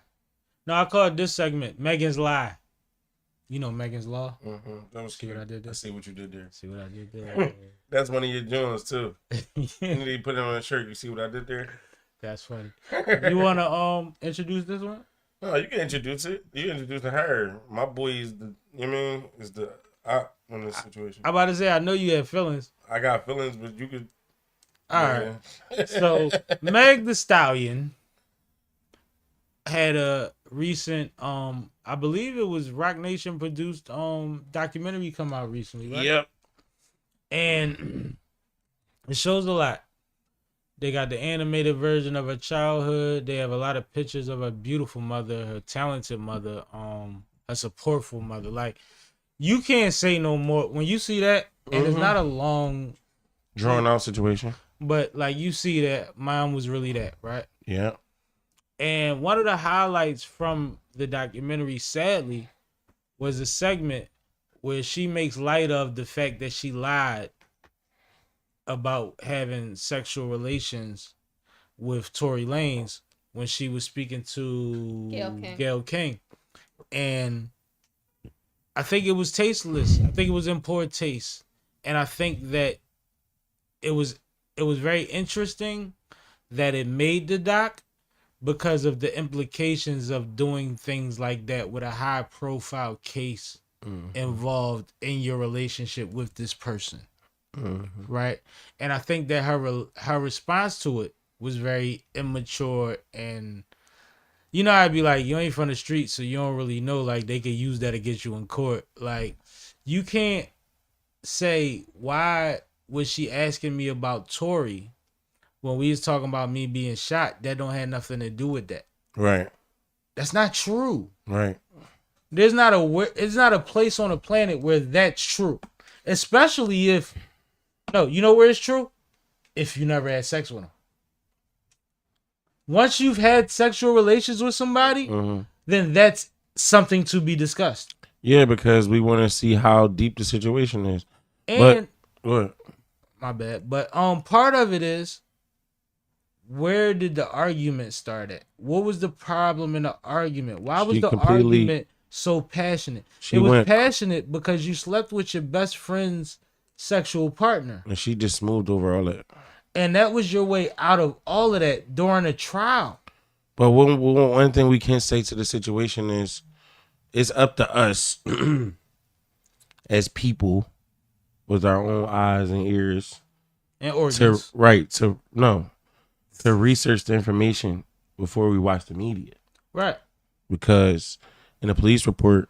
No, I call it this segment Megan's Lie. You know Megan's Law. That was See what I did there? I see what you did there. See what I did there? That's one of your joints too. You need to put it on a shirt. You see what I did there? That's funny. You wanna introduce this one? No, you can introduce it. You introduce her. My boy is the. You know what I mean? Is the op in this situation. I'm about to say I know you have feelings. I got feelings, but you could. All right. So Meg the Stallion had a recent I believe it was Rock Nation produced documentary come out recently, right? Yep. And it shows a lot. They got the animated version of her childhood. They have a lot of pictures of her beautiful mother, her talented mother, a supportful mother. Like, you can't say no more when you see that, and it's not a long Drawn out situation. but like you see that mom was really that, right? Yeah. And one of the highlights from the documentary, sadly, was a segment where she makes light of the fact that she lied about having sexual relations with Tory Lanez when she was speaking to Gayle King. And I think it was tasteless. I think it was in poor taste. And I think that it was very interesting that it made the doc because of the implications of doing things like that with a high profile case involved in your relationship with this person. Right? And I think that her response to it was very immature, and you know, I'd be like, you ain't from the street, so you don't really know, like, they could use that against you in court. Like, you can't say, why was she asking me about Tory when we was talking about me being shot? That don't have nothing to do with that. Right. That's not true. Right. It's not a place on the planet where that's true. Especially if, no, you know where it's true? If you never had sex with them. Once you've had sexual relations with somebody, then that's something to be discussed. Yeah, because we want to see how deep the situation is. And What? my bad. But part of it is, where did the argument start at? What was the problem in the argument? Why was She the completely argument so passionate? She It was went- passionate because you slept with your best friend's sexual partner. And she just smoothed over all that. And that was your way out of all of that during a trial. But one thing we can say to the situation is, it's up to us as people with our own eyes and ears And organs. to research the information before we watch the media. Right. Because in the police report,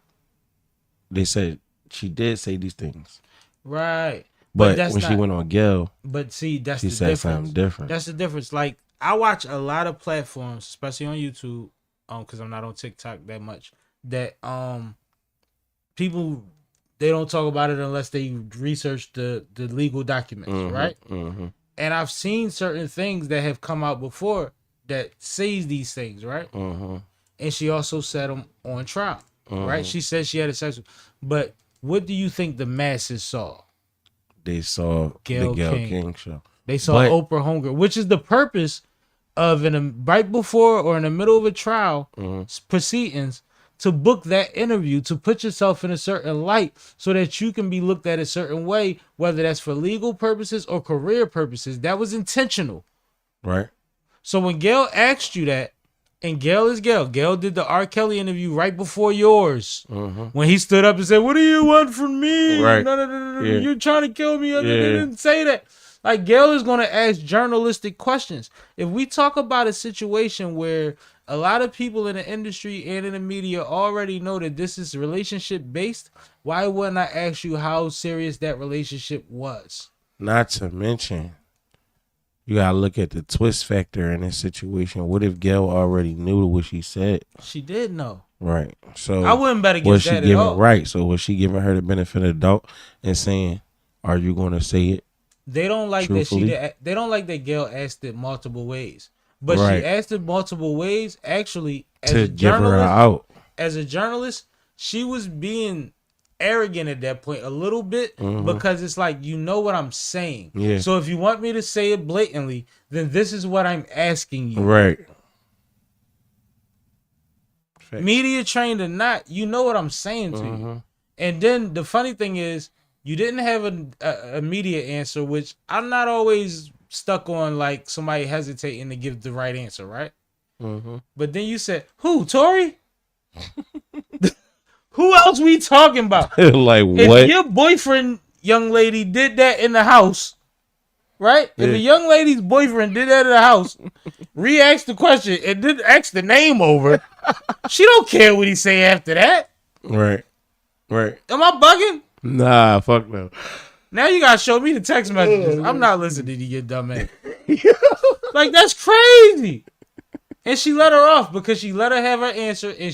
they said she did say these things. Right. But that's when she not- went on Gail, But see, that's she the said difference. something different. That's the difference. Like, I watch a lot of platforms, especially on YouTube, because I'm not on TikTok that much, that people, they don't talk about it unless they research the legal documents, right? Mm-hmm. And I've seen certain things that have come out before that says these things, right? Mm-hmm. And she also said them on trial, right? She said she had a sex. But what do you think the masses saw? They saw Gayle the Gayle King. King show. They saw But- Oprah Homegirl, which is the purpose of right before or in the middle of a trial proceedings, to book that interview, to put yourself in a certain light so that you can be looked at a certain way, whether that's for legal purposes or career purposes. That was intentional. Right? So when Gail asked you that, and Gail is Gail. Gail did the R. Kelly interview right before yours. When he stood up and said, "What do you want from me? Right. No. Yeah. You're trying to kill me." They Yeah. didn't say that. Like, Gail is going to ask journalistic questions. If we talk about a situation where a lot of people in the industry and in the media already know that this is relationship based, why wouldn't I ask you how serious that relationship was? Not to mention, you gotta look at the twist factor in this situation. What if Gail already knew what she said? She did know. Right. So I wouldn't bet was against she that at giving all. right? So was she giving her the benefit of the doubt and saying, "Are you going to say it?" They don't like Truthfully. they don't like that Gail asked it multiple ways. But Right. she asked it multiple ways actually as To a give her journalist. out. As a journalist, she was being arrogant at that point a little bit because it's like, you know what I'm saying. Yeah. So if you want me to say it blatantly, then this is what I'm asking you. Right. Media trained or not, you know what I'm saying to you. And then the funny thing is, you didn't have a media answer, which I'm not always stuck on, like somebody hesitating to give the right answer, right? But then you said, "Who, Tori? Who else we talking about? Like If what? your boyfriend, young lady, did that in the house, right? If a young lady's boyfriend did that in the house, re-asked the question and didn't ask the name over, she don't care what he say after that. Right. Right. Am I bugging? Nah, fuck no. Now you gotta show me the text messages. I'm not listening to you, dumb man. Like, that's crazy. And she let her off because she let her have her answer. And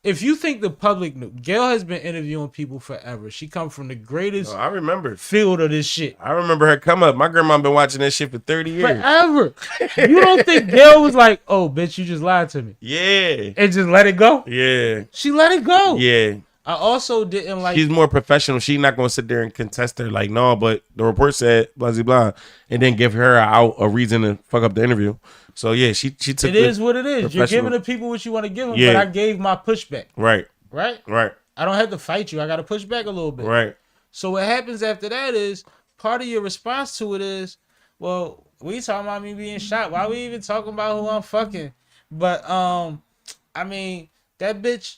if you think the public knew, Gail has been interviewing people forever. She come from the greatest I remember. field of this shit. I remember her come up. My grandma been watching that shit for 30 years. Forever. You don't think Gail was like, "Oh, bitch, you just lied to me," Yeah. and just let it go? Yeah. She let it go. Yeah. I also didn't like. She's more professional. She's not gonna sit there and contest her like, no, but the report said blah blah blah, and then give her a reason to fuck up the interview. So yeah, she took. It is what it is. You're professional- giving the people what you want to give them, Yeah. but I gave my pushback. Right. Right? Right. I don't have to fight you. I got to push back a little bit. Right. So what happens after that is, part of your response to it is, well, we talking about me being shot. Why we even talking about who I'm fucking? But I mean, that bitch,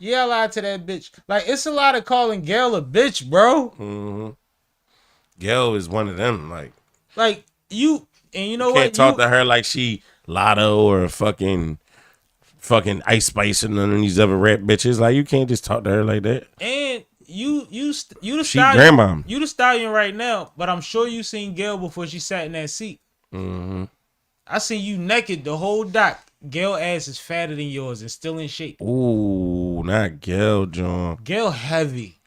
yeah, I lied to that bitch. Like, it's a lot of calling Gail a bitch, bro. Gail is one of them. Like You know can't what? talk to her like she Lotto or fucking Ice Spice and none of these other rap bitches. Like, you can't just talk to her like that. And you the She stallion. grandma. You the stallion right now, but I'm sure you seen Gail before she sat in that seat. I seen you naked the whole doc. Gail ass is fatter than yours and still in shape. Ooh, not Gail, John. Gail heavy.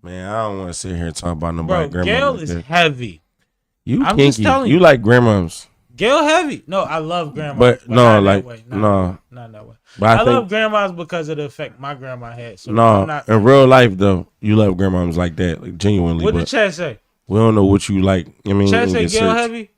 Man, I don't want to sit here and talk about Bro, nobody grandma. Gail like is that. heavy. You I'm kinky. just telling You you. like grandmas. Gail heavy. No, I love grandma. But no, not like, that way. no. Not that way. But I I love think grandmas because of the effect my grandma had. So no, I'm not, in real life though, you love grandmas like that, like genuinely. what did But Chad say? we don't know what you like. I mean, Chad in say your Gail search. heavy?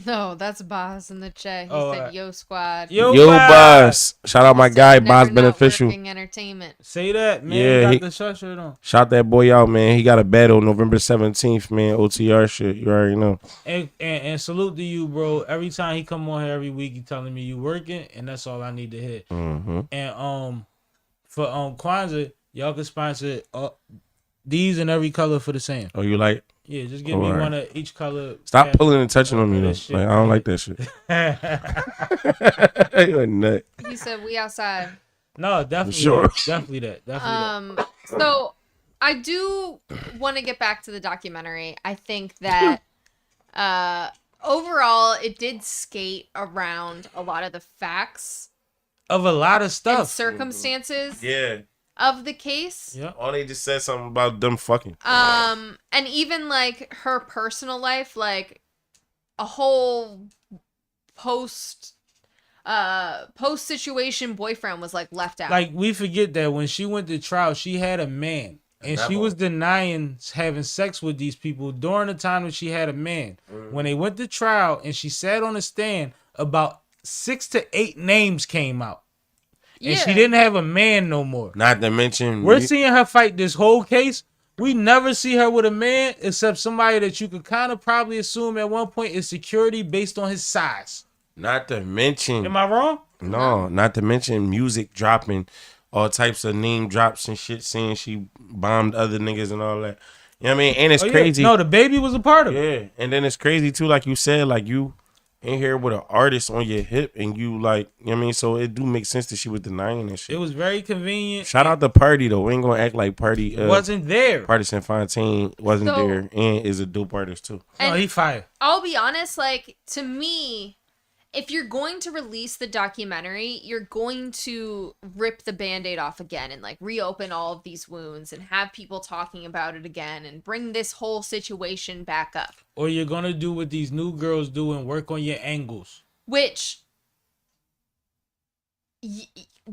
No, that's Boss in the chat. He Oh, said, "Yo, squad." Yo, Yo, Boss. Boss. Shout out my Said, guy, "Never Boss not Beneficial. working entertainment." Say that, man. Yeah, Got he- the shirt on. Shout that boy out, man. He got a battle November 17th, man. OTR shit. You already know. And salute to you, bro. Every time he come on here every week, he telling me you working, and that's all I need to hear. Mm-hmm. And for Kwanzaa, y'all can sponsor these in every color for the same. Oh, you like? Yeah, just give me Alright. one of each color. Stop pulling and touching on me, though. That shit, Like, I don't man. like that shit. You a nut. He said, "We outside." No, definitely, Sure. definitely that. So I do want to get back to the documentary. I think that overall it did skate around a lot of the facts Of a lot of and stuff. circumstances Yeah. of the case. Yeah. All they just said something about them fucking. And even like her personal life, like a whole post situation boyfriend was like left out. Like, we forget that when she went to trial, she had a man. And she was denying having sex with these people during the time that she had a man. When they went to trial and she sat on the stand, about 6 to 8 names came out. And she didn't have a man no more. Not to mention. We're seeing her fight this whole case. We never see her with a man except somebody that you could kind of probably assume at one point is security based on his size. Not to mention. Am I wrong? No, not to mention music dropping, all types of name drops and shit, saying she bombed other niggas and all that. You know what I mean? And it's crazy. No, the baby was a part of it. Yeah, and then it's crazy too, like you said, like you in here with an artist on your hip and you like, you know what I mean? So it do make sense that she was denying that shit. It was very convenient. Shout out to Party though. We ain't gonna act like Party Wasn't there. Partisan Fontaine wasn't So- there and is a dope artist too. No, he fired. I'll be honest, like, to me, if you're going to release the documentary, you're going to rip the Band-Aid off again and like reopen all of these wounds and have people talking about it again and bring this whole situation back up. Or you're going to do what these new girls do and work on your angles. Which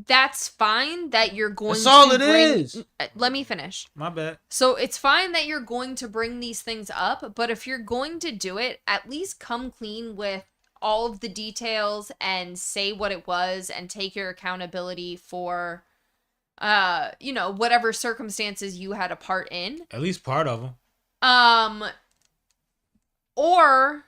that's fine that you're going That's to all it bring, is. Let me finish. My bad. So it's fine that you're going to bring these things up, but if you're going to do it, at least come clean with all of the details and say what it was and take your accountability for whatever circumstances you had a part in. At least part of them. Or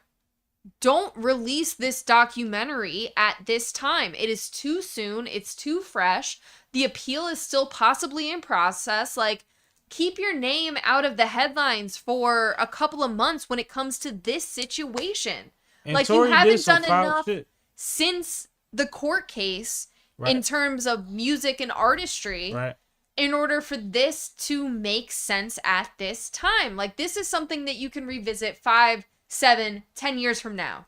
don't release this documentary at this time. It is too soon. It's too fresh. The appeal is still possibly in process. Like, keep your name out of the headlines for a couple of months when it comes to this situation. And Like, Tory you did haven't some done foul enough shit. since the court case Right. in terms of music and artistry Right. in order for this to make sense at this time. Like, this is something that you can revisit 5, 7, 10 years from now.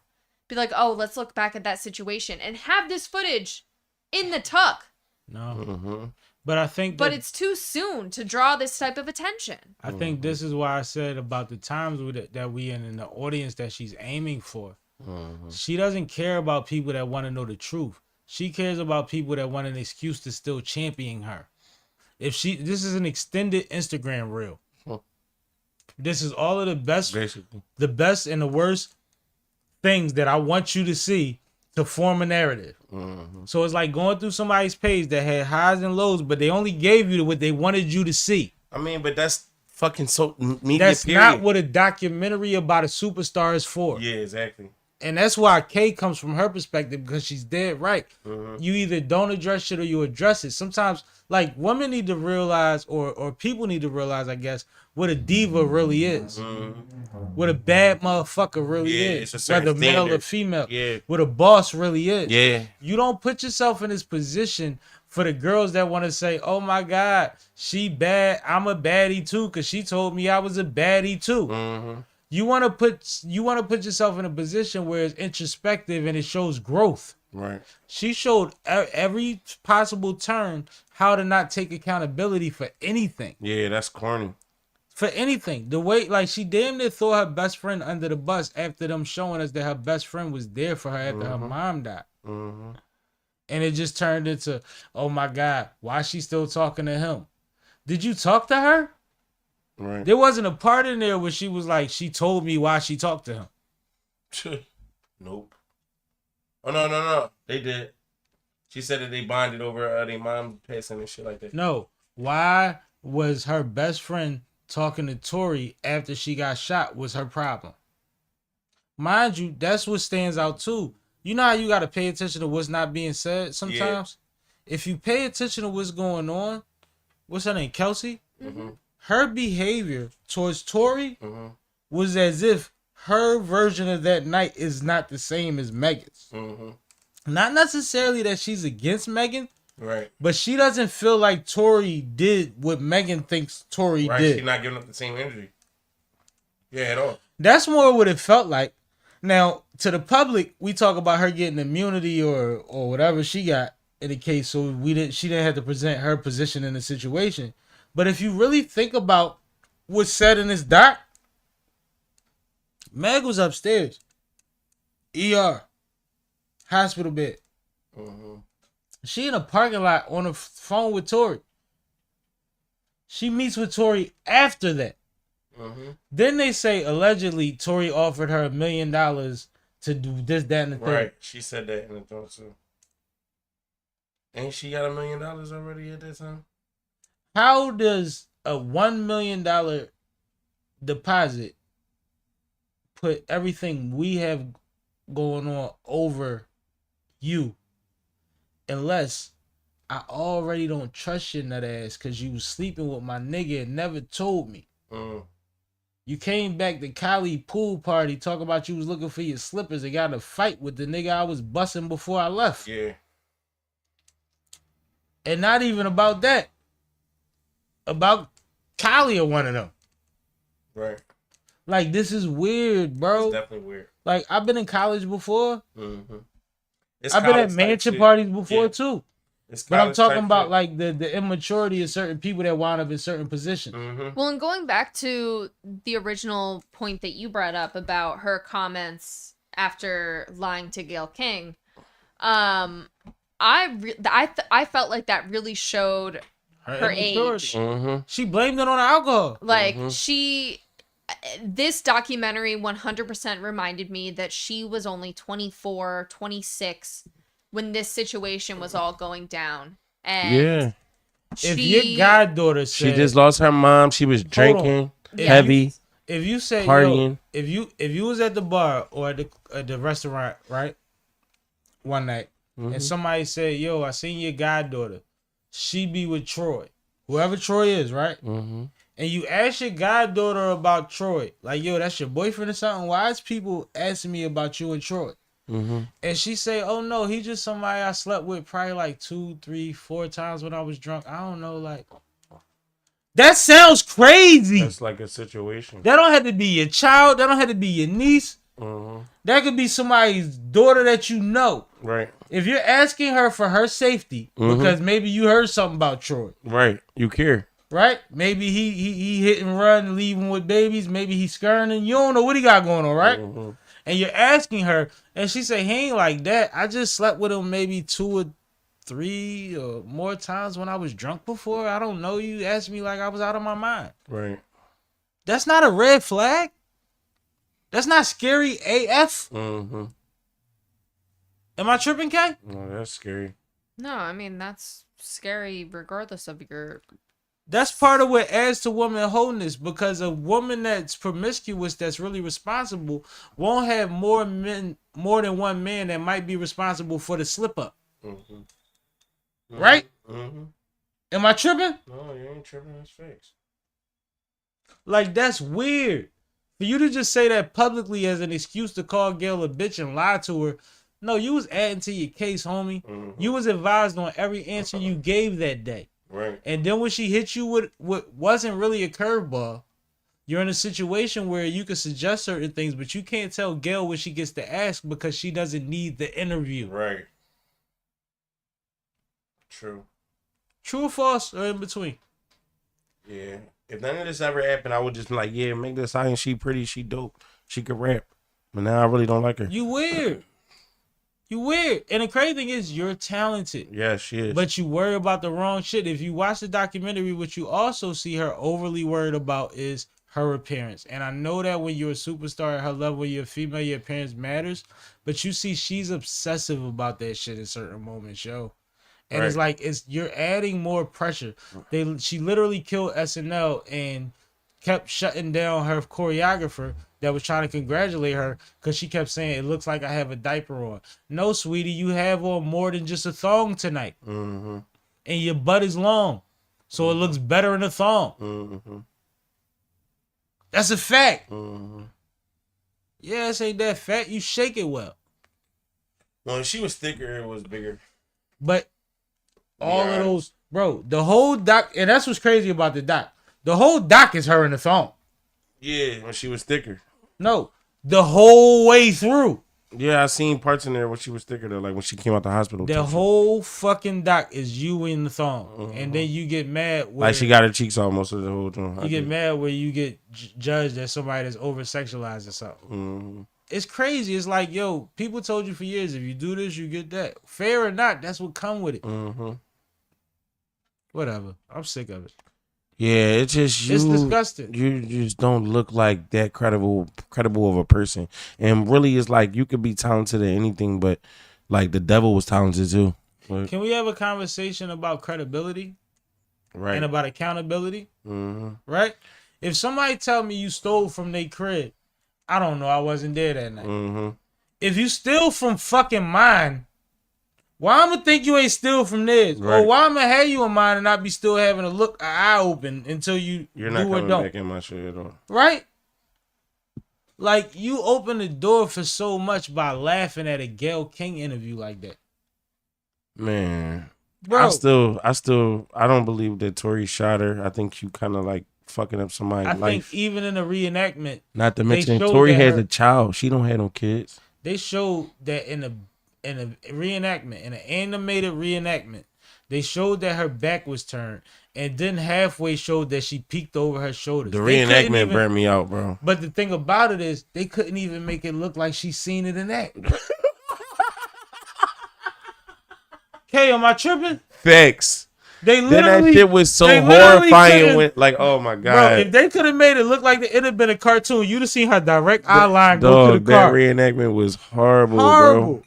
Be like, oh, let's look back at that situation and have this footage in the tuck. No. But I think But that, it's too soon to draw this type of attention. I think this is why I said about the times with it, that we in and the audience that she's aiming for. She doesn't care about people that want to know the truth. She cares about people that want an excuse to still champion her. This is an extended Instagram reel. This is all of the best, Basically. the best and the worst things that I want you to see to form a narrative. So it's like going through somebody's page that had highs and lows, but they only gave you what they wanted you to see. I mean, but that's fucking so media. That's period. not what a documentary about a superstar is for. Yeah, exactly. And that's why Kay comes from her perspective, because she's dead right. You either don't address shit or you address it. Sometimes, like, women need to realize, or people need to realize, I guess, what a diva really is. What a bad motherfucker really Yeah, is. it's a certain Whether male or standard. female. Yeah. What a boss really is. Yeah. You don't put yourself in this position for the girls that want to say, oh my God, she bad. I'm a baddie too, because she told me I was a baddie too. You want to put yourself in a position where it's introspective and it shows growth. Right. She showed every possible turn how to not take accountability for anything. Yeah, that's corny. For anything. The way, like, she damn near threw her best friend under the bus after them showing us that her best friend was there for her after her mom died. And it just turned into, oh my God, why is she still talking to him? Did you talk to her? Right. There wasn't a part in there where she was like, she told me why she talked to him. Nope. Oh no. They did. She said that they bonded over their mom passing and shit like that. No. Why was her best friend talking to Tory after she got shot was her problem? Mind you, that's what stands out too. You know how you got to pay attention to what's not being said sometimes? Yeah. If you pay attention to what's going on, what's her name, Kelce? Mm-hmm. Her behavior towards Tory was as if her version of that night is not the same as Megan's. Mm-hmm. Not necessarily that she's against Megan, right? But she doesn't feel like Tory did what Megan thinks Tory did. She's not giving up the same energy. Yeah, at all. That's more what it felt like. Now, to the public, we talk about her getting immunity or whatever she got in the case, so she didn't have to present her position in the situation. But if you really think about what's said in this doc, Meg was upstairs, ER, hospital bed. Mm-hmm. She in a parking lot on the phone with Tory. She meets with Tory after that. Mm-hmm. Then they say allegedly Tory offered her $1 million to do this, that, and the third. Right, she said that in the joint too. Ain't she got $1 million already at that time? How does a $1 million deposit put everything we have going on over you? Unless I already don't trust your nut ass because you was sleeping with my nigga and never told me. Mm. You came back to Cali pool party, talk about you was looking for your slippers and got in a fight with the nigga I was busting before I left. Yeah. And not even about that. About Cali or one of them. Right. Like, this is weird, bro. It's definitely weird. Like, I've been in college before. Mm-hmm. I've been at mansion parties before, too. But I'm talking about, like, the immaturity of certain people that wind up in certain positions. Mm-hmm. Well, and going back to the original point that you brought up about her comments after lying to Gayle King, I felt like that really showed her age. Mm-hmm. She blamed it on alcohol. Like, this documentary 100% reminded me that she was only 24, 26 when this situation was all going down. And if your goddaughter said she just lost her mom, she was drinking heavy. If you say partying, yo, if you was at the bar or at the restaurant, right, one night, and somebody said, "Yo, I seen your goddaughter. She be with Troy, whoever Troy is, right?" Mm-hmm. And you ask your goddaughter about Troy, like, "Yo, that's your boyfriend or something? Why is people asking me about you and Troy?" Mm-hmm. And she say, "Oh no, he just somebody I slept with probably like 2, 3, 4 times when I was drunk. I don't know, like." That sounds crazy. That's like a situation. That don't have to be your child. That don't have to be your niece. Mm-hmm. That could be somebody's daughter that you know. Right. If you're asking her for her safety, because maybe you heard something about Troy. Right. You care. Right? Maybe he hit and run, leaving with babies. Maybe he's skirting and you don't know what he got going on, right? Mm-hmm. And you're asking her, and she say, "He ain't like that. I just slept with him maybe 2 or 3 or more times when I was drunk before. I don't know. You asked me like I was out of my mind." Right. That's not a red flag. That's not scary AF. Mm-hmm. Am I tripping, K? No, that's scary. No, I mean, that's scary regardless of your... That's part of what adds to woman wholeness, because a woman that's promiscuous, that's really responsible, won't have more than one man that might be responsible for the slip up. Mm-hmm. Mm-hmm. Right? Mm-hmm. Am I tripping? No, you ain't tripping. That's facts. Like, that's weird. For you to just say that publicly as an excuse to call Gayle a bitch and lie to her, no, you was adding to your case, homie. Mm-hmm. You was advised on every answer you gave that day. Right. And then when she hit you with what wasn't really a curveball, you're in a situation where you can suggest certain things, but you can't tell Gayle what she gets to ask because she doesn't need the interview. Right. True. True or false, or in between? Yeah. If none of this ever happened, I would just be like, yeah, make this Stallion. She pretty, she dope. She could rap. But now I really don't like her. You weird. You weird. And the crazy thing is, you're talented. Yeah, she is. But you worry about the wrong shit. If you watch the documentary, what you also see her overly worried about is her appearance. And I know that when you're a superstar at her level, you're a female, your appearance matters. But you see, she's obsessive about that shit in certain moments, yo. And it's like you're adding more pressure. She literally killed SNL and kept shutting down her choreographer that was trying to congratulate her because she kept saying, it looks like I have a diaper on. No, sweetie, you have on more than just a thong tonight. Mm-hmm. And your butt is long. So it looks better in a thong. Mm-hmm. That's a fact. Mm-hmm. Yes, ain't that fat? You shake it well. When she was thicker, it was bigger. But all of those, bro, the whole doc, and that's what's crazy about the doc. The whole doc is her in the thong. Yeah, when she was thicker. No, the whole way through. Yeah, I seen parts in there when she was thicker though, like when she came out the hospital. The whole fucking doc is you in the thong, and then you get mad when like she got her cheeks out most of the whole time. You get mad where you get judged as somebody that's over sexualized or something. Mm-hmm. It's crazy. It's like, yo, people told you for years, if you do this, you get that. Fair or not, that's what come with it. Mm-hmm. Whatever. I'm sick of it. Yeah, it's just you. It's disgusting. You just don't look like that credible of a person. And really, it's like you could be talented at anything, but like the devil was talented too. Like, Can we have a conversation about credibility? Right. And about accountability? Mm-hmm. Right? If somebody tell me you stole from their crib, I don't know. I wasn't there that night. Mm-hmm. If you steal from fucking mine, why I'ma think you ain't steal from theirs? Right. Or why I'ma have you in mine and not be still having an eye open until You're not do or coming don't? back in my shit at all. Right? Like, you open the door for so much by laughing at a Gayle King interview like that. Man. Bro. I don't believe that Tory shot her. I think you kind of like fucking up somebody's life. I think even in the reenactment, not to mention Tory has a child. She don't have no kids. They showed that in a reenactment, in an animated reenactment, they showed that her back was turned, and then halfway showed that she peeked over her shoulders. The reenactment burnt me out, bro. But the thing about it is, they couldn't even make it look like she seen it in that. Okay, am I tripping? Facts. They literally, then that shit was so horrifying. When, like, oh my god, bro! If they could have made it look like it'd have been a cartoon, you'd have seen her direct eye line go to the car. That reenactment was horrible, bro.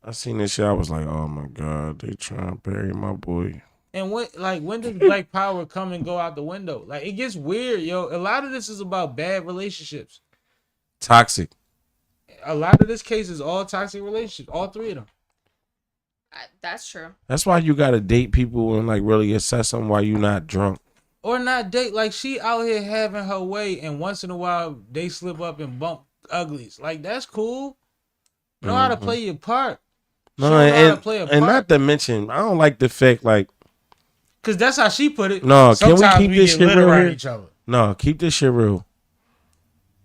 I seen this shit. I was like, oh my god, they trying to bury my boy. And when does Black Power come and go out the window? Like, it gets weird, yo. A lot of this is about bad relationships. Toxic. A lot of this case is all toxic relationships. All three of them. That's true. That's why you gotta date people and like really assess them while you not drunk. Or not date. Like, she out here having her way, and once in a while they slip up and bump uglies. Like, that's cool. Know how to play your part. No, and not to mention, I don't like the fact like, cause that's how she put it. No, sometimes can we keep this shit real here? each other. No, keep this shit real.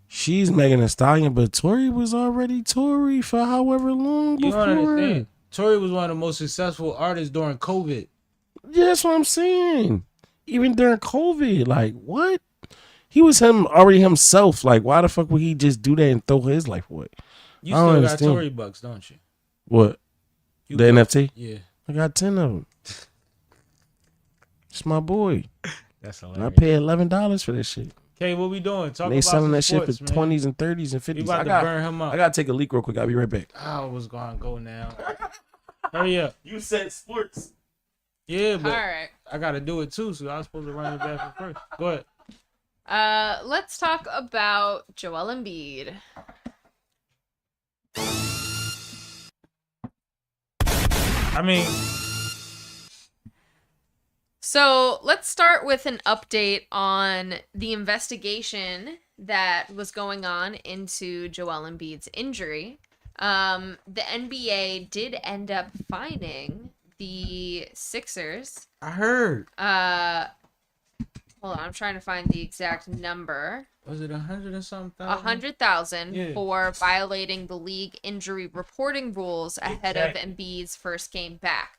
She's Megan Thee Stallion, but Tory was already Tory for however long before. You don't understand. Tory was one of the most successful artists during COVID. Yeah, that's what I'm saying. Even during COVID, like, what? He was already himself. Like, why the fuck would he just do that and throw his life away? You still got Tory bucks, don't you? What? The NFT? Yeah. I got 10 of them. It's my boy. That's hilarious. I paid $11 for this shit. Okay, what we doing? Talk they about selling that sports, shit for man. 20s and 30s and 50s. We about to burn him up. I got to take a leak real quick. I'll be right back. I was going to go now. Hurry up. You said sports. Yeah, but All right. I got to do it too, so I was supposed to run it back first. Go ahead. Let's talk about Joel Embiid. I mean, so let's start with an update on the investigation that was going on into Joel Embiid's injury. The NBA did end up fining the Sixers. I heard. Hold on, I'm trying to find the exact number. Was it 100 or something? 100,000 for violating the league injury reporting rules ahead of Embiid's first game back.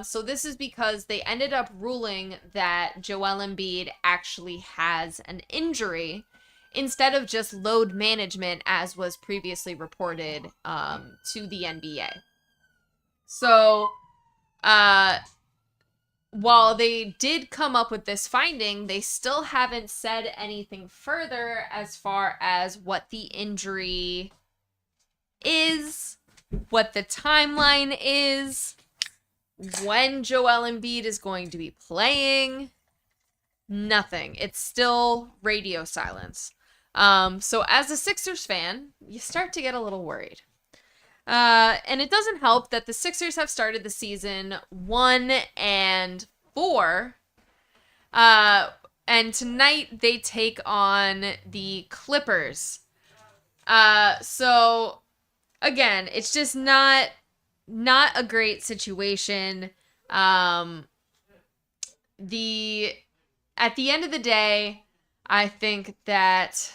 So this is because they ended up ruling that Joel Embiid actually has an injury instead of just load management as was previously reported to the NBA. So while they did come up with this finding, they still haven't said anything further as far as what the injury is, what the timeline is, when Joel Embiid is going to be playing. Nothing. It's still radio silence. So as a Sixers fan, you start to get a little worried. And it doesn't help that the Sixers have started the season 1-4. And tonight they take on the Clippers. So again, it's just not a great situation. At the end of the day, I think that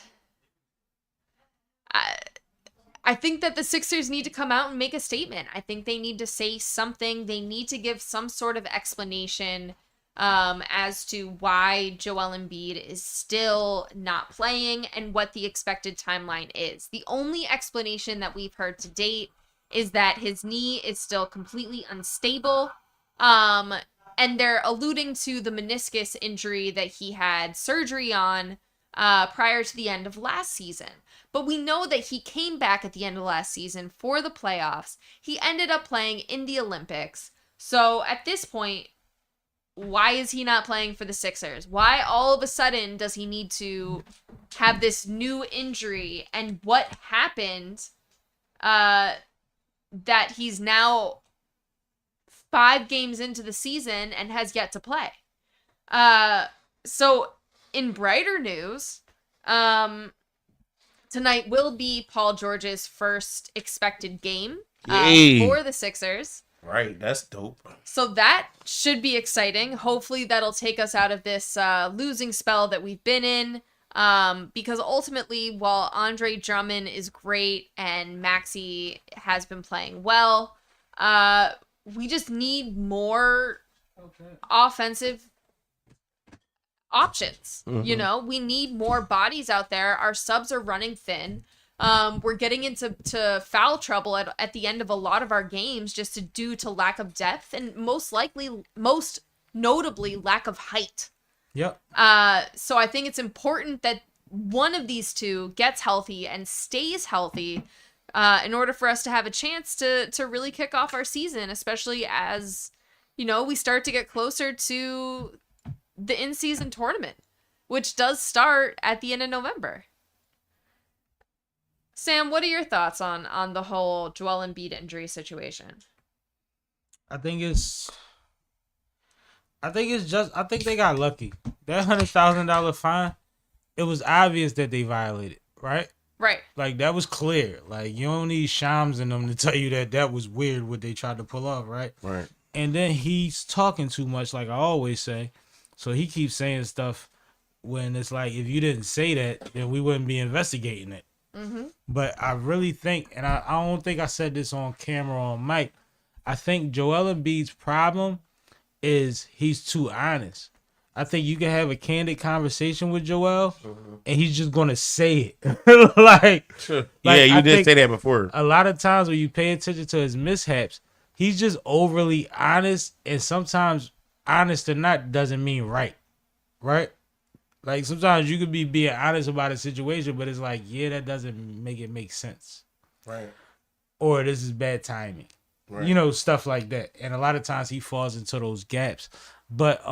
the Sixers need to come out and make a statement. I think they need to say something. They need to give some sort of explanation as to why Joel Embiid is still not playing and what the expected timeline is. The only explanation that we've heard to date is that his knee is still completely unstable. And they're alluding to the meniscus injury that he had surgery on prior to the end of last season. But we know that he came back at the end of last season for the playoffs. He ended up playing in the Olympics. So at this point, why is he not playing for the Sixers? Why all of a sudden does he need to have this new injury? And what happened that he's now 5 games into the season and has yet to play? So in brighter news, tonight will be Paul George's first expected game for the Sixers. Right, that's dope. So that should be exciting. Hopefully that'll take us out of this losing spell that we've been in. Because ultimately, while Andre Drummond is great and Maxey has been playing well, we just need more offensive options. You know, we need more bodies out there. Our subs are running thin. We're getting into foul trouble at the end of a lot of our games just due to lack of depth and most notably lack of height. Yep. So I think it's important that one of these two gets healthy and stays healthy in order for us to have a chance to really kick off our season, especially as, you know, we start to get closer to the in-season tournament, which does start at the end of November. Sam, what are your thoughts on the whole Joel Embiid injury situation? I think they got lucky. That $100,000 fine, it was obvious that they violated, right? Right. Like, that was clear. Like, you don't need Shams in them to tell you that was weird what they tried to pull off, right? Right. And then he's talking too much, like I always say. So he keeps saying stuff when it's like, if you didn't say that, then we wouldn't be investigating it. Mm-hmm. But I really think, and I don't think I said this on camera or on mic, I think Joel Embiid's problem is he's too honest. I think you can have a candid conversation with Joel, and he's just gonna say it. like, yeah, you I did think say that before. a lot of times when you pay attention to his mishaps, he's just overly honest, and sometimes honest or not doesn't mean right. Like, sometimes you could be being honest about a situation, but it's like, yeah, that doesn't make it make sense. Right. Or this is bad timing. Right. You know, stuff like that. And a lot of times he falls into those gaps. But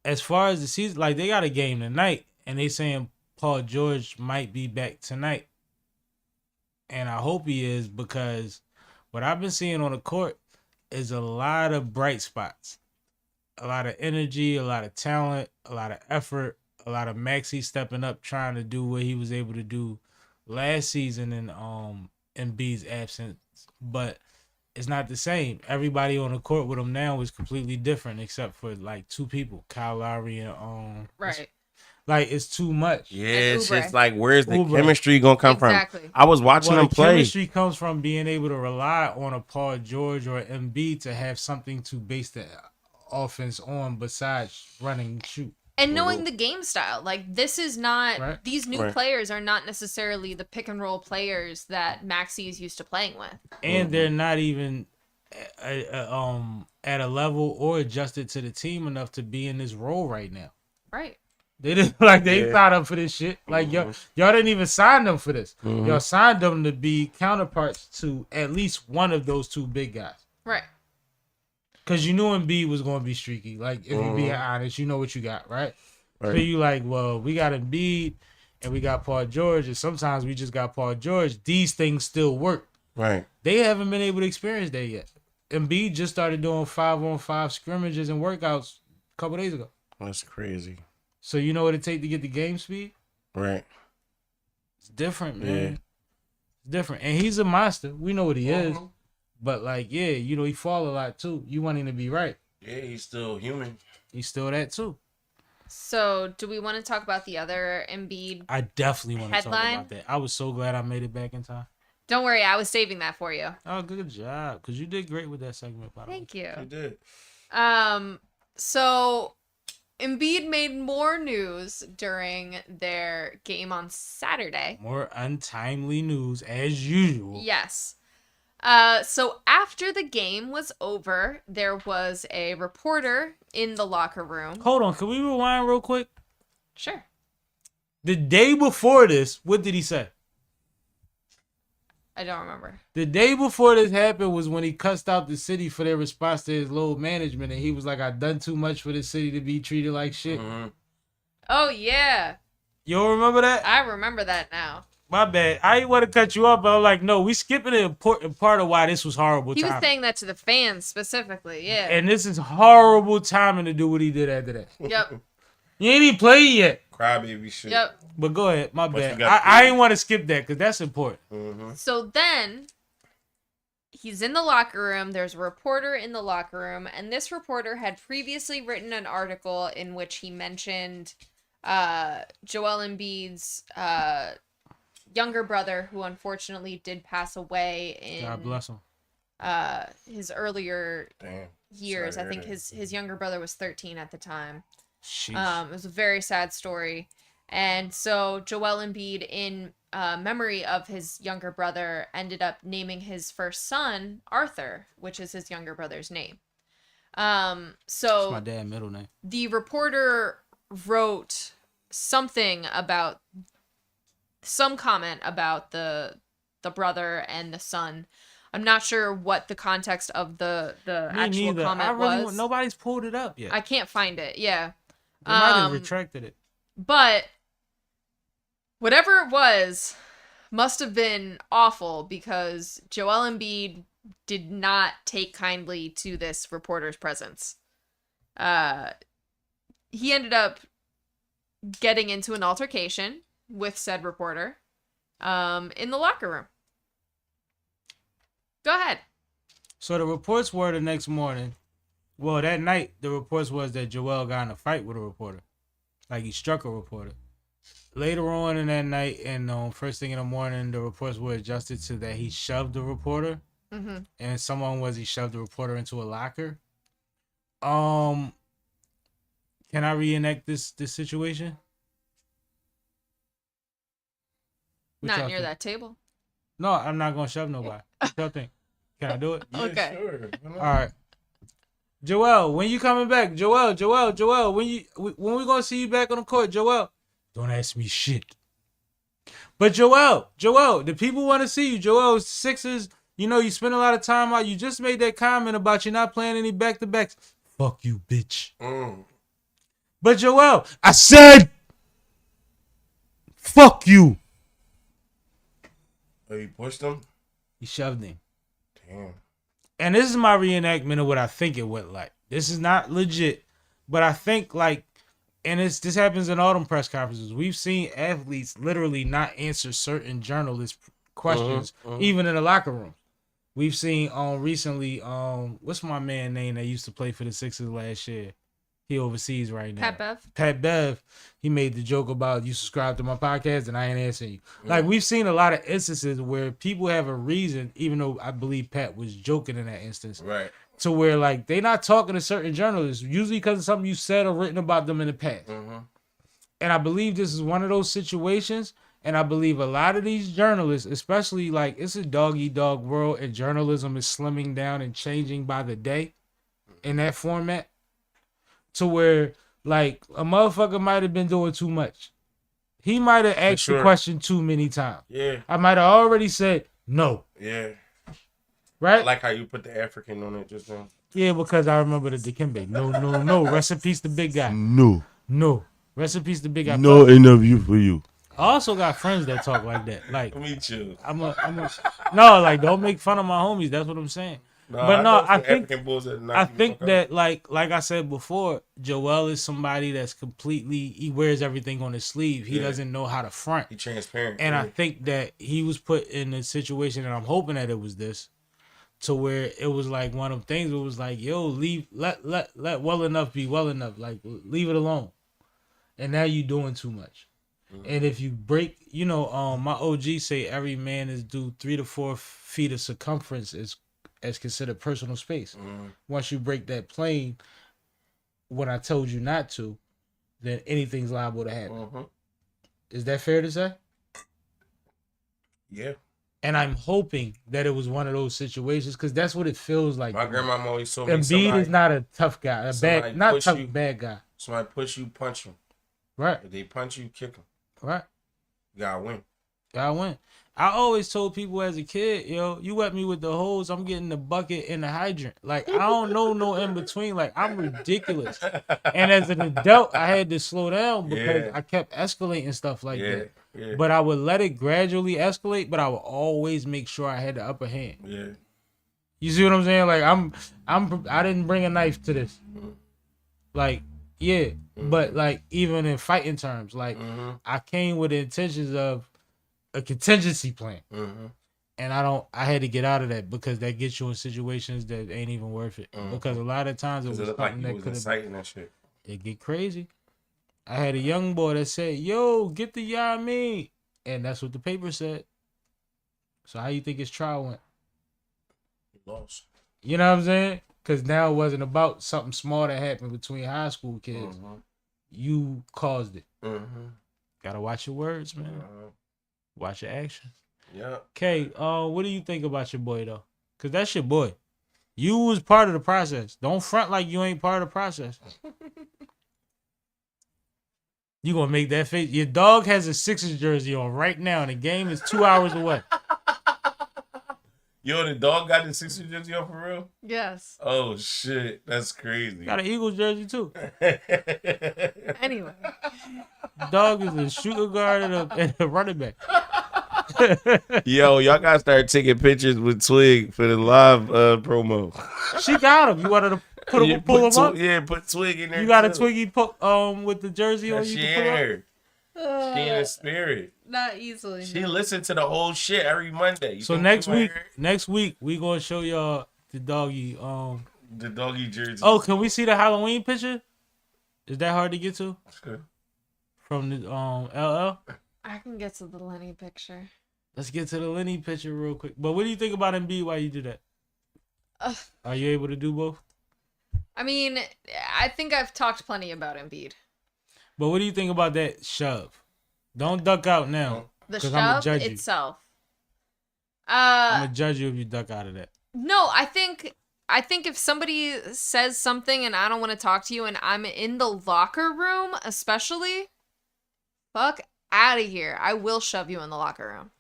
as far as the season, like, they got a game tonight, and they saying Paul George might be back tonight. And I hope he is, because what I've been seeing on the court is a lot of bright spots. A lot of energy, a lot of talent, a lot of effort, a lot of Maxey stepping up, trying to do what he was able to do last season in Embiid's absence. But it's not the same. Everybody on the court with him now is completely different, except for like 2 people, Kyle Lowry and Right. It's too much. Yeah, And it's Oubre. just like, where's the Oubre. chemistry gonna come Exactly. from? I was watching Well, them the play. chemistry comes from being able to rely on a Paul George or Embiid to have something to base the offense on besides running and shoot. And knowing the game style, like, this is not, Right. these new Right. players are not necessarily the pick and roll players that Maxey is used to playing with. And they're not even at a level or adjusted to the team enough to be in this role right now. Right. They didn't they signed up for this shit. Like y'all didn't even sign them for this. Y'all signed them to be counterparts to at least one of those two big guys. Right. Cause you knew Embiid was gonna be streaky. Like if you be honest, you know what you got, right? So you like, well, we got Embiid and we got Paul George, and sometimes we just got Paul George. These things still work. Right. They haven't been able to experience that yet. Embiid just started doing 5-on-5 scrimmages and workouts a couple days ago. That's crazy. So you know what it take to get the game speed? Right. It's different, man. Yeah. It's different. And he's a monster. We know what he is. But like, yeah, you know, he fall a lot too. You want him to be right. Yeah, he's still human. He's still that too. So do we want to talk about the other Embiid? I definitely want to talk headline? about that. I was so glad I made it back in time. Don't worry, I was saving that for you. Oh, good job. Because you did great with that segment, by the way. Thank you. You did. So Embiid made more news during their game on Saturday. More untimely news as usual. Yes. So after the game was over, there was a reporter in the locker room. Hold on, can we rewind real quick? Sure. The day before this, what did he say? I don't remember. The day before this happened was when he cussed out the city for their response to his load management, and he was like, "I've done too much for the city to be treated like shit." Oh yeah, you don't remember that? I remember that now. My bad. I didn't want to cut you off, but I'm like, no, we skipping an important part of why this was horrible. He was saying that to the fans specifically, yeah. And this is horrible timing to do what he did after that. Yep. You ain't even played yet. Crybaby shit. Yep. But go ahead. My bad. I didn't want to skip that because that's important. So then he's in the locker room. There's a reporter in the locker room. And this reporter had previously written an article in which he mentioned Joel Embiid's younger brother, who unfortunately did pass away in God bless him. His earlier years. Sorry, I think his younger brother was 13 at the time. Sheesh. It was a very sad story. And so Joel Embiid, in memory of his younger brother, ended up naming his first son Arthur, which is his younger brother's name. So that's my dad's middle name. The reporter wrote something about some comment about the brother and the son. I'm not sure what the context of the actual comment was. Nobody's pulled it up yet. I can't find it. Yeah. They might have retracted it. But whatever it was must have been awful because Joel Embiid did not take kindly to this reporter's presence. He ended up getting into an altercation with said reporter in the locker room. Go ahead. So the reports were the next morning. Well, that night, the reports was that Joel got in a fight with a reporter. Like, he struck a reporter. Later on in that night, and first thing in the morning, the reports were adjusted to that he shoved the reporter. And he shoved the reporter into a locker. Can I reenact this situation? Not near that table. No, I'm not going to shove nobody. What y'all think? Can I do it? Okay. Sure. All right. Joel, when you coming back? Joel, when we gonna see you back on the court? Joel, don't ask me shit. But Joel, the people want to see you. Joel, Sixers, you spend a lot of time out. You just made that comment about you not playing any back-to-backs. Fuck you, bitch. But Joel, I said, fuck you. Oh, you pushed him? He shoved him. Damn. And this is my reenactment of what I think it went like. This is not legit, but I think this happens in all them press conferences. We've seen athletes literally not answer certain journalists' questions, even in the locker room. We've seen recently, what's my man name that used to play for the Sixers last year? He overseas right now. Pat Bev. He made the joke about you subscribe to my podcast and I ain't answering you. Like, we've seen a lot of instances where people have a reason, even though I believe Pat was joking in that instance. Right. To where, they not talking to certain journalists, usually because of something you said or written about them in the past. And I believe this is one of those situations. And I believe a lot of these journalists, especially like it's a dog-eat-dog world and journalism is slimming down and changing by the day in that format to where like a motherfucker might have been doing too much. He might have asked the question too many times. Yeah. I might have already said no. Yeah. Right? I like how you put the African on it just now. Yeah, because I remember the Dikembe. No. Rest in peace, the big guy. No. Rest in peace, the big guy. No interview for you. I also got friends that talk like that. Like, Me too. No, like, don't make fun of my homies. That's what I'm saying. I think that like I said before, Joel is somebody that's he wears everything on his sleeve. He doesn't know how to front. He's transparent. And I think that he was put in a situation, and I'm hoping that it was this, to where it was like one of them things where it was like, yo, let well enough be well enough. Like, leave it alone. And now you doing too much. And if you break, my OG say every man is due 3 to 4 feet of circumference as considered personal space. Once you break that plane, when I told you not to, then anything's liable to happen. Is that fair to say? Yeah. And I'm hoping that it was one of those situations because that's what it feels like. My grandma always told me Embiid is not a tough guy, bad guy. Somebody push you, punch him. Right. If they punch you, kick him. Right. You gotta win. I always told people as a kid, yo, you wet me with the hose, I'm getting the bucket and the hydrant. Like, I don't know no in between. Like, I'm ridiculous. And as an adult, I had to slow down because I kept escalating stuff like that. Yeah. But I would let it gradually escalate, but I would always make sure I had the upper hand. Yeah. You see what I'm saying? Like, I didn't bring a knife to this. Like, yeah. But like, even in fighting terms, like, I came with the intentions of a contingency plan. And I had to get out of that because that gets you in situations that ain't even worth it. Because a lot of times it was something like that could have that shit. It get crazy. I had a young boy that said, yo, get the ya me. And that's what the paper said. So how you think his trial went? He lost. You know what I'm saying? Because now it wasn't about something small that happened between high school kids. You caused it. Gotta watch your words, man. Watch your actions. Yeah. Okay, what do you think about your boy, though? Because that's your boy. You was part of the process. Don't front like you ain't part of the process. You gonna make that face? Your dog has a Sixers jersey on right now, and the game is 2 hours away. Yo, the dog got the Sixers jersey on for real? Yes. Oh, shit. That's crazy. Got an Eagles jersey, too. Anyway. Dog is a shooter guard and a running back. Yo, y'all gotta start taking pictures with Twig for the live promo. She got him. You wanted to pull him up? Yeah, put Twig in there. You got a Twiggy with the jersey on? She You in can pull her. She in the spirit. Not easily. She listened to the whole shit every Monday. So next week we gonna show y'all the doggy the doggy jersey. Oh, can we see the Halloween picture? Is that hard to get to? Sure. From the LL? I can get to the Lenny picture. Let's get to the Lenny picture real quick. But what do you think about Embiid while you do that? Are you able to do both? I mean, I think I've talked plenty about Embiid. But what do you think about that shove? Don't duck out now. The 'cause I'ma shove judge you. itself. I'm gonna judge you if you duck out of that. No, I think if somebody says something and I don't want to talk to you and I'm in the locker room, especially, fuck out of here. I will shove you in the locker room.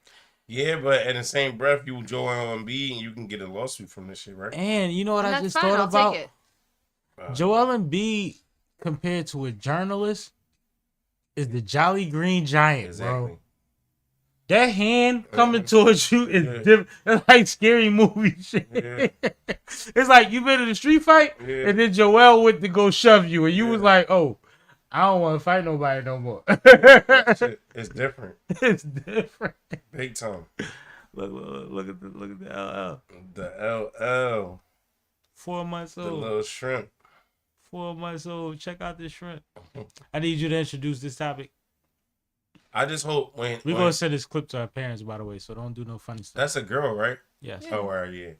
Yeah, but in the same breath, you Joel Embiid and you can get a lawsuit from this shit, right? And you know what And I that's just fine, thought I'll about? take it. Joel Embiid compared to a journalist is the Jolly Green Giant, bro. That hand coming towards you is different. It's like scary movie shit. Yeah. It's like you been in a street fight, and then Joel went to go shove you, and you was like, "Oh, I don't want to fight nobody no more." It's different. It's different. Big time. Look at the LL. The LL. 4 months The old. little shrimp. 4 months old. Check out this shrimp. I need you to introduce this topic. I just hope We're going to send this clip to our parents, by the way, so don't do no funny stuff. That's a girl, right? Yes. Oh, all right, yeah.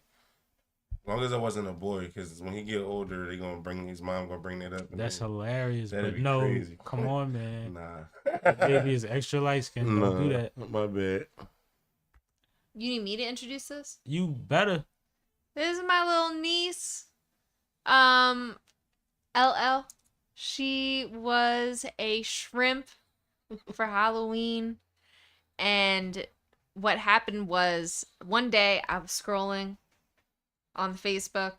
long as I wasn't a boy, because when he get older, his mom gonna bring that up. That's hilarious. That'd But be no, crazy. come on, man. Nah. The baby is extra light skinned. Don't do that. My bad. You need me to introduce this? You better. This is my little niece. LL. She was a shrimp for Halloween. And what happened was one day I was scrolling on Facebook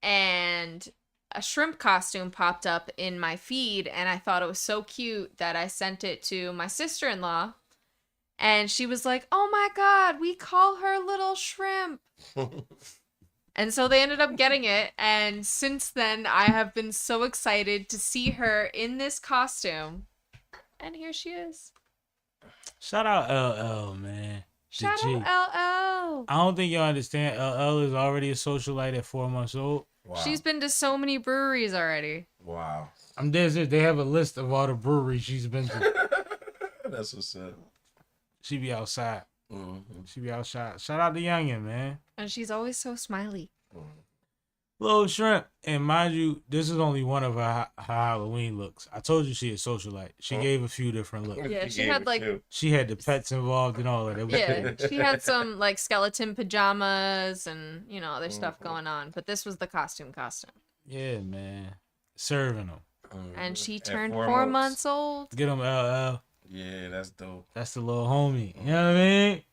and a shrimp costume popped up in my feed, and I thought it was so cute that I sent it to my sister-in-law, and she was like, "Oh my God, we call her Little Shrimp." And so they ended up getting it, and since then I have been so excited to see her in this costume, and here she is. Shout out LL, man. Shout G. out LL. I don't think y'all understand. LL is already a socialite at 4 months old. Wow. She's been to so many breweries already. Wow. I'm dead serious. They have a list of all the breweries she's been to. That's what's up. She be outside. Mm-hmm. She be outside. Shout out to Youngin, man. And she's always so smiley. Little Shrimp. And mind you, this is only one of her Halloween looks. I told you she a socialite. She gave a few different looks. Yeah, she had like, She had the pets involved and all of that. yeah, she had some like skeleton pajamas and, you know, other stuff going on. But this was the costume. Yeah, man. Serving them. And she At turned 4 4 months. months old. Get them LL. Yeah, that's dope. That's the little homie. You know what I mean?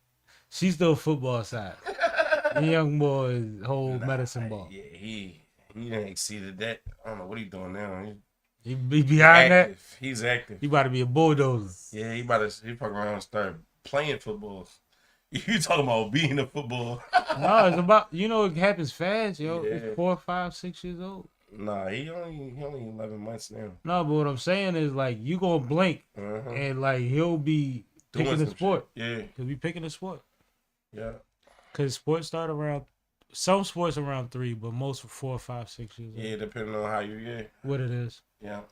She's still football side. The young boy is whole medicine ball. Yeah, he done exceeded that. I don't know what he's doing now. He be behind that. Active. He's active. He about to be a bulldozer. Yeah, he fuck around and start playing football. You talking about being a football? No, it's about, you know, it happens fast, yo. Yeah. It's 4, 5, 6 years old. Nah, he only 11 months now. No, but what I'm saying is, like, you gonna blink Uh-huh. and, like, he'll be Doing picking the some sport. shit. Yeah, He'll be picking the sport. yeah. Because sports start around, some sports around 3, but most 4, 5, 6 years old. Yeah, depending on how you get. What it is. Yeah.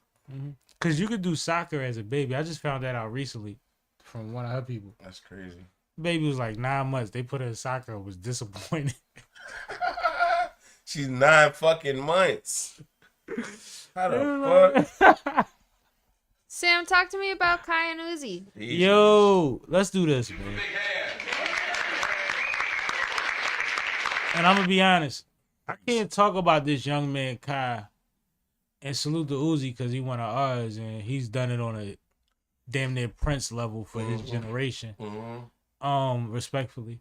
Because you could do soccer as a baby. I just found that out recently from one of her people. That's crazy. Baby was like 9 months. They put her in soccer. Was disappointed. She's 9 fucking months. How the fuck? Sam, talk to me about Kai and Uzi. Yo, let's do this, man. And I'm gonna be honest, I can't talk about this young man Kai and salute to Uzi because he one of ours and he's done it on a damn near Prince level for his generation. Respectfully.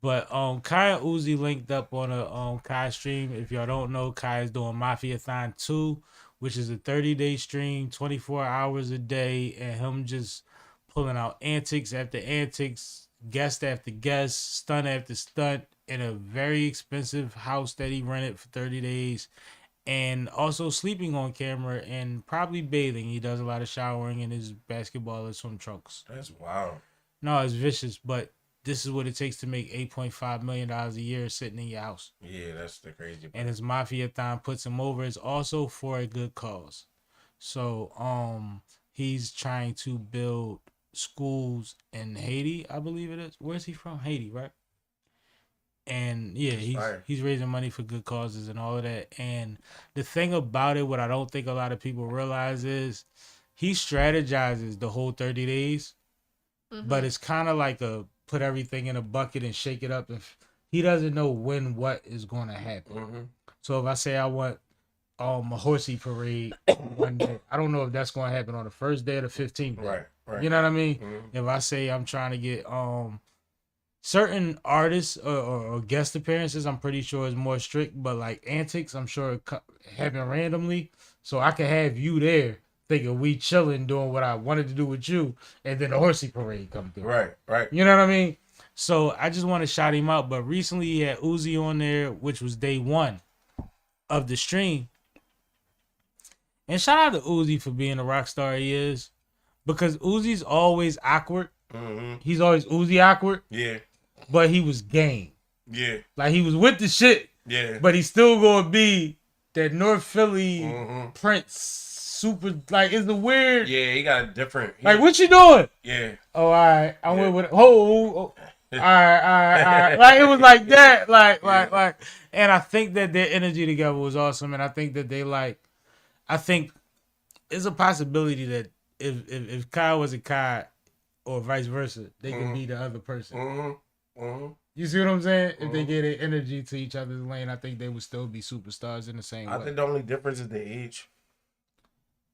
But Kai and Uzi linked up on a Kai stream. If y'all don't know, Kai is doing Mafia-thon 2, which is a 30-day stream, 24 hours a day, and him just pulling out antics after antics, guest after guest, stunt after stunt, in a very expensive house that he rented for 30 days, and also sleeping on camera and probably bathing. He does a lot of showering in his basketball and swim trunks. That's wild. No, it's vicious, but this is what it takes to make $8.5 million a year sitting in your house. Yeah, that's the crazy part. And his Mafia-thon puts him over. It's also for a good cause. So he's trying to build schools in Haiti, I believe it is. Where's he from? Haiti, right? And yeah, he's raising money for good causes and all of that. And the thing about it, what I don't think a lot of people realize is he strategizes the whole 30 days, but it's kind of like a put everything in a bucket and shake it up. And he doesn't know when what is going to happen. So if I say I want a horsey parade one day, I don't know if that's going to happen on the first day or the 15th day. Right. You know what I mean? If I say I'm trying to get certain artists or guest appearances, I'm pretty sure is more strict, but like antics, I'm sure it happen randomly. So I can have you there thinking we chilling doing what I wanted to do with you, and then the horsey parade come through. Right. You know what I mean? So I just want to shout him out. But recently he had Uzi on there, which was day 1 of the stream. And shout out to Uzi for being the rock star he is, because Uzi's always awkward. He's always Uzi awkward. Yeah. But he was game. Yeah. Like he was with the shit. Yeah. But he's still gonna be that North Philly Prince super, like it's the weird. Yeah, he got a different. Like what you doing? Yeah. Oh, all right. I went with oh. all right. Like, it was like that. Like. And I think that their energy together was awesome. And I think that I think it's a possibility that if Kai wasn't Kai or vice versa, they could be the other person. You see what I'm saying? If they gave their energy to each other's lane, I think they would still be superstars in the same way. I think the only difference is the age.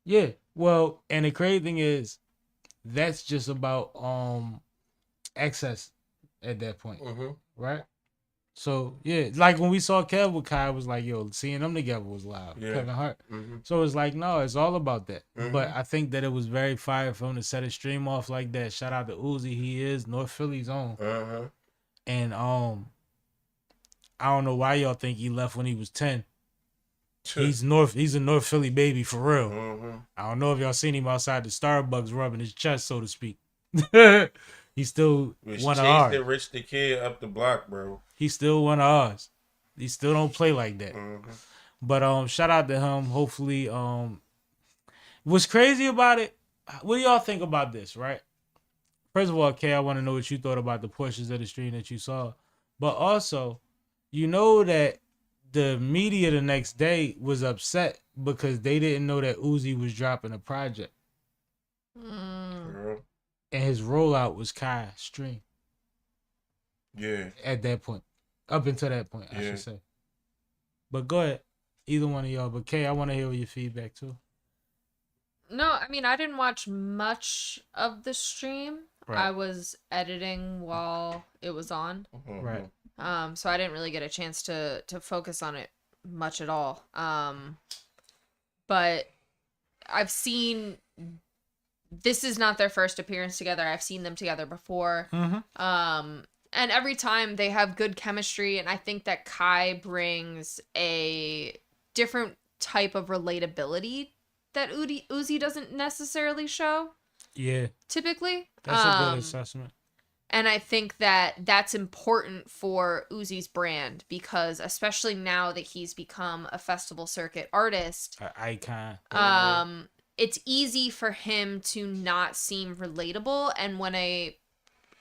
Yeah. Well, and the crazy thing is, that's just about excess at that point, right? So yeah, like when we saw Kev with Kai, it was like, yo, seeing them together was loud. Yeah. Kevin Hart. So it's like, no, it's all about that. But I think that it was very fire for him to set his stream off like that. Shout out to Uzi, he is North Philly's own. And I don't know why y'all think he left when he was 10. He's a North Philly baby for real. I don't know if y'all seen him outside the Starbucks rubbing his chest, so to speak. He's still one of ours. Chased Rich the Kid up the block, bro. He's still one of ours. He still don't play like that. But shout out to him. Hopefully, what's crazy about it? What do y'all think about this, right? First of all, Kay, I want to know what you thought about the portions of the stream that you saw. But also, you know that the media the next day was upset because they didn't know that Uzi was dropping a project. And his rollout was Kai stream. Yeah. At that point. Up until that point, I should say. But go ahead. Either one of y'all. But Kay, I want to hear your feedback too. No, I mean, I didn't watch much of the stream. Right. I was editing while it was on. Right. So I didn't really get a chance to focus on it much at all. But I've seen, this is not their first appearance together. I've seen them together before. And every time they have good chemistry, and I think that Kai brings a different type of relatability that Uzi doesn't necessarily show. Yeah. Typically. That's a good assessment. And I think that that's important for Uzi's brand because especially now that he's become a festival circuit artist, An icon. It's easy for him to not seem relatable. And when a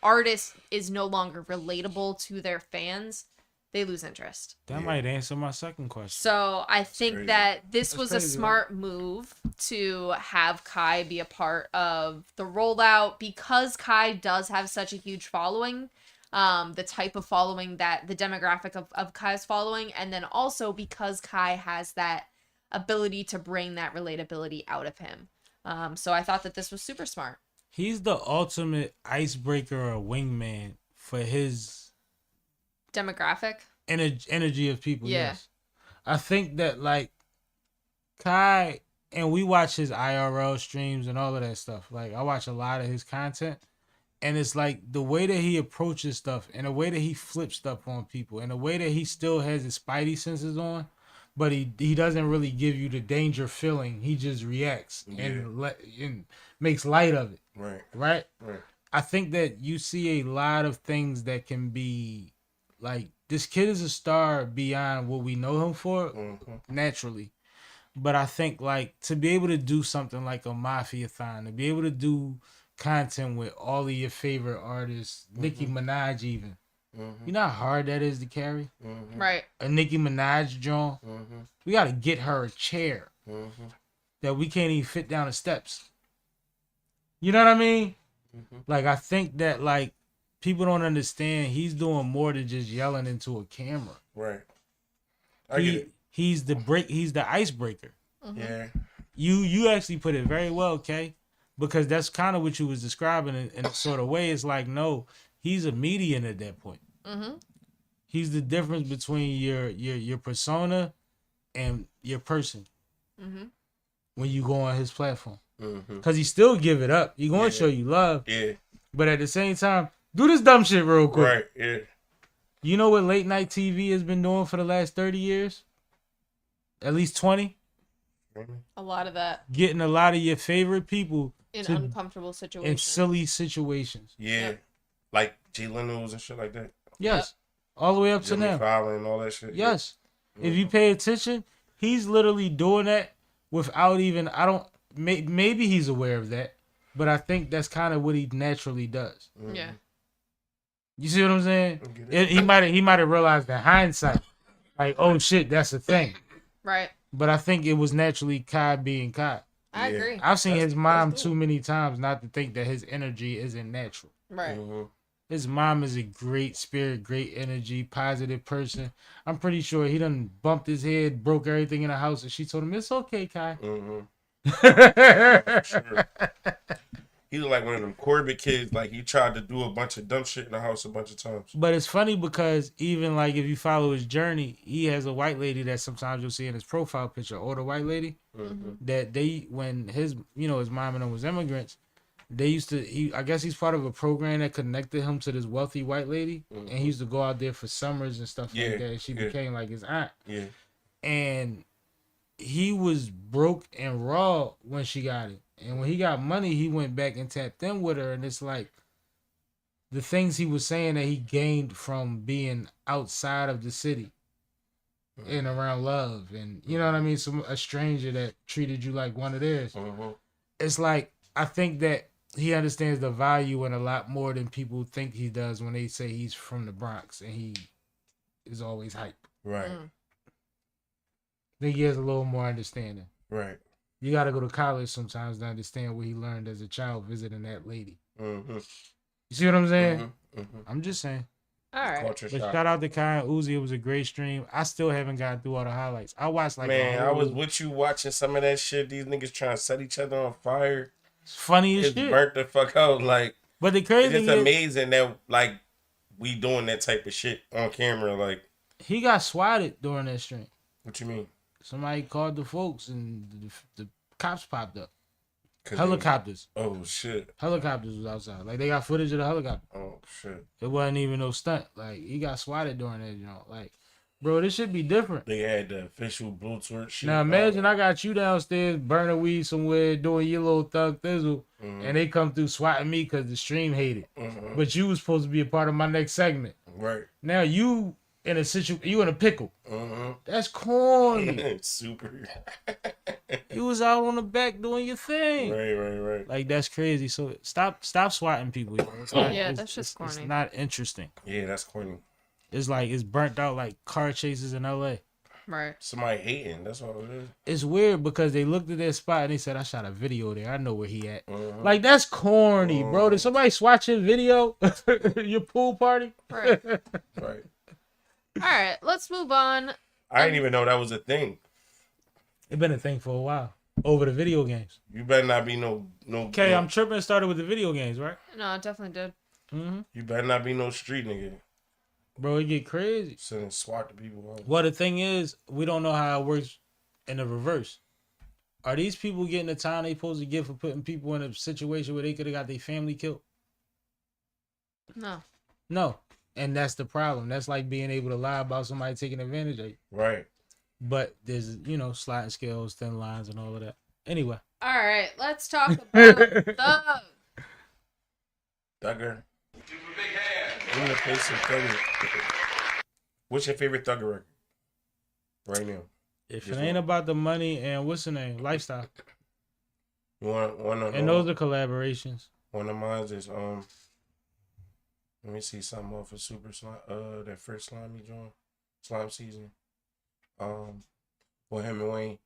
artist is no longer relatable to their fans, they lose interest. That might answer my second question. So I think that this was a crazy, smart move to have Kai be a part of the rollout because Kai does have such a huge following, the type of following that the demographic of Kai's following, and then also because Kai has that ability to bring that relatability out of him. So I thought that this was super smart. He's the ultimate icebreaker or wingman for his Demographic? energy of people. Yeah. Yes. I think that like Kai, and we watch his IRL streams and all of that stuff. Like I watch a lot of his content, and it's like the way that he approaches stuff and the way that he flips stuff on people and the way that he still has his spidey senses on, but he doesn't really give you the danger feeling. He just reacts and makes light of it. Right. I think that you see a lot of things that can be like, this kid is a star beyond what we know him for naturally. But I think like to be able to do something like a Mafia-thon, to be able to do content with all of your favorite artists, Nicki Minaj even. You know how hard that is to carry? Right. A Nicki Minaj joint. We got to get her a chair that we can't even fit down the steps. You know what I mean? Like, I think that, like, people don't understand he's doing more than just yelling into a camera. Right. I get it. He's the icebreaker. Yeah. You actually put it very well, Kay, because that's kind of what you was describing in a sort of way. It's like, no, he's a median at that point. He's the difference between your persona and your person when you go on his platform. Because he still give it up. He going to show you love. Yeah. But at the same time, do this dumb shit real quick. Right. Yeah. You know what late night TV has been doing for the last 30 years? At least 20? A lot of that. Getting a lot of your favorite people In to- uncomfortable in situations. silly situations. Yeah. Yep. Like G Leno's and shit like that. Yes. All the way up to Jimmy now. Fallon and all that shit. Yes. If you pay attention, he's literally doing that without even, maybe he's aware of that, but I think that's kind of what he naturally does. Yeah. You see what I'm saying? I get it. He might have realized in hindsight, like, oh shit, that's a thing. Right. But I think it was naturally Kai being Kai. I Yeah. agree. I've seen his mom dope. too many times not to think that his energy isn't natural. Right. His mom is a great spirit, great energy, positive person. I'm pretty sure he done bumped his head, broke everything in the house, and she told him, it's okay, Kai. Sure. He look like one of them Corbett kids. Like he tried to do a bunch of dumb shit in the house a bunch of times. But it's funny because even like if you follow his journey, he has a white lady that sometimes you'll see in his profile picture, older white lady, that they, when his, you know, his mom and them was immigrants, they used to, I guess he's part of a program that connected him to this wealthy white lady, and he used to go out there for summers and stuff like that, and she became like his aunt. Yeah. And he was broke and raw when she got it. And when he got money, he went back and tapped in with her. And it's like the things he was saying that he gained from being outside of the city and around love. And you know what I mean? A stranger that treated you like one of theirs. It's like, I think that he understands the value in a lot more than people think he does when they say he's from the Bronx and he is always hype. Right. I think he has a little more understanding. Right. You got to go to college sometimes to understand what he learned as a child visiting that lady. You see what I'm saying? I'm just saying. All right. Culture But shock. shout out to Kai and Uzi. It was a great stream. I still haven't gotten through all the highlights. I watched like Man, I was with you watching some of that shit. These niggas trying to set each other on fire. It's funny as It's shit. burnt the fuck out. Like, But the crazy it's thing just is, amazing that like we doing that type of shit on camera. Like, he got swatted during that stream. what you mean? Somebody called the folks and the cops popped up. 'Cause Helicopters. Oh shit. Helicopters was outside. Like, they got footage of the helicopter. Oh shit. It wasn't even no stunt. Like, he got swatted during that, you know. Like, bro, this should be different. They had the official Bluetooth shit. Now imagine I got you downstairs burning weed somewhere, doing your little thug thizzle, and they come through swatting me because the stream hated. But you was supposed to be a part of my next segment. Right. Now you in a you in a pickle. That's corny. Super. You was out on the back doing your thing. Right. Like, that's crazy. So stop swatting people. Yo. It's not, Yeah, it's- that's just it's corny. not interesting. Yeah, that's corny. It's like it's burnt out like car chases in LA. Right. Somebody hating. That's all it is. It's weird because they looked at their spot and they said, I shot a video there. I know where he at. Like, that's corny, bro. Did somebody swatch your video? Your pool party? Right. Right. All right. Let's move on. I didn't even know that was a thing. It's been a thing for a while. Over the video games. You better not be no. Okay, I'm tripping. Started with the video games, right? No, it definitely did. You better not be no street nigga. Bro, it get crazy. Sending SWAT to people. Out. Well, the thing is, we don't know how it works in the reverse. Are these people getting the time they supposed to get for putting people in a situation where they could have got their family killed? No. No. And that's the problem. That's like being able to lie about somebody taking advantage of you. Right. But there's, you know, sliding scales, thin lines, and all of that. Anyway. All right. Let's talk about Thug. Thugger. I'm gonna play some Thugger. What's your favorite Thugger record? Right now. If it ain't about the money and what's the name? Lifestyle. You want one of And those are collaborations. One of mine is let me see something off of Super Slime. That first slime he joined, Slime Season. For him and Wayne.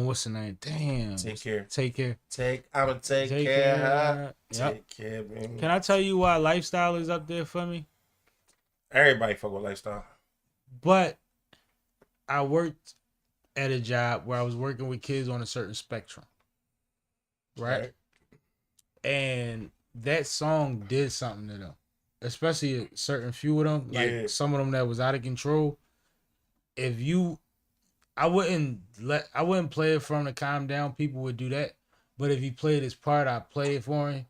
What's the name? Damn. Take care. Take care. I'ma take care. Huh? Yep. Take care, baby. Can I tell you why Lifestyle is up there for me? Everybody fuck with Lifestyle. But I worked at a job where I was working with kids on a certain spectrum. Right? And that song did something to them. Especially a certain few of them. Like some of them that was out of control. I wouldn't play it for him to calm down. People would do that. But if he played his part, I'd play it for him.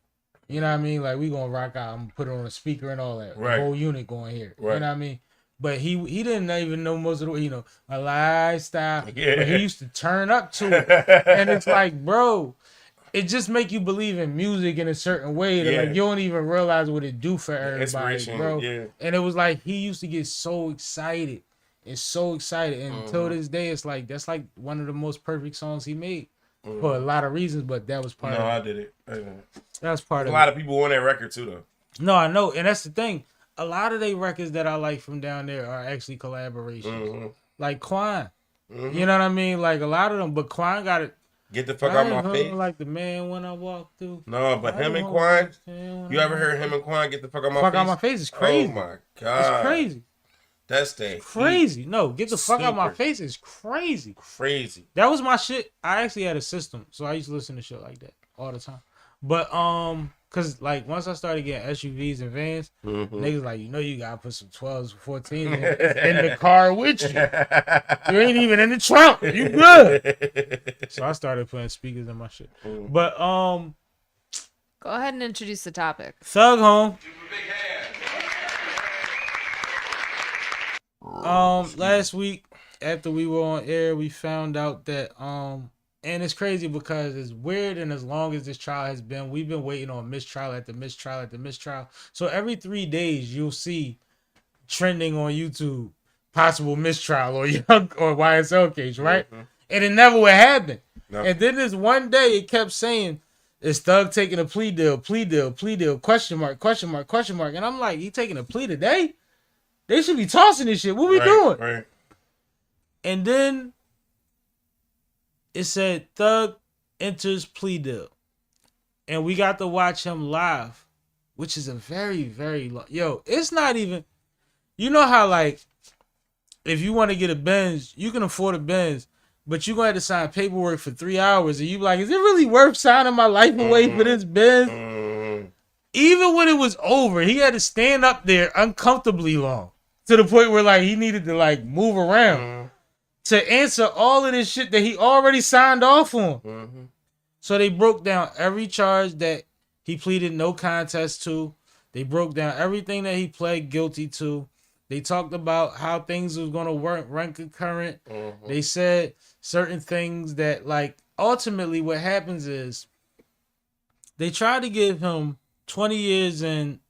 You know what I mean? Like, we gonna rock out. I'm gonna put it on a speaker and all that. Right. The whole unit going here. Right. You know what I mean? But he didn't even know most of the, you know, my lifestyle. Yeah. But he used to turn up to it. And it's like, bro, it just make you believe in music in a certain way that like you don't even realize what it do for everybody, bro. Yeah. And it was like he used to get so excited. And so excited. And until this day, it's like that's like one of the most perfect songs he made. For a lot of reasons, but that was part of it. No, I did it. That was part A of lot it. of people on that record too, though. No, I know, and that's the thing. A lot of they records that I like from down there are actually collaborations. Mm-hmm. Like Quan. Mm-hmm. You know what I mean? Like a lot of them, but Quan got it. Get the fuck out my face. Like the man when I walk through. No, but him and Quan. You ever heard him and Quan get the fuck out my face? Fuck out my face is crazy. Oh my god, it's crazy. That's the crazy. No, get the fuck out my face is crazy. Crazy. That was my shit. I actually had a system, so I used to listen to shit like that all the time. But cause like once I started getting SUVs and vans, niggas like, you know, you gotta put some 12s, 14s in the car with you. You ain't even in the trunk. You good. So I started putting speakers in my shit. But Go ahead and introduce the topic. Thug Home. Last week after we were on air, we found out that and it's crazy because it's weird, and as long as this trial has been, we've been waiting on mistrial after mistrial after mistrial. So every 3 days you'll see trending on YouTube possible mistrial or YSL case, right? And it never would happen. No. And then this one day it kept saying, is Thug taking a plea deal, question mark. And I'm like, he taking a plea today? They should be tossing this shit. What we doing? Right. And then it said Thug enters plea deal. And we got to watch him live, which is a very, very long. Yo, it's not even, you know how like, if you want to get a Benz, you can afford a Benz, but you're going to have to sign paperwork for 3 hours. And you like, is it really worth signing my life away for this Benz? Even when it was over, he had to stand up there uncomfortably long to the point where like he needed to like move around to answer all of this shit that he already signed off on. So they broke down every charge that he pleaded no contest to. They broke down everything that he pled guilty to. They talked about how things was going to run concurrent. They said certain things that like ultimately what happens is they try to give him 20 years in,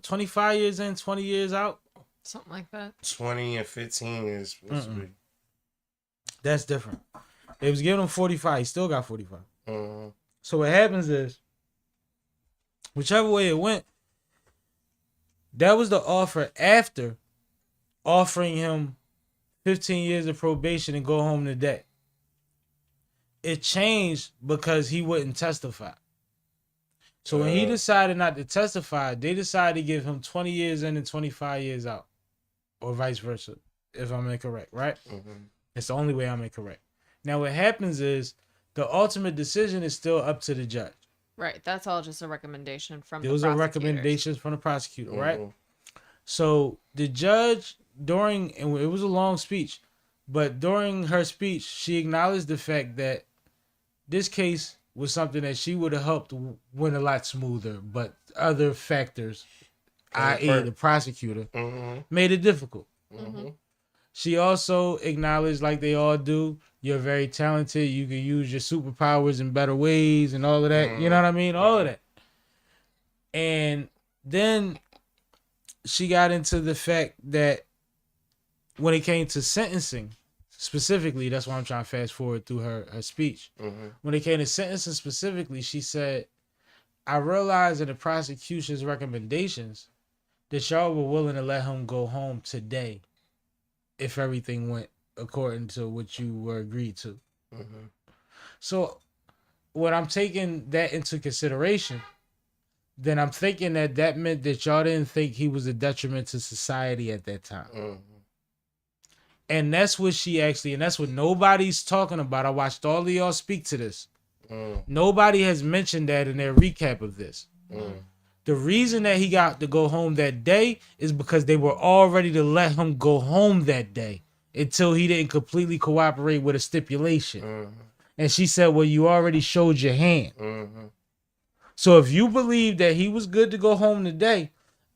25 years in, 20 years out? Something like that. 20 and 15 is supposed to be. That's different. They was giving him 45. He still got 45. So what happens is, whichever way it went, that was the offer after offering him 15 years of probation and go home today. It changed because he wouldn't testify. So when he decided not to testify, they decided to give him 20 years in and 25 years out. Or vice versa, if I'm incorrect, right? It's the only way I'm incorrect. Now what happens is the ultimate decision is still up to the judge. Right. That's all just a recommendation from the prosecutors. Those are recommendations from the prosecutor, right? So the judge and it was a long speech, but during her speech, she acknowledged the fact that this case was something that she would have helped win a lot smoother, but other factors, i.e. the prosecutor, made it difficult. She also acknowledged, like they all do, you're very talented, you can use your superpowers in better ways and all of that. You know what I mean? All of that. And then she got into the fact that when it came to sentencing, specifically, that's why I'm trying to fast forward through her speech. When it came to sentencing specifically, she said, I realized in the prosecution's recommendations that y'all were willing to let him go home today if everything went according to what you were agreed to. So when I'm taking that into consideration, then I'm thinking that meant that y'all didn't think he was a detriment to society at that time. And that's what she actually, and that's what nobody's talking about. I watched all of y'all speak to this. Nobody has mentioned that in their recap of this. The reason that he got to go home that day is because they were all ready to let him go home that day until he didn't completely cooperate with a stipulation. And she said, well, you already showed your hand. So if you believe that he was good to go home today,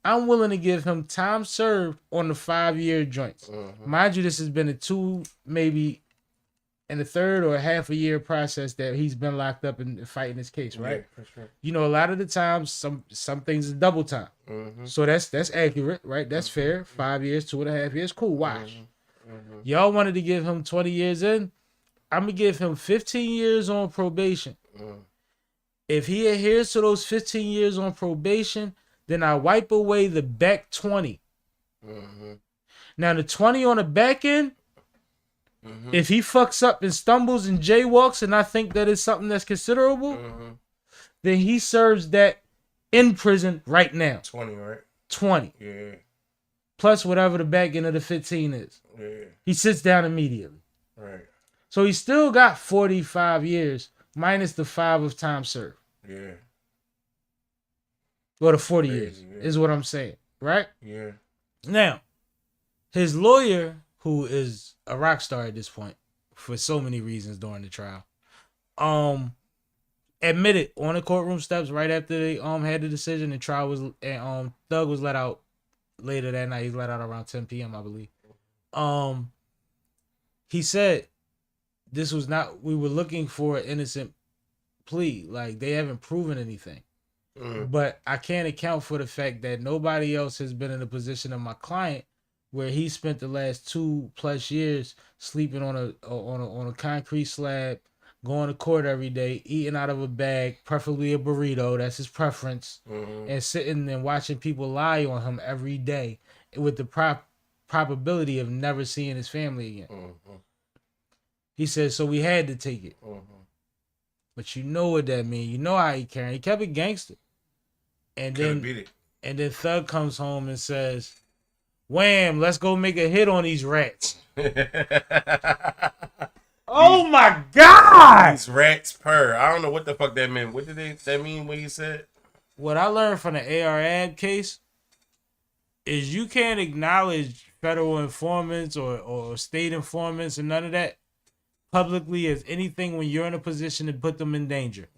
I'm willing to give him time served on the 5-year joints. Mind you, this has been a 2, maybe in the 3rd or half a year process that he's been locked up and fighting this case, right? Yeah, for sure. You know, a lot of the times, some things is double time. So that's accurate, right? That's fair. 5 years, 2.5 years, cool, wash. Y'all wanted to give him 20 years in. I'm going to give him 15 years on probation. If he adheres to those 15 years on probation, then I wipe away the back 20. Mm-hmm. Now the 20 on the back end, if he fucks up and stumbles and jaywalks, and I think that is something that's considerable, then he serves that in prison right now. 20, right? 20. Yeah. Plus whatever the back end of the 15 is. Yeah. He sits down immediately. Right. So he still got 45 years minus the 5 of time served. Yeah. Or the 40 Crazy, years yeah. is what I'm saying. Right? Yeah. Now, his lawyer, who is a rock star at this point for so many reasons during the trial, admitted on the courtroom steps right after they had the decision. The trial was and Thug was let out later that night. He's let out around 10 p.m. I believe. He said this was not. We were looking for an innocent plea. Like they haven't proven anything. But I can't account for the fact that nobody else has been in the position of my client, where he spent the last 2+ years sleeping on a concrete slab, going to court every day, eating out of a bag, preferably a burrito. That's his preference, and sitting and watching people lie on him every day, with the probability of never seeing his family again. He said, so we had to take it. But you know what that means. You know how he carried. He kept it gangster. And Couldn't beat it. then Thug comes home and says, "Wham, let's go make a hit on these rats." Oh my God! These rats purr. I don't know what the fuck that meant. What did that mean when he said? What I learned from the AR Ab case is you can't acknowledge federal informants or state informants and none of that publicly as anything when you're in a position to put them in danger.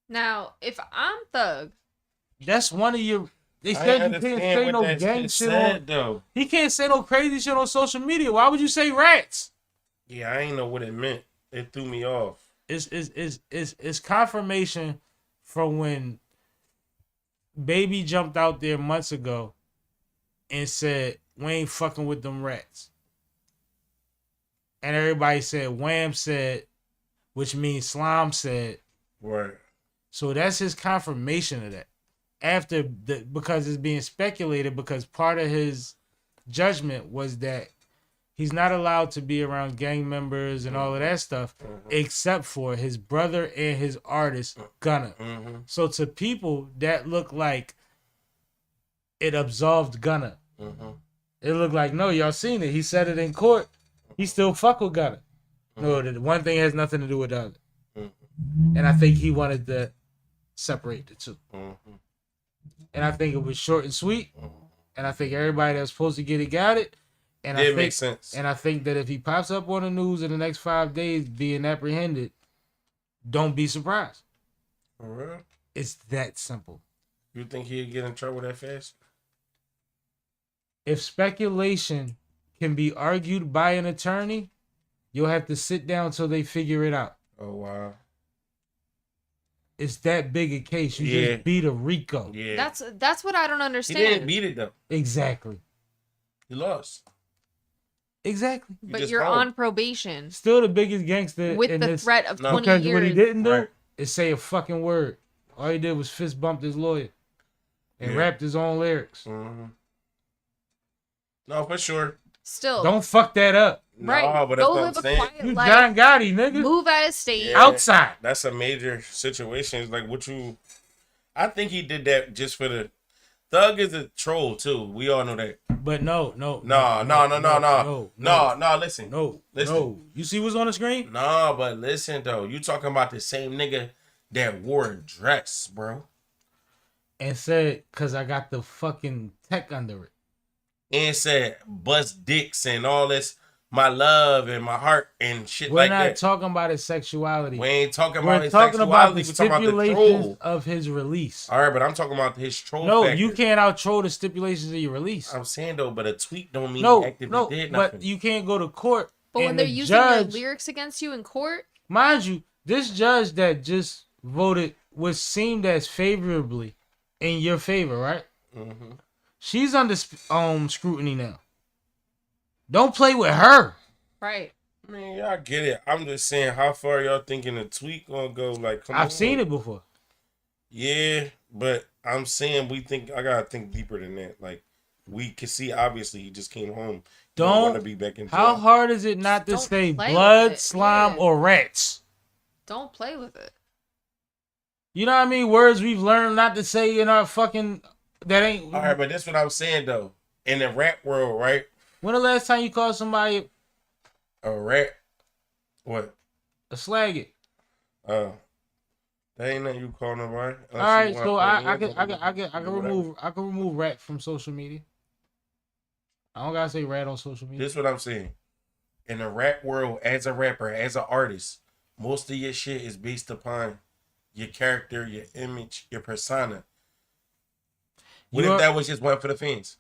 Now, if I'm Thug, That's one of your. They said you can't say no gang shit on. Though. He can't say no crazy shit on social media. Why would you say rats? Yeah, I ain't know what it meant. It threw me off. It's confirmation from when Baby jumped out there months ago and said, "We ain't fucking with them rats." And everybody said, Wham said, which means Slime said. Right. So that's his confirmation of that. Because it's being speculated, because part of his judgment was that he's not allowed to be around gang members and all of that stuff, except for his brother and his artist, Gunna. So to people, that looked like it absolved Gunna. It looked like, no, y'all seen it. He said it in court. He still fuck with Gunna. No, the one thing has nothing to do with the other. And I think he wanted to separate the two. And I think it was short and sweet. And I think everybody that was supposed to get it got it. And It makes sense. And I think that if he pops up on the news in the next 5 days being apprehended, don't be surprised. For real? It's that simple. You think he'd get in trouble that fast? If speculation can be argued by an attorney, you'll have to sit down till they figure it out. Oh, wow. It's that big a case. You just beat a Rico. Yeah. that's what I don't He understand. didn't beat it, though. Exactly. He lost. Exactly. But just you're wrong. on probation Still the biggest gangster with in the this. threat of 20 Because years. what he didn't do Right. is say a fucking word. All he did was fist bumped his lawyer and Yeah. rapped his own lyrics. No, for sure. Still, Don't fuck that up. right? No, but that's Go what live I'm a saying. quiet You life. John Gotti, nigga. Move out of state. Yeah. Outside. That's a major situation. It's like what you... I think he did that just for the... Thug is a troll, too. We all know that. But no. No, listen. No. You see what's on the screen? No, but listen, though. You talking about the same nigga that wore a dress, bro. And said, because I got the fucking tech under it. And said, bust dicks and all this, my love and my heart and shit We're like not that. talking about his sexuality. We ain't talking We're about his talking about sexuality. the We're talking about the stipulations troll. of his release. All right, but I'm talking about his troll No, factor. you can't out-troll the stipulations of your release. I'm saying, though, but a tweet don't mean No, he actively did nothing. but you can't go to court. But when and they're the using your judge, lyrics against you in court, mind you, this judge that just voted was seemed as favorably in your favor, right? She's under scrutiny now. Don't play with her. right? I mean, y'all get it. I'm just saying, how far y'all thinking a tweet gonna go? Like, come on. I've seen it before. Yeah, but I'm saying I gotta think deeper than that. Like we can see, obviously, he just came home. Don't want to be back in jail. How hard is it not to Don't say play blood, with it. slime, Yeah. or rats? Don't play with it. You know what I mean? Words we've learned not to say in our fucking that ain't. All right, but that's what I'm saying though. In the rap world, right? When the last time you called somebody A rap, what? a slag it? That ain't nothing you call nobody. All right, so I can remove rat from social media. I don't gotta say rat on social media. This is what I'm saying. In the rap world, as a rapper, as an artist, most of your shit is based upon your character, your image, your persona. What if that was just one for the fans?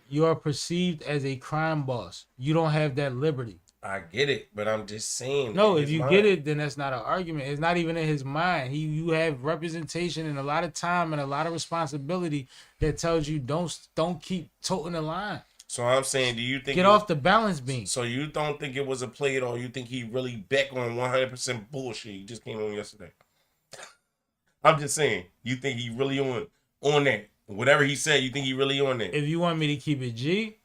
You are perceived as a crime boss. You don't have that liberty. I get it, but I'm just saying. No, if you get it, then that's not an argument. It's not even in his mind. You have representation and a lot of time and a lot of responsibility that tells you don't keep toting the line. So I'm saying, do you think get off the balance beam? So you don't think it was a play at all? You think he really back on 100% bullshit? He just came on yesterday. I'm just saying, you think he really on that? Whatever he said, you think he really on that? If you want me to keep it G,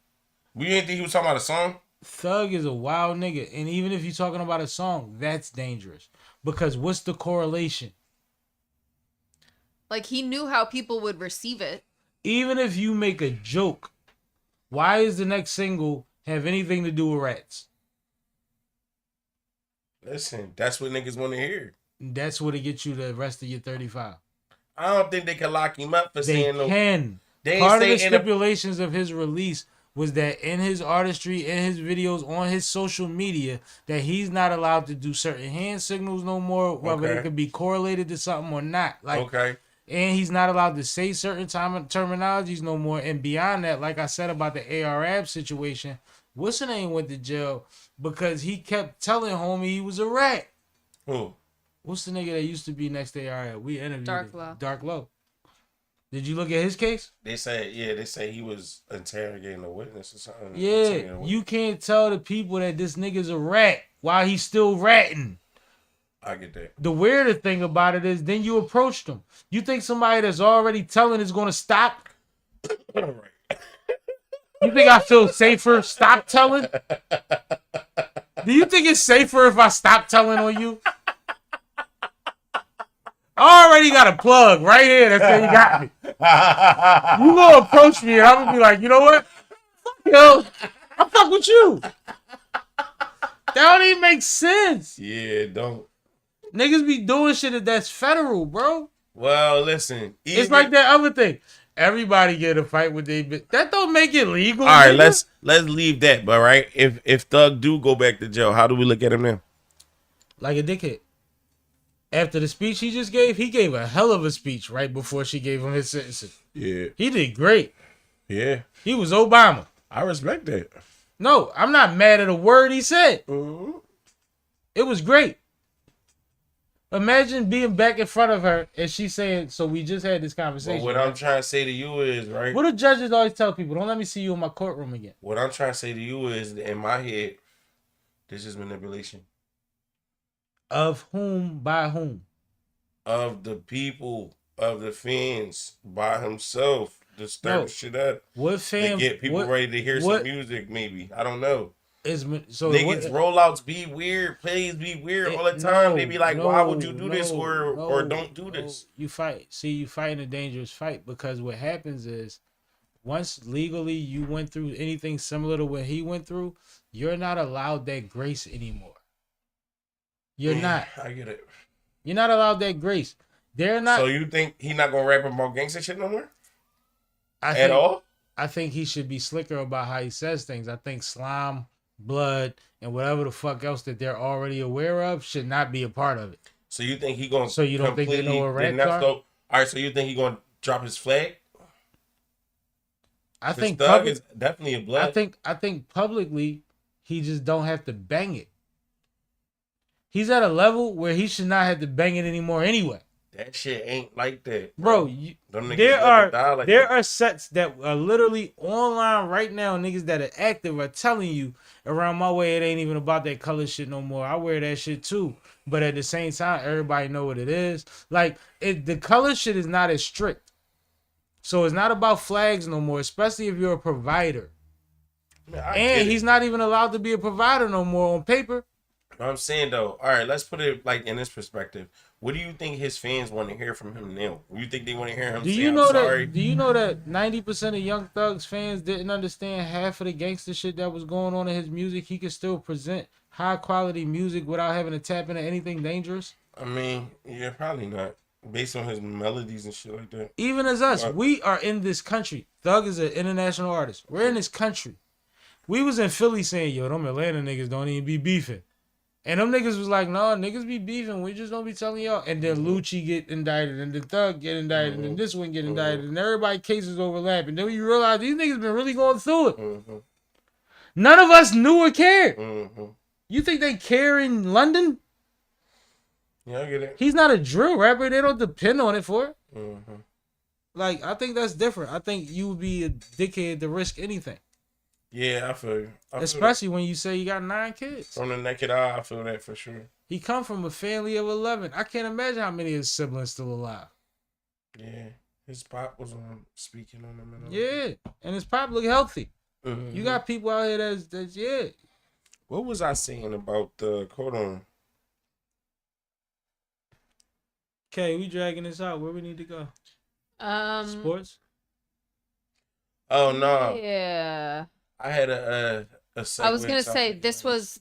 we didn't think he was talking about a song. Thug is a wild nigga, and even if you're talking about a song, that's dangerous because what's the correlation? Like he knew how people would receive it. Even if you make a joke, why is the next single have anything to do with rats? Listen, that's what niggas want to hear. That's what it gets you the rest of your 35. I don't think they can lock him up for saying no. They can. Part of the stipulations of his release was that in his artistry, in his videos, on his social media, that he's not allowed to do certain hand signals no more, whether it could be correlated to something or not. Like, and he's not allowed to say certain terminologies no more. And beyond that, like I said about the Arab situation, what's the name went to jail because he kept telling homie he was a rat. Who? What's the nigga that used to be next to Arab? We interviewed Dark Low. Did you look at his case? They say he was interrogating a witness or something. Yeah, you can't tell the people that this nigga's a rat while he's still ratting. I get that. The weirder thing about it is then you approached him. You think somebody that's already telling is going to stop? Right. You think I feel safer? Stop telling? Do you think it's safer if I stop telling on you? I already got a plug right here that said you got me. You gonna approach me and I'm gonna be like, you know what? Yo, I fuck with you. That don't even make sense. Yeah, don't. Niggas be doing shit that's federal, bro. Well, listen. It's like that other thing. Everybody get a fight with they bitch. That don't make it legal. All right, let's leave that. But right, if Thug do go back to jail, how do we look at him now? Like a dickhead. After the speech he just gave, he gave a hell of a speech right before she gave him his sentencing. Yeah. He did great. Yeah. He was Obama. I respect that. No, I'm not mad at a word he said. Mm-hmm. It was great. Imagine being back in front of her and she saying, so we just had this conversation. Well, what I'm trying to say to you is, right? What do judges always tell people? Don't let me see you in my courtroom again. What I'm trying to say to you is, in my head, this is manipulation. Of whom, by whom? Of the people, of the fans, by himself, to stir shit up. What fans? To get people ready to hear some music, maybe. I don't know. Niggas rollouts be weird, plays be weird all the time. They be like, why would you do this or don't do this? You fight. See, you fighting a dangerous fight because what happens is once legally you went through anything similar to what he went through, you're not allowed that grace anymore. You're not. I get it. You're not allowed that grace. They're not. So you think he not gonna rap about gangster shit no more? At all? I think he should be slicker about how he says things. I think slime, blood, and whatever the fuck else that they're already aware of should not be a part of it. So you think he gonna? So you don't think they know what rats are? All right. So you think he gonna drop his flag? I think Thug is definitely a blood. I think publicly he just don't have to bang it. He's at a level where he should not have to bang it anymore anyway. That shit ain't like that, bro. There are sets that are literally online right now. Niggas that are active are telling you around my way it ain't even about that color shit no more. I wear that shit too, but at the same time, everybody know what it is. Like the color shit is not as strict. So it's not about flags no more, especially if you're a provider. Man, I And get he's it. not even allowed to be a provider no more on paper. I'm saying though, all right, let's put it like in this perspective. What do you think his fans want to hear from him now? You think they want to hear him Do say, you "I'm know sorry"? that? Do you know that 90% of Young Thug's fans didn't understand half of the gangster shit that was going on in his music? He could still present high quality music without having to tap into anything dangerous. I mean, yeah, probably not. Based on his melodies and shit like that. Even as us, Right. we are in this country. Thug is an international artist. We're in this country. We was in Philly saying, yo, them Atlanta niggas don't even be beefing. And them niggas was like, no, niggas be beefing. We just don't be telling y'all. And then Lucci get indicted, and the Thug get indicted, and then this one get indicted, and everybody cases overlap. And then you realize these niggas been really going through it. Mm-hmm. None of us knew or cared. Mm-hmm. You think they care in London? Yeah, I get it. He's not a drill rapper. They don't depend on it for it. Mm-hmm. Like, I think that's different. I think you would be a dickhead to risk anything. Yeah, I feel you. I feel Especially when you say you got 9 kids. that. From the naked eye, I feel that for sure. He come from a family of 11. I can't imagine how many of his siblings still alive. Yeah, his pop was on speaking on him. And Yeah, and his pop look healthy. Mhm. You got people out here that's yeah. What was I saying about the? Hold on. Okay, we dragging this out. Where we need to go? Sports. Oh no, Yeah. I had a I was gonna say segue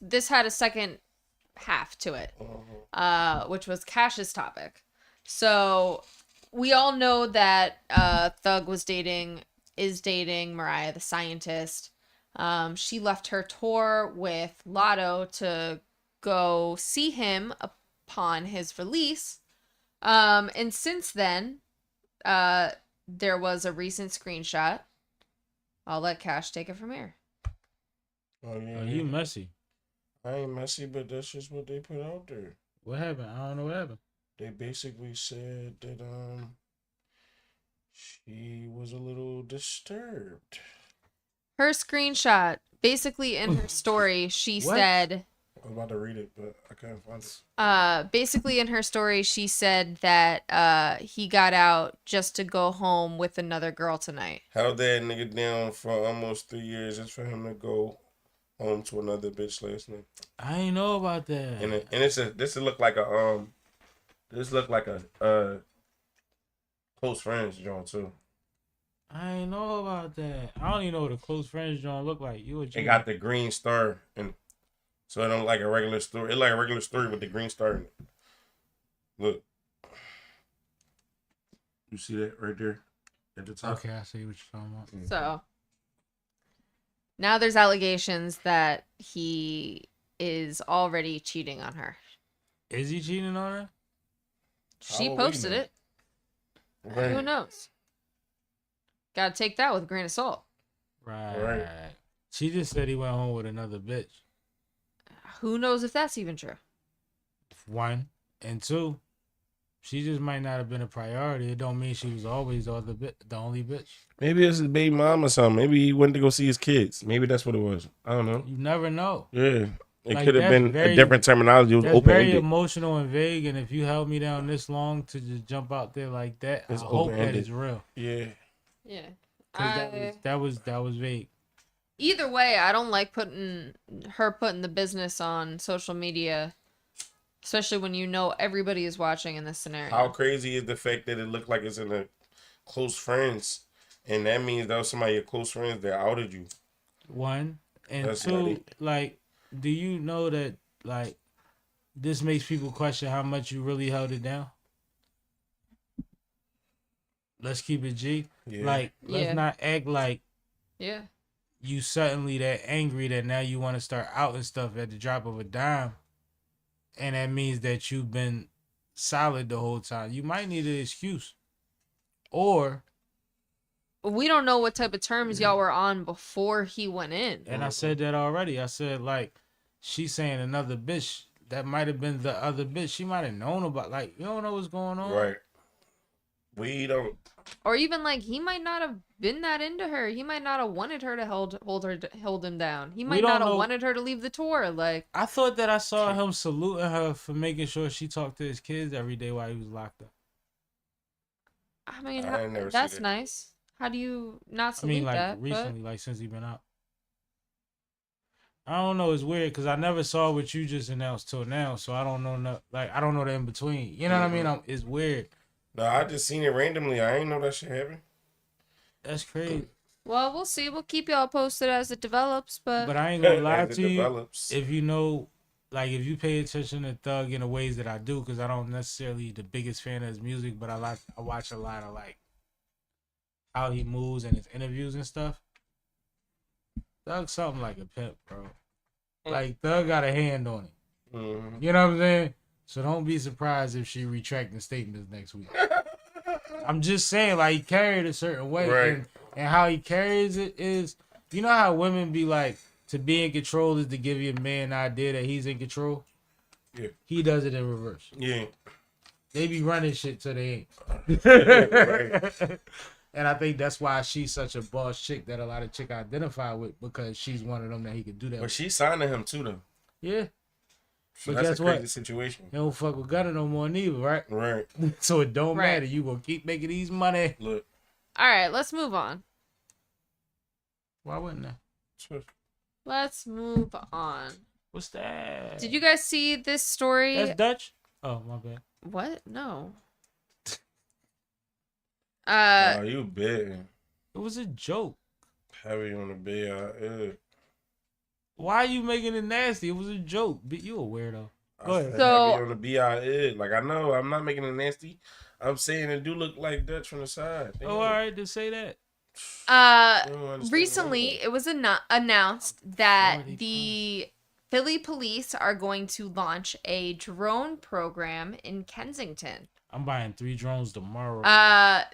this had a second half to it, which was Cash's topic. So we all know that Thug is dating Mariah the Scientist. She left her tour with Lotto to go see him upon his release. And since then, there was a recent screenshot. I'll let Cash take it from here. Oh yeah, Oh, you messy. I ain't messy, but that's just what they put out there. What happened? I don't know what happened. They basically said that she was a little disturbed. Her screenshot, basically in her story, she What? said, I was about to read it, but I couldn't find it. basically in her story, she said that he got out just to go home with another girl tonight. Held that nigga down for almost 3 years just for him to go home to another bitch last night. I ain't know about that. And this look like a close friends joint too. I ain't know about that. I don't even know what a close friends John look like. You a It got the green star, and so it don't like a regular story. It like a regular story with the green star in it. Look, you see that right there at the top? Okay, I see what you're talking about. So now there's allegations that he is already cheating on her. Is he cheating on her? She How will we posted know? it. Who Right. knows? Gotta take that with a grain of salt. Right. She just said he went home with another bitch. Who knows if that's even true? 1 and 2. She just might not have been a priority. It don't mean she was always the only bitch. Maybe it's his baby mom or something. Maybe he went to go see his kids. Maybe that's what it was. I don't know. You never know. Yeah. It Like, could have that's been very- a different terminology. It was That's open very ended. emotional and vague. And if you held me down this long to just jump out there like that, It's I hope that open-ended. is real. Yeah. Yeah. 'Cause that was vague. Either way, I don't like putting the business on social media, especially when you know everybody is watching in this scenario. How crazy is the fact that it looked like it's in a close friends, and that means that was somebody of your close friends that outed you. 1 and That's 2. nutty. Like, do you know that like this makes people question how much you really held it down? Let's keep it G. Yeah. Like, let's Yeah. not act like Yeah. you suddenly that angry that now you want to start outing stuff at the drop of a dime. And that means that you've been solid the whole time. You might need an excuse. Or, We don't know what type of terms y'all were on before he went in. and I said that already. I said, like, she's saying another bitch. That might have been the other bitch. She might have known about, like, you don't know what's going on. Right. We don't. Or even like he might not have been that into her. He might not have wanted her to hold him down. He might don't not have know. wanted her to leave the tour. Like, I thought that I saw him saluting her for making sure she talked to his kids every day while he was locked up. I mean, I ain't never that's seen it. nice. How do you not I salute mean, like that? recently, like since he been out. I don't know. It's weird because I never saw what you just announced till now, so I don't know. I don't know the in between. You know what I mean? It's weird. No, I just seen it randomly. I ain't know that shit happened. That's crazy. Well, we'll see. We'll keep y'all posted as it develops, But I ain't gonna lie As it to you. develops. If you know, like, if you pay attention to Thug in the ways that I do, because I don't necessarily the biggest fan of his music, but I watch a lot of like how he moves and his interviews and stuff. Thug's something like a pimp, bro. Like Thug got a hand on it. Mhm. You know what I'm saying? So don't be surprised if she retracting statements next week. I'm just saying, like, he carried a certain way. Right. And how he carries it is, you know how women be like, to be in control is to give your man an idea that he's in control? Yeah. He does it in reverse. Yeah. They be running shit till they ain't. Right. And I think that's why she's such a boss chick that a lot of chick identify with, because she's one of them that he could do that But with. she signed to him too, though. Yeah. So But that's guess a crazy what? situation. He don't fuck with Gunna no more neither, right? Right. So it don't Right. matter. You gonna keep making these money. Look. All right, let's move on. Why wouldn't I? Let's move on. What's that? Did you guys see this story? That's Dutch? Oh, my bad. What? No. Oh, you big. It was a joke. Heavy on the bed. Why are you making it nasty? It was a joke. You a weirdo. Go ahead. So- heavy on the BIA. Like, I know, I'm not making it nasty. I'm saying it do look like Dutch from the side. Damn. Oh, all right, just say that. I don't understand Recently, that. it was announced that Lordy the Philly police are going to launch a drone program in Kensington. I'm buying 3 drones tomorrow.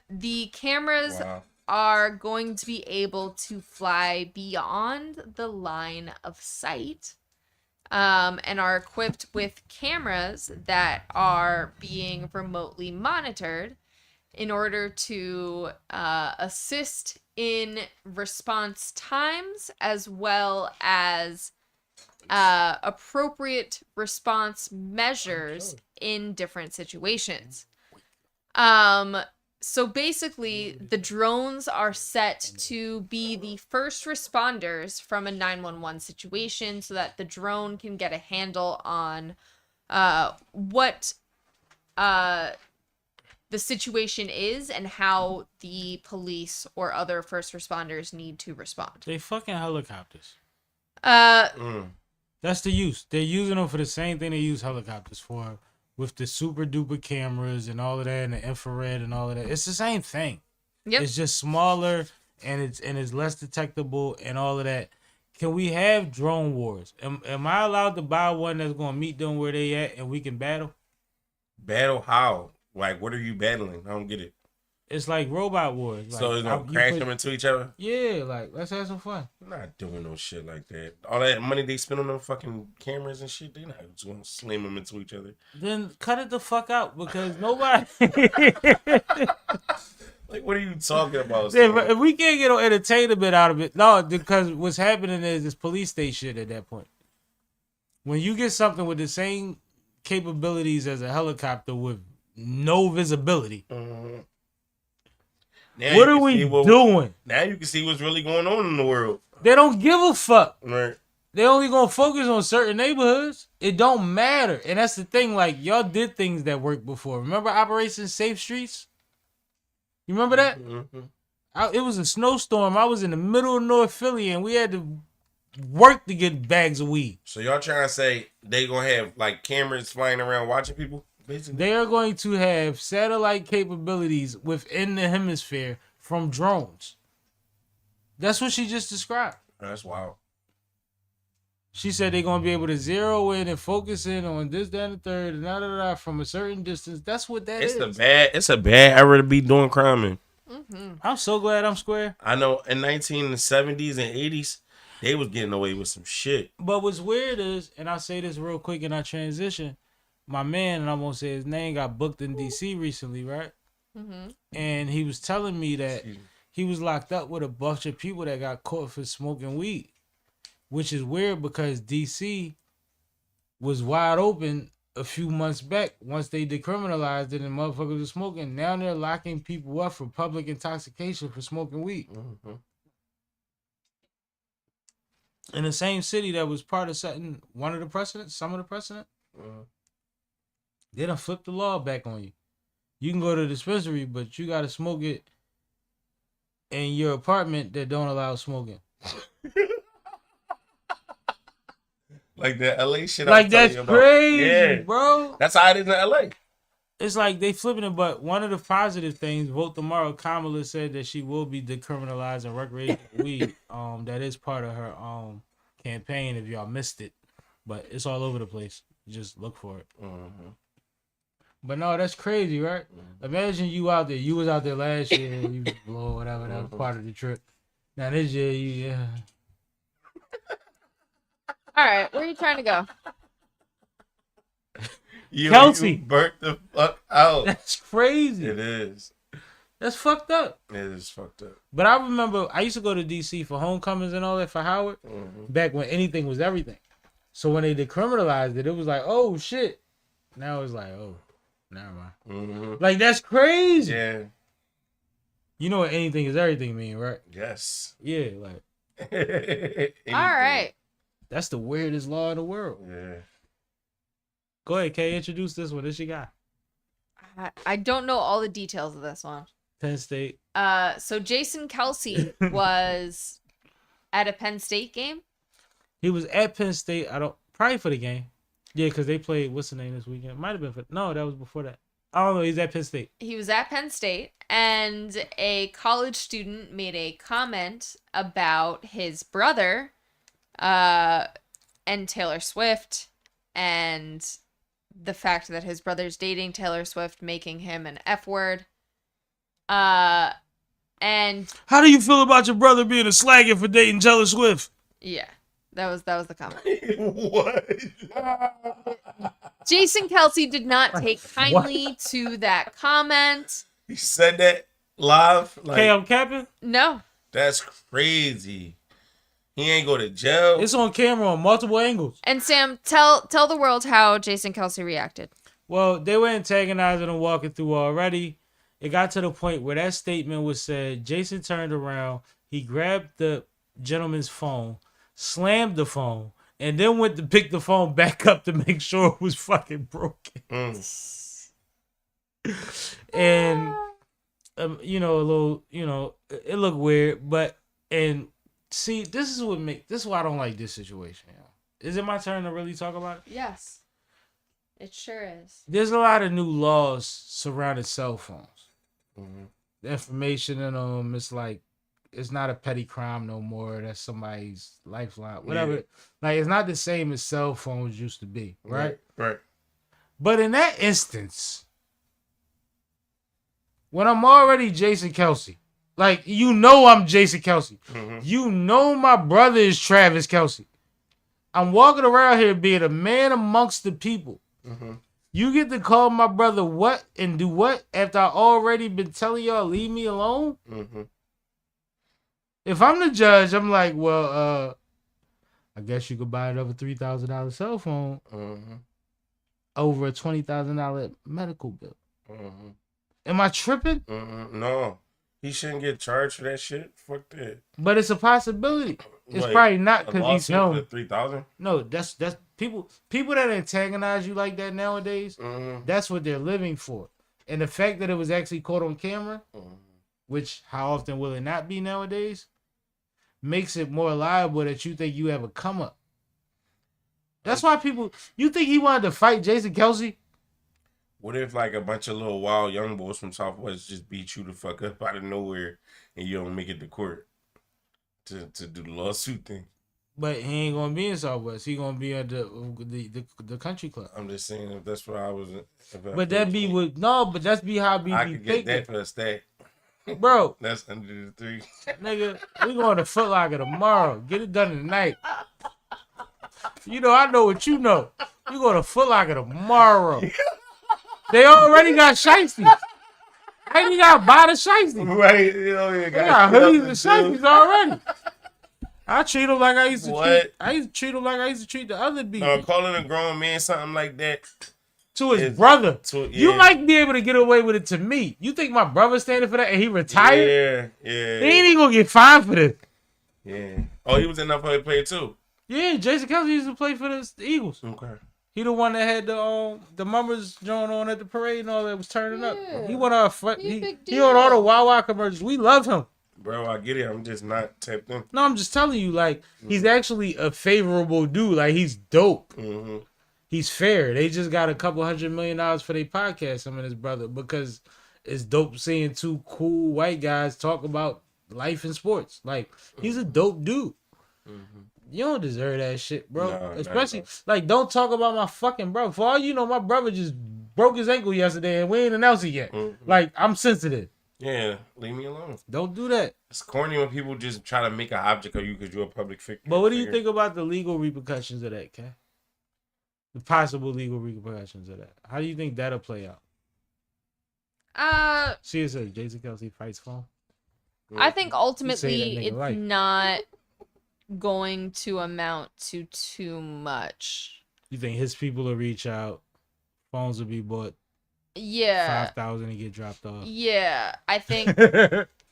The cameras Wow. are going to be able to fly beyond the line of sight, and are equipped with cameras that are being remotely monitored in order to assist in response times as well as appropriate response measures in different situations. So basically, the drones are set to be the first responders from a 911 situation so that the drone can get a handle on what the situation is and how the police or other first responders need to respond. They fucking helicopters. Mm. That's the use. They're using them for the same thing they use helicopters for, with the super duper cameras and all of that, and the infrared and all of that. It's the same thing. Yep. It's just smaller and it's less detectable and all of that. Can we have drone wars? Am I allowed to buy one that's gonna meet them where they at and we can battle? Battle how? Like, what are you battling? I don't get it. It's like robot wars. So Like, it's gonna you crash put- them into each other? Yeah, like let's have some fun. I'm not doing no shit like that. All that money they spend on them fucking cameras and shit, they not just gonna slam them into each other. Then cut it the fuck out because nobody. Like, what are you talking about? Yeah, son? but if we can't get an entertainment out of it, no, because what's happening is it's police state shit at that point. When you get something with the same capabilities as a helicopter with no visibility, Mhm. Now what you are can we see doing? Now you can see what's really going on in the world. They don't give a fuck. Right. They only gonna focus on certain neighborhoods. It don't matter, and that's the thing. Like y'all did things that worked before. Remember Operation Safe Streets? You remember that? Mhm. It was a snowstorm. I was in the middle of North Philly, and we had to work to get bags of weed. So y'all trying to say they gonna have like cameras flying around watching people? Basically. They are going to have satellite capabilities within the hemisphere from drones. That's what she just described. That's wild. She said they're going to be able to zero in and focus in on this, that, and the third, and da, from a certain distance. That's what that is. It's a bad era to be doing crime in. I'm so glad I'm square. I know in 1970s and 80s, they was getting away with some shit. But what's weird is, and I'll say this real quick in our transition, my man, and I won't say his name, got booked in D.C. recently, right? And he was telling me that he was locked up with a bunch of people that got caught for smoking weed, which is weird because D.C. was wide open a few months back, once they decriminalized it and motherfuckers were smoking, now they're locking people up for public intoxication for smoking weed. Mm-hmm. In the same city that was part of setting one of the precedents, some of the precedent, they done flipped the law back on you. You can go to the dispensary, but you got to smoke it in your apartment that don't allow smoking. Like the LA shit. Like, that's crazy, yeah. bro. That's how it is in LA. It's like they flipping it, but one of the positive things, vote tomorrow, Kamala said that she will be decriminalizing recreational weed. That is part of her campaign. If y'all missed it, but it's all over the place. Just look for it. Mm-hmm. But no, that's crazy, right? Imagine you out there. You was out there last year and you blow whatever. That was part of the trip. Now this year, yeah. All right, where are you trying to go? Kelce. You burnt the fuck out. That's crazy. It is. That's fucked up. It is fucked up. But I remember I used to go to DC for homecomings and all that for Howard, back when anything was everything. So when they decriminalized it, it was like, oh shit. Now it's like, oh, never mind. Mm-hmm. Like, that's crazy. Yeah. You know what anything is everything mean, right? Yes. Yeah, like All right. that's the weirdest law in the world. Yeah. Go ahead, Kay. Introduce this one. This you got. I don't know all the details of this one. Penn State. So Jason Kelce was at a Penn State game. He was at Penn State. Probably for the game. Yeah, because they played, what's the name this weekend? Might have been no, that was before that. I don't know. He's at Penn State. He was at Penn State, and a college student made a comment about his brother, and Taylor Swift, and the fact that his brother's dating Taylor Swift, making him an F word. And How do you feel about your brother being a slagger for dating Taylor Swift? yeah, that was the comment. What? Jason Kelce did not take kindly to that comment. He said that live? Like, Okay, I'm capping. No. that's crazy. He ain't go to jail. It's on camera on multiple angles. And Sam, tell the world how Jason Kelce reacted. Well, they were antagonizing and walking through already. It got to the point where that statement was said. Jason turned around. He grabbed the gentleman's phone, slammed the phone, and then went to pick the phone back up to make sure it was fucking broken. And, a little, it looked weird. But, and see, this is why I don't like this situation. Is it my turn to really talk about it? Yes. It sure is. There's a lot of new laws surrounding cell phones. The information in them, it's like, it's not a petty crime no more. That's somebody's lifeline, whatever. Yeah. Like, it's not the same as cell phones used to be, right? Right. But in that instance, when I'm already Jason Kelce, like, I'm Jason Kelce. My brother is Travis Kelce. I'm walking around here being a man amongst the people. You get to call my brother what and do what after I already been telling y'all leave me alone? If I'm the judge, I'm like, well, I guess you could buy another $3,000 cell phone over a $20,000 medical bill. Am I tripping? No. He shouldn't get charged for that shit. Fuck that. But it's a possibility. It's Like, probably not a because he's lawsuit for known. $3,000? No, that's people that antagonize you like that nowadays. That's what they're living for. And the fact that it was actually caught on camera, which how often will it not be nowadays, makes it more liable that you think you have a come up. That's why you think he wanted to fight Jason Kelce? What if like a bunch of little wild young boys from Southwest just beat you the fuck up out of nowhere and you don't make it to court to do the lawsuit thing? But he ain't gonna be in Southwest. He gonna be at the country club. I'm just saying if that's where I was. But that be with but that's be how be I could get thinking, that for a stack. bro. That's under the 3. Nigga, we going to Foot Locker tomorrow. Get it done tonight. I know what you know. We going to Foot Locker tomorrow. They already got shiesties. I ain't got to buy the shiesties. Right, They got hoodies and shiesties already. I treat them like I used to treat. I used to treat them like I used to treat the other beef. Calling a grown man something like that, to his brother. Yeah. You might be able to get away with it to me. You think my brother standing for that and he retired? Yeah. He ain't even gonna get fined for this. Yeah. Oh, he was in that play too. Yeah, Jason Kelce used to play for the Eagles. Okay. He the one that had the mummers joint on at the parade and all that was turning up. Yeah. He went on He big he on all the deal. Wawa commercials. We love him. Bro, I get it. I'm just not tapped in. No, I'm just telling you, like, he's actually a favorable dude. Like, he's dope. Mm-hmm. He's fair. They just got a couple $100 million for their podcast, him and his brother, because it's dope seeing two cool white guys talk about life and sports. Like, he's a dope dude. Mm-hmm. You don't deserve that shit, bro. No, Especially, like, don't talk about my fucking brother. For all you know, my brother just broke his ankle yesterday and we ain't announced it yet. Mm-hmm. Like, I'm sensitive. Yeah, leave me alone. Don't do that. It's corny when people just try to make an object of you because you're a public figure. But what do you think about the legal repercussions of that, Kat? The possible legal repercussions of that. How do you think that'll play out? See, it says Jason Kelce fights phone. I think You ultimately say that nigga it's life. not going to amount to too much. You think his people will reach out, phones will be bought, Yeah. 5,000 and get dropped off. Yeah, I think.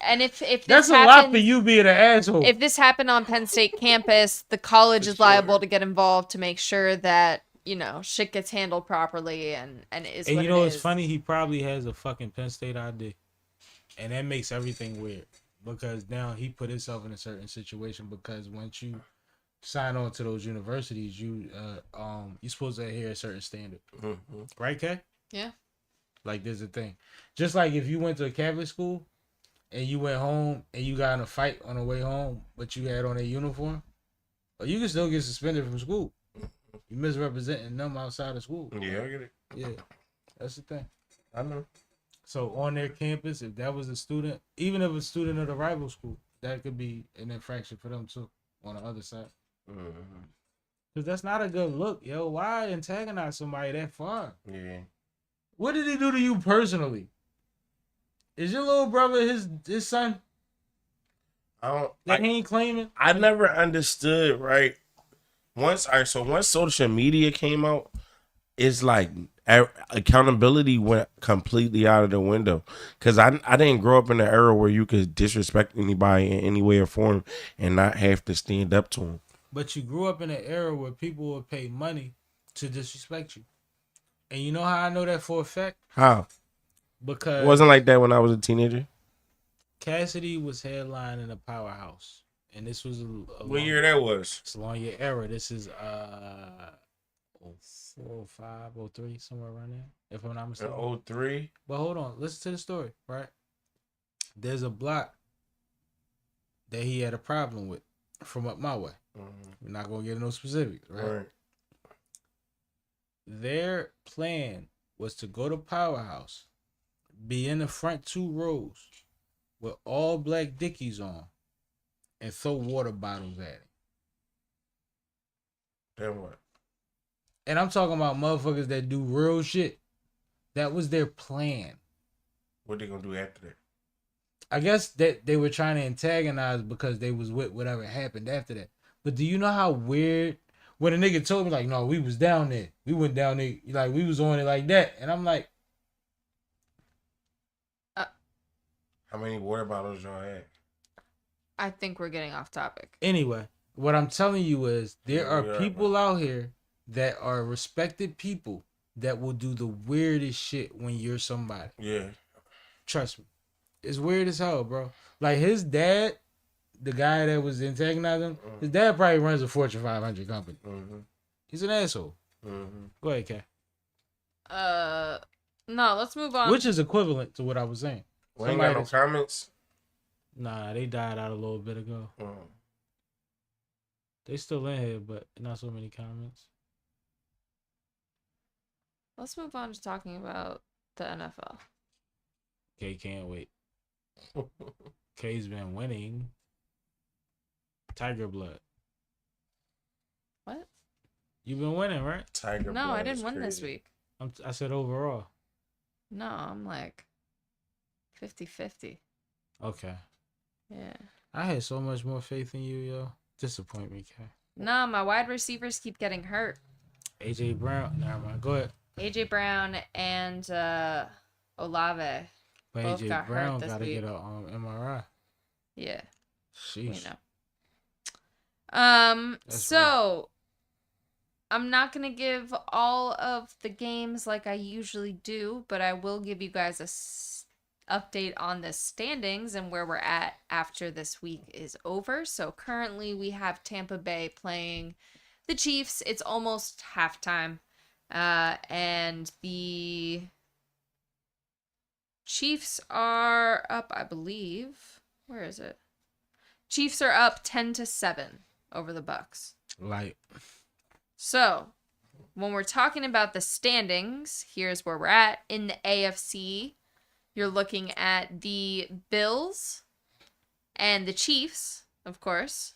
And if this That's a happens, lot for you being an asshole. If this happened on Penn State campus, the college is liable to get involved to make sure that, you know, shit gets handled properly and is And what you know it what's is. funny? He probably has a fucking Penn State ID. And that makes everything weird. Because now he put himself in a certain situation because once you sign on to those universities, you're supposed to adhere a certain standard. Mm-hmm. Right, Kay? Yeah. Like, there's a thing. Just like if you went to a Catholic school and you went home and you got in a fight on the way home, but you had on a uniform, well, you can still get suspended from school. You misrepresenting them outside of school. Yeah, I get it. Yeah, that's the thing. I know. So on their campus, if that was a student, even if a student of the rival school, that could be an infraction for them too on the other side. Mm-hmm. Because that's not a good look, yo. Why antagonize somebody that far? Yeah. What did he do to you personally? Is your little brother his son that he ain't claiming? I never understood, right? Once social media came out, it's like accountability went completely out of the window. Because I didn't grow up in an era where you could disrespect anybody in any way or form and not have to stand up to them. But you grew up in an era where people would pay money to disrespect you. And you know how I know that for a fact? How? Because It wasn't like that when I was a teenager. Cassidy was headlining a powerhouse. And this was What year that was? It's along your era. This is 04, 05, 03, somewhere around there, if I'm not mistaken. In 03? But hold on, listen to the story, right? There's a block that he had a problem with from up my way. Mm-hmm. We're not gonna get into no specifics, right? Their plan was to go to Powerhouse, be in the front 2 rows with all black Dickies on, and throw water bottles at him. Then what? And I'm talking about motherfuckers that do real shit. That was their plan. What they gonna do after that? I guess that they were trying to antagonize because they was with whatever happened after that. But do you know how weird when a nigga told me, like, no, we was down there. We went down there, like, we was on it like that. And I'm like, How many water bottles y'all had? I think we're getting off topic. anyway, what I'm telling you is there Yeah, are we are, people out here that are respected people that will do the weirdest shit when you're somebody. Yeah. Trust me. It's weird as hell, bro. Like, his dad, the guy that was antagonizing him, his dad probably runs a Fortune 500 company. Mm-hmm. He's an asshole. Mm-hmm. Go ahead, Kay. No, let's move on. Which is equivalent to what I was saying. We ain't got no Somebody- comments. Nah, they died out a little bit ago. They still in here, but not so many comments. Let's move on to talking about the NFL. Kay can't wait. Kay's been winning. Tiger blood. What? You've been winning, right? Tiger No, blood I didn't is win this crazy. week. I said overall. No, I'm like 50-50. Okay. Yeah. I had so much more faith in you, yo. Disappoint me, Kay. No, my wide receivers keep getting hurt. AJ Brown. Never mind. Go ahead. AJ Brown and Olave But both AJ got Brown hurt this gotta week. get a MRI. Yeah, we Sheesh. know. That's So I'm not gonna give all of the games like I usually do, but I will give you guys a update on the standings and where we're at after this week is over. So currently we have Tampa Bay playing the Chiefs. It's almost halftime, and the Chiefs are up, I believe. Where is it? Chiefs are up 10-7 over the Bucks. Like, So, when we're talking about the standings, here's where we're at. In the AFC, you're looking at the Bills and the Chiefs, of course,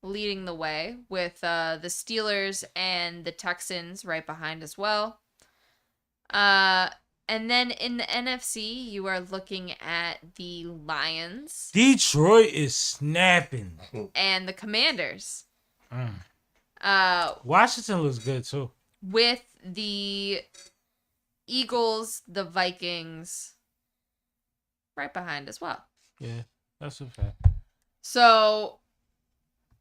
leading the way with the Steelers and the Texans right behind as well. And then in the NFC, you are looking at the Lions Detroit is snapping. and the Commanders. Washington looks good too. With the Eagles, the Vikings right behind as well. Yeah, that's a fact. So,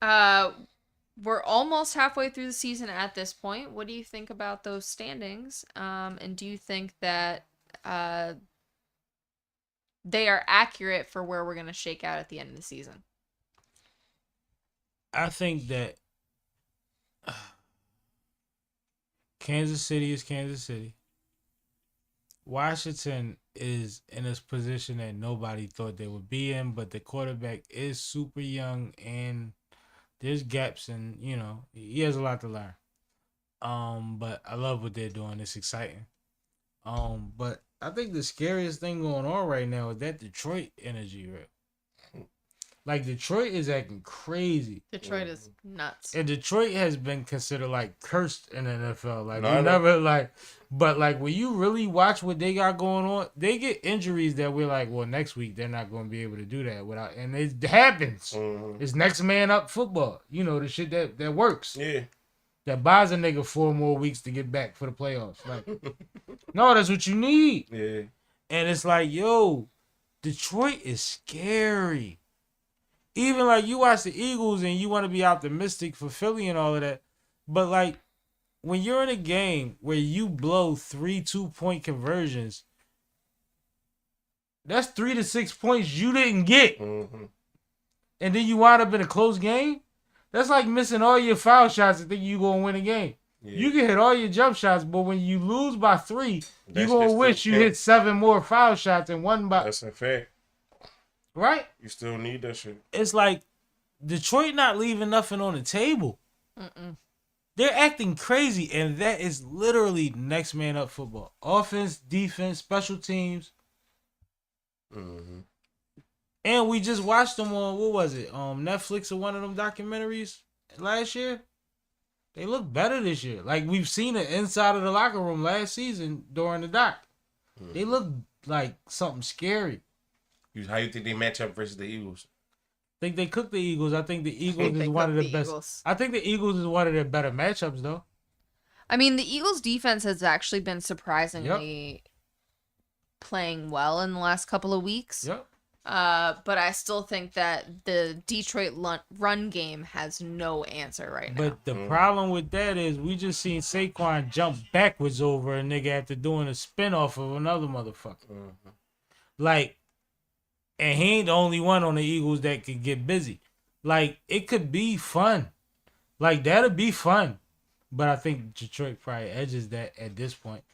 we're almost halfway through the season at this point. What do you think about those standings? And do you think that they are accurate for where we're going to shake out at the end of the season? I think that Kansas City is Kansas City. Washington is in a position that nobody thought they would be in, but the quarterback is super young and there's gaps and, you know, he has a lot to learn. But I love what they're doing. It's exciting. But I think the scariest thing going on right now is that Detroit energy, right? Like, Detroit is acting crazy. Detroit is nuts. And Detroit has been considered, like, cursed in the NFL. Like, No, we I know. never, like... But, like, when you really watch what they got going on, they get injuries that we're like, well, next week they're not going to be able to do that without... And it happens. Mhm. It's next man up football. You know, the shit that works. Yeah. That buys a nigga 4 more weeks to get back for the playoffs. Like, no, that's what you need. Yeah. And it's like, yo, Detroit is scary. Even like you watch the Eagles and you want to be optimistic for Philly and all of that. But like when you're in a game where you blow 3 2-point conversions, that's 3 to 6 points you didn't get. Mm-hmm. And then you wind up in a close game. That's like missing all your foul shots and thinking you're going to win a game. Yeah. You can hit all your jump shots, but when you lose by 3, you're That's going to just wish the you point. hit 7 more foul shots and won by... That's a fact. Right? You still need that shit. It's like Detroit not leaving nothing on the table. They're acting crazy, and that is literally next man up football. Offense, defense, special teams. Mm-hmm. And we just watched them on, what was it? Netflix or one of them documentaries last year. They look better this year. Like, we've seen it inside of the locker room last season during the doc. They look like something scary. How you think they match up versus the Eagles? I think they cooked the Eagles. I think the Eagles They is one of the cooked best. Eagles. I think the Eagles is one of their better matchups, though. I mean, the Eagles' defense has actually been surprisingly playing well in the last couple of weeks. Yep. But I still think that the Detroit run game has no answer right now. But the problem with that is we just seen Saquon jump backwards over a nigga after doing a spin off of another motherfucker. Like, and he ain't the only one on the Eagles that could get busy. Like, it could be fun. Like, that'll be fun. But I think Detroit probably edges that at this point.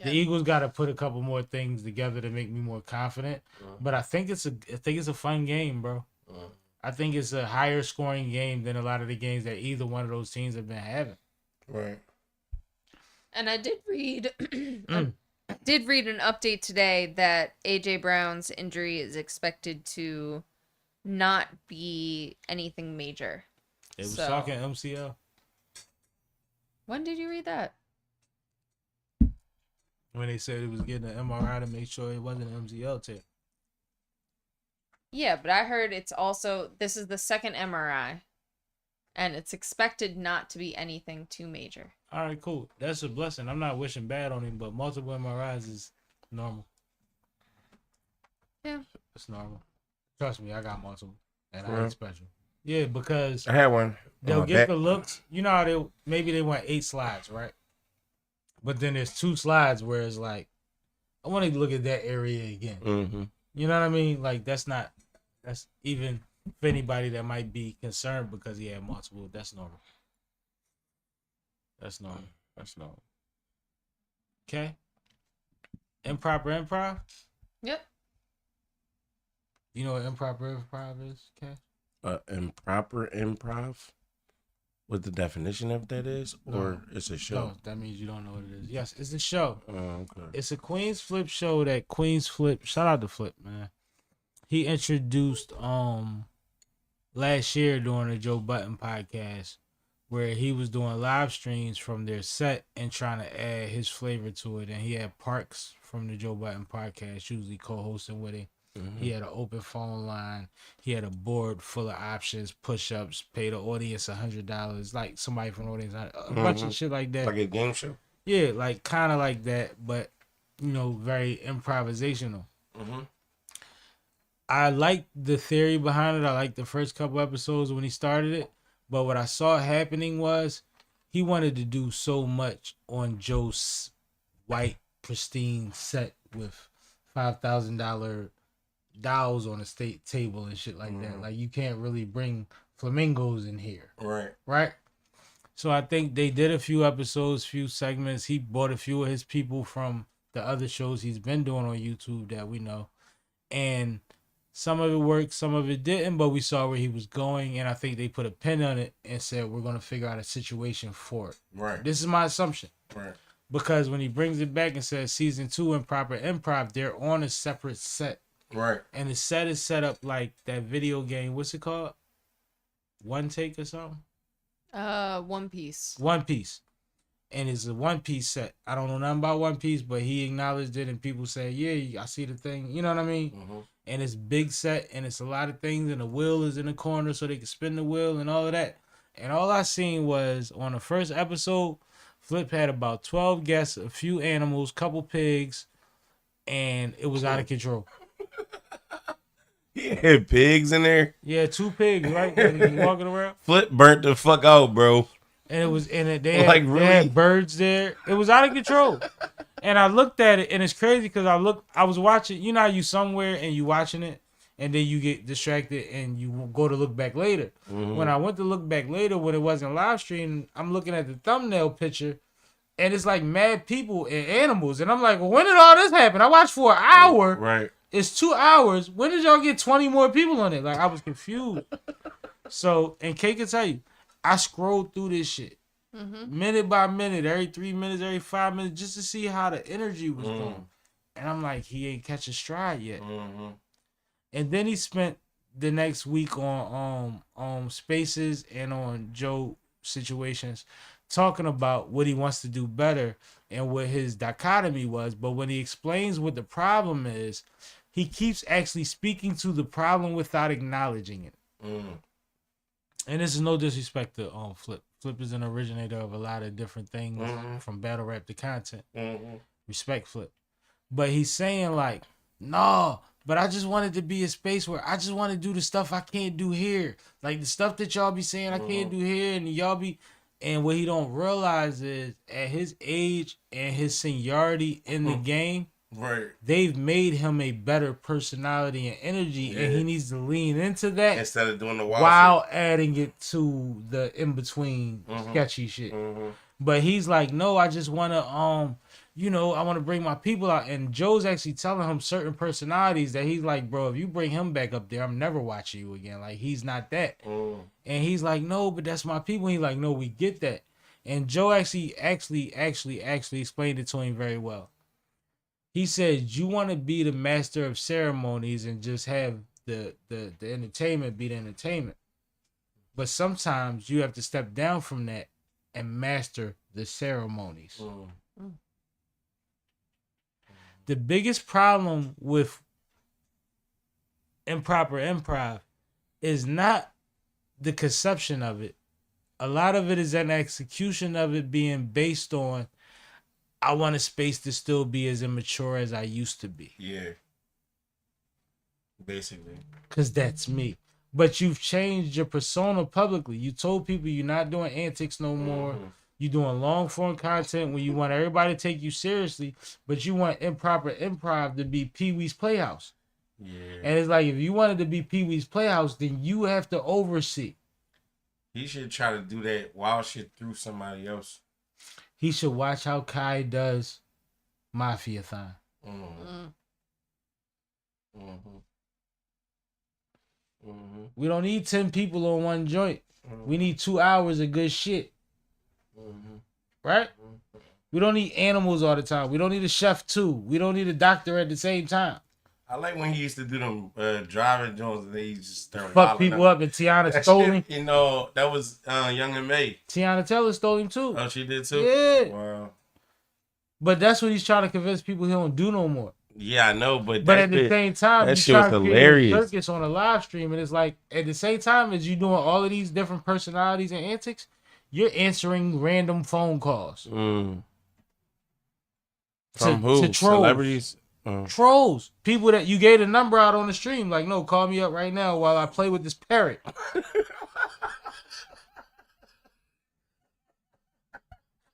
The Eagles got to put a couple more things together to make me more confident. But I think it's a fun game, bro. I think it's a higher scoring game than a lot of the games that either one of those teams have been having. Right. And I did read did read an update today that AJ Brown's injury is expected to not be anything major. It was So- talking MCL. When did you read that? When they said it was getting an MRI to make sure it wasn't an MCL tear. Yeah, but I heard it's also this is the second MRI. And it's expected not to be anything too major. All right, cool. That's a blessing. I'm not wishing bad on him, but multiple MRIs is normal. Yeah. It's normal. Trust me, I got multiple, and I Yeah. ain't special. Yeah, because I had one. they'll on my get back. the looks. You know how they want 8 slides, right? But then there's 2 slides where it's like, I want to look at that area again. Mm-hmm. You know what I mean? Like that's even for anybody that might be concerned because he had multiple. That's normal. That's normal. Okay. Improper improv. Yep. You know what improper improv is? Okay. Improper improv. What the definition of that is, or No. it's a show? No, that means you don't know what it is. Yes, it's a show. Oh, okay. It's a Queens Flip show that Queens Flip. Shout out to Flip, man. He introduced last year during the Joe Budden podcast, where he was doing live streams from their set and trying to add his flavor to it. And he had Parks from the Joe Budden podcast usually co-hosting with him. Mm-hmm. He had an open phone line. He had a board full of options, push-ups, pay the audience $100, like somebody from the audience, a bunch of shit like that. Like a game show. Yeah, like kind of like that, but very improvisational. Mm-hmm. I liked the theory behind it. I liked the first couple episodes when he started it, but what I saw happening was he wanted to do so much on Joe's white pristine set with $5,000 dolls on a state table and shit like that. Like you can't really bring flamingos in here, right? So I think they did a few episodes, few segments. He brought a few of his people from the other shows he's been doing on YouTube that we know, and some of it worked, some of it didn't, but we saw where he was going, and I think they put a pin on it and said we're gonna figure out a situation for it. Right. This is my assumption. Right. Because when he brings it back and says season 2 Improper Improv, they're on a separate set. Right. And the set is set up like that video game. What's it called? One Take or something? One Piece. One Piece. And it's a One Piece set. I don't know nothing about One Piece, but he acknowledged it and people say, yeah, I see the thing. You know what I mean? Mm-hmm. And it's big set and it's a lot of things and the wheel is in the corner so they can spin the wheel and all of that. And all I seen was on the first episode, Flip had about 12 guests, a few animals, couple pigs, and it was out of control. He had pigs in there. Yeah, 2 pigs, right? That was walking around. Flip burnt the fuck out, bro. And it was they had, Like, they really? had birds there. It was out of control. And I looked at it, and it's crazy because I was watching. You know how you somewhere and you watching it, and then you get distracted and you go to look back later. Mm-hmm. When I went to look back later, when it wasn't live stream, I'm looking at the thumbnail picture, and it's like mad people and animals, and I'm like, well, when did all this happen? I watched for an hour. Right. It's 2 hours. When did y'all get 20 more people on it? Like, I was confused. So, and Kay can tell you, I scrolled through this shit minute by minute, every 3 minutes, every 5 minutes, just to see how the energy was going. And I'm like, he ain't catch a stride yet. Mm-hmm. And then he spent the next week on Spaces and on Joe Situations talking about what he wants to do better and what his dichotomy was. But when he explains what the problem is, he keeps actually speaking to the problem without acknowledging it. And this is no disrespect to Flip. Flip is an originator of a lot of different things from battle rap to content. Respect Flip. But he's saying like, no, but I just wanted to be a space where I just want to do the stuff I can't do here. Like the stuff that y'all be saying I can't do here and y'all be... And what he don't realize is at his age and his seniority in the game, Right. they've made him a better personality and energy, and he needs to lean into that Instead of doing the wild while adding it to the in-between sketchy shit. But he's like, no, I just want to, I want to bring my people out. And Joe's actually telling him certain personalities that he's like, bro, if you bring him back up there, I'm never watching you again. Like, he's not that. And he's like, no, but that's my people. He's like, no, we get that. And Joe actually explained it to him very well. He said, you want to be the master of ceremonies and just have the entertainment be the entertainment. But sometimes you have to step down from that and master the ceremonies. The biggest problem with improper improv is not the conception of it. A lot of it is an execution of it being based on, I want a space to still be as immature as I used to be. Yeah. Basically. Because that's me. But you've changed your persona publicly. You told people you're not doing antics no more. You're doing long form content when you want everybody to take you seriously, but you want Improper Improv to be Pee-wee's Playhouse. Yeah. And it's like, if you wanted to be Pee-wee's Playhouse, then you have to oversee. He should try to do that wild shit through somebody else. He should watch how Kai does Mafia-thon. We don't need 10 people on one joint. We need 2 hours of good shit. Right? We don't need animals all the time. We don't need a chef too. We don't need a doctor at the same time. I like when he used to do them driving joints and they just start Fuck people up, and Tiana that stole shit, him. You know, that was Young and May. Tiana Taylor stole him too. Oh, she did too? Yeah. Wow. But that's what he's trying to convince people he don't do no more. Yeah, I know, but at the same time, that he's shit was trying to create a hilarious. circus on a live stream, and it's like, at the same time as you doing all of these different personalities and antics, you're answering random phone calls. From to who? trolls. Celebrities? Trolls. People that you gave the number out on the stream. Like, no, call me up right now while I play with this parrot.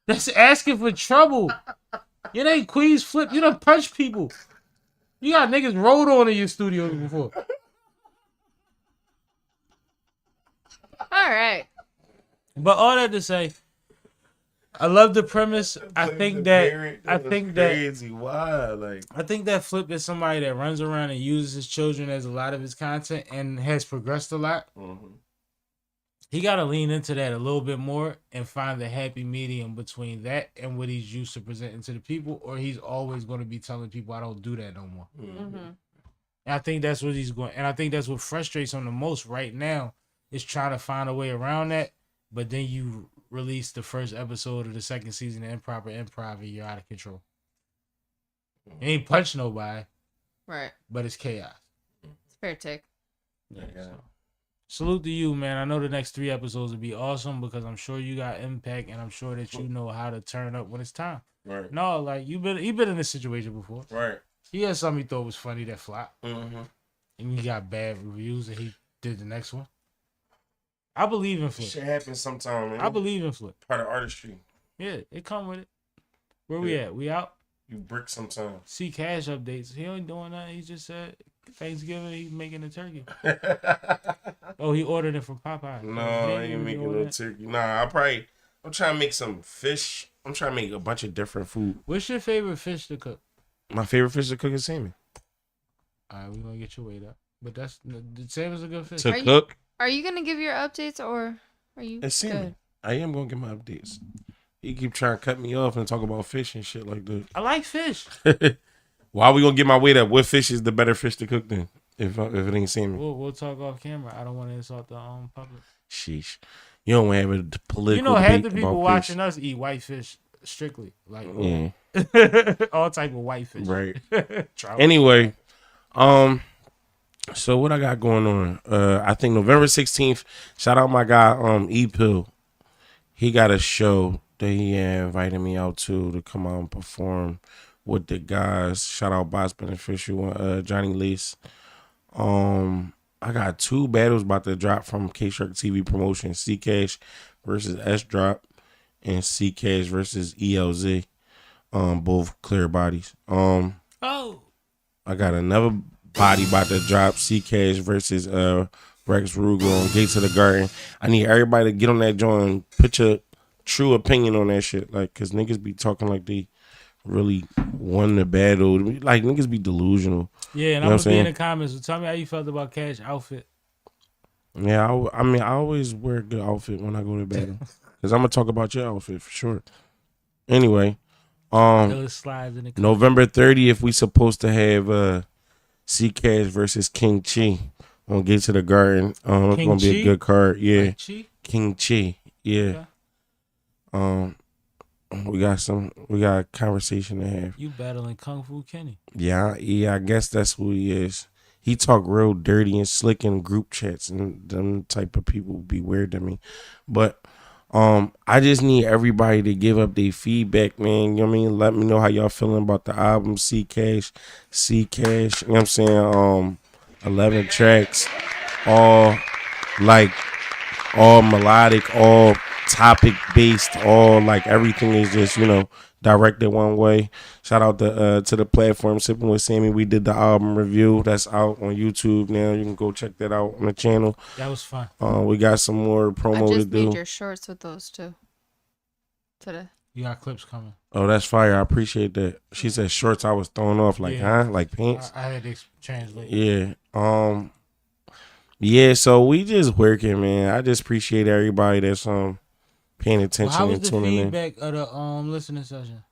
That's asking for trouble. You ain't Queens Flip. You done punch people. You got niggas rolled on in your studios before. All right. But all that to say, I love the premise. I think that crazy. Why? Like, I think that Flip is somebody that runs around and uses his children as a lot of his content and has progressed a lot. He got to lean into that a little bit more and find the happy medium between that and what he's used to presenting to the people, or he's always going to be telling people, I don't do that no more. And I think that's what he's going, and I think that's what frustrates him the most right now, is trying to find a way around that. But then you release the first episode of the second season of Improper Improv and you're out of control. You ain't punch nobody, Right. but it's chaos. It's a fair take. yeah. Salute to you, man. I know the next 3 episodes will be awesome because I'm sure you got impact and I'm sure that you know how to turn up when it's time. Right. No, like he been in this situation before. Right. He had something he thought was funny that flopped. And he got bad reviews and he did the next one. I believe in Flip. Shit happens sometime, man. I believe in Flip. Part of artistry. Yeah, it come with it. Where we at? We out? You brick sometime. CCASH updates. He ain't doing that. He just said Thanksgiving he's making a turkey. Oh, he ordered it from Popeye. No, I ain't making no turkey. Nah, I'm trying to make some fish. I'm trying to make a bunch of different food. What's your favorite fish to cook? My favorite fish to cook is salmon. All right, we're going to get your weight up. But that's the salmon's a good fish. To cook? Are you gonna give your updates or are you It's salmon. good? I am going to get my updates. You keep trying to cut me off and talk about fish and shit like that. I like fish. Why are we going to get my weight up? What fish is the better fish to cook then? If it ain't salmon. We'll talk off camera. I don't want to insult the public. Sheesh. You don't want to have a political You know, half the debate people about watching fish. us eat white fish strictly. Like, Yeah. all type of white fish. Right. Trout. Anyway, so what I got going on? I think November 16th, shout out my guy, E-Pill. He got a show that he invited me out to come out and perform with the guys. Shout out Boss Beneficial, Johnny Lace. I got 2 battles about to drop from K-Shark TV promotion, CCASH versus S-Drop and CCASH versus ELZ. Both clear bodies. Oh. I got another body about to drop, CCASH versus Rex Rugal on Gates of the Garden. I need everybody to get on that joint and put your true opinion on that shit. Like, cause niggas be talking like they really won the battle. Like, niggas be delusional. Yeah, and You know I'm what gonna be in saying? the comments. So tell me how you felt about Cash outfit. Yeah, I mean, I always wear a good outfit when I go to battle. Cause I'm gonna talk about your outfit for sure. Anyway, Those slides in the November 30th, we supposed to have CCASH versus King Chi on Gates of the Garden. It's King gonna be Chi? a good card. Yeah, Like Chi? King Chi. Yeah. Okay. We got a conversation to have. You battling Kung Fu Kenny. Yeah, I guess that's who he is. He talk real dirty and slick in group chats, and them type of people be weird to me. But I just need everybody to give up their feedback, man. You know what I mean? Let me know how y'all feeling about the album, CCASH, CCASH. You know what I'm saying? 11 tracks, all like all melodic, all topic based, all like everything is just, directed one way. Shout out to the platform Sipping with Sammy. We did the album review that's out on YouTube now. You can go check that out on the channel. That was fun. We got some more I promo to just made do. your shorts with those too today. You got clips coming. Oh, that's fire. I appreciate that. She said shorts. I was throwing off like, Yeah. huh? Like pants? I had to translate. Yeah. Yeah, so we just working, man. I just appreciate everybody that's paying Well, attention how was and the tuning in. feedback of the listening session?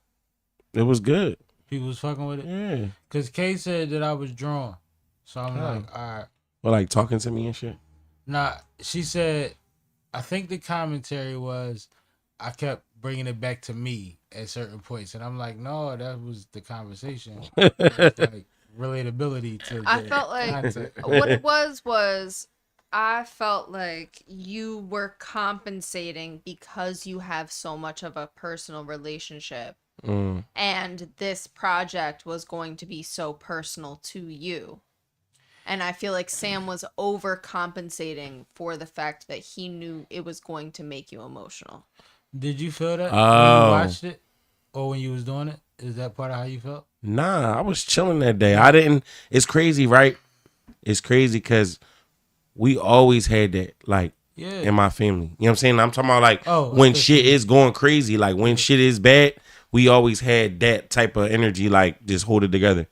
It was good. People was fucking with it? Yeah. Because Kay said that I was drawn. So I'm Oh. like, all right. Well, like talking to me and shit. Nah, she said, I think the commentary was, I kept bringing it back to me at certain points. And I'm like, no, that was the conversation. It's like relatability to I the felt like content. what it was I felt like you were compensating because you have so much of a personal relationship. And this project was going to be so personal to you. And I feel like Sam was overcompensating for the fact that he knew it was going to make you emotional. Did you feel that when Oh. you watched it? Or when you was doing it? Is that part of how you felt? Nah, I was chilling that day. I didn't. It's crazy, right? It's crazy because we always had that, like, Yeah. in my family. You know what I'm saying? I'm talking about, like, Oh, when okay. shit is going crazy, like, when shit is bad, we always had that type of energy, like, just hold it together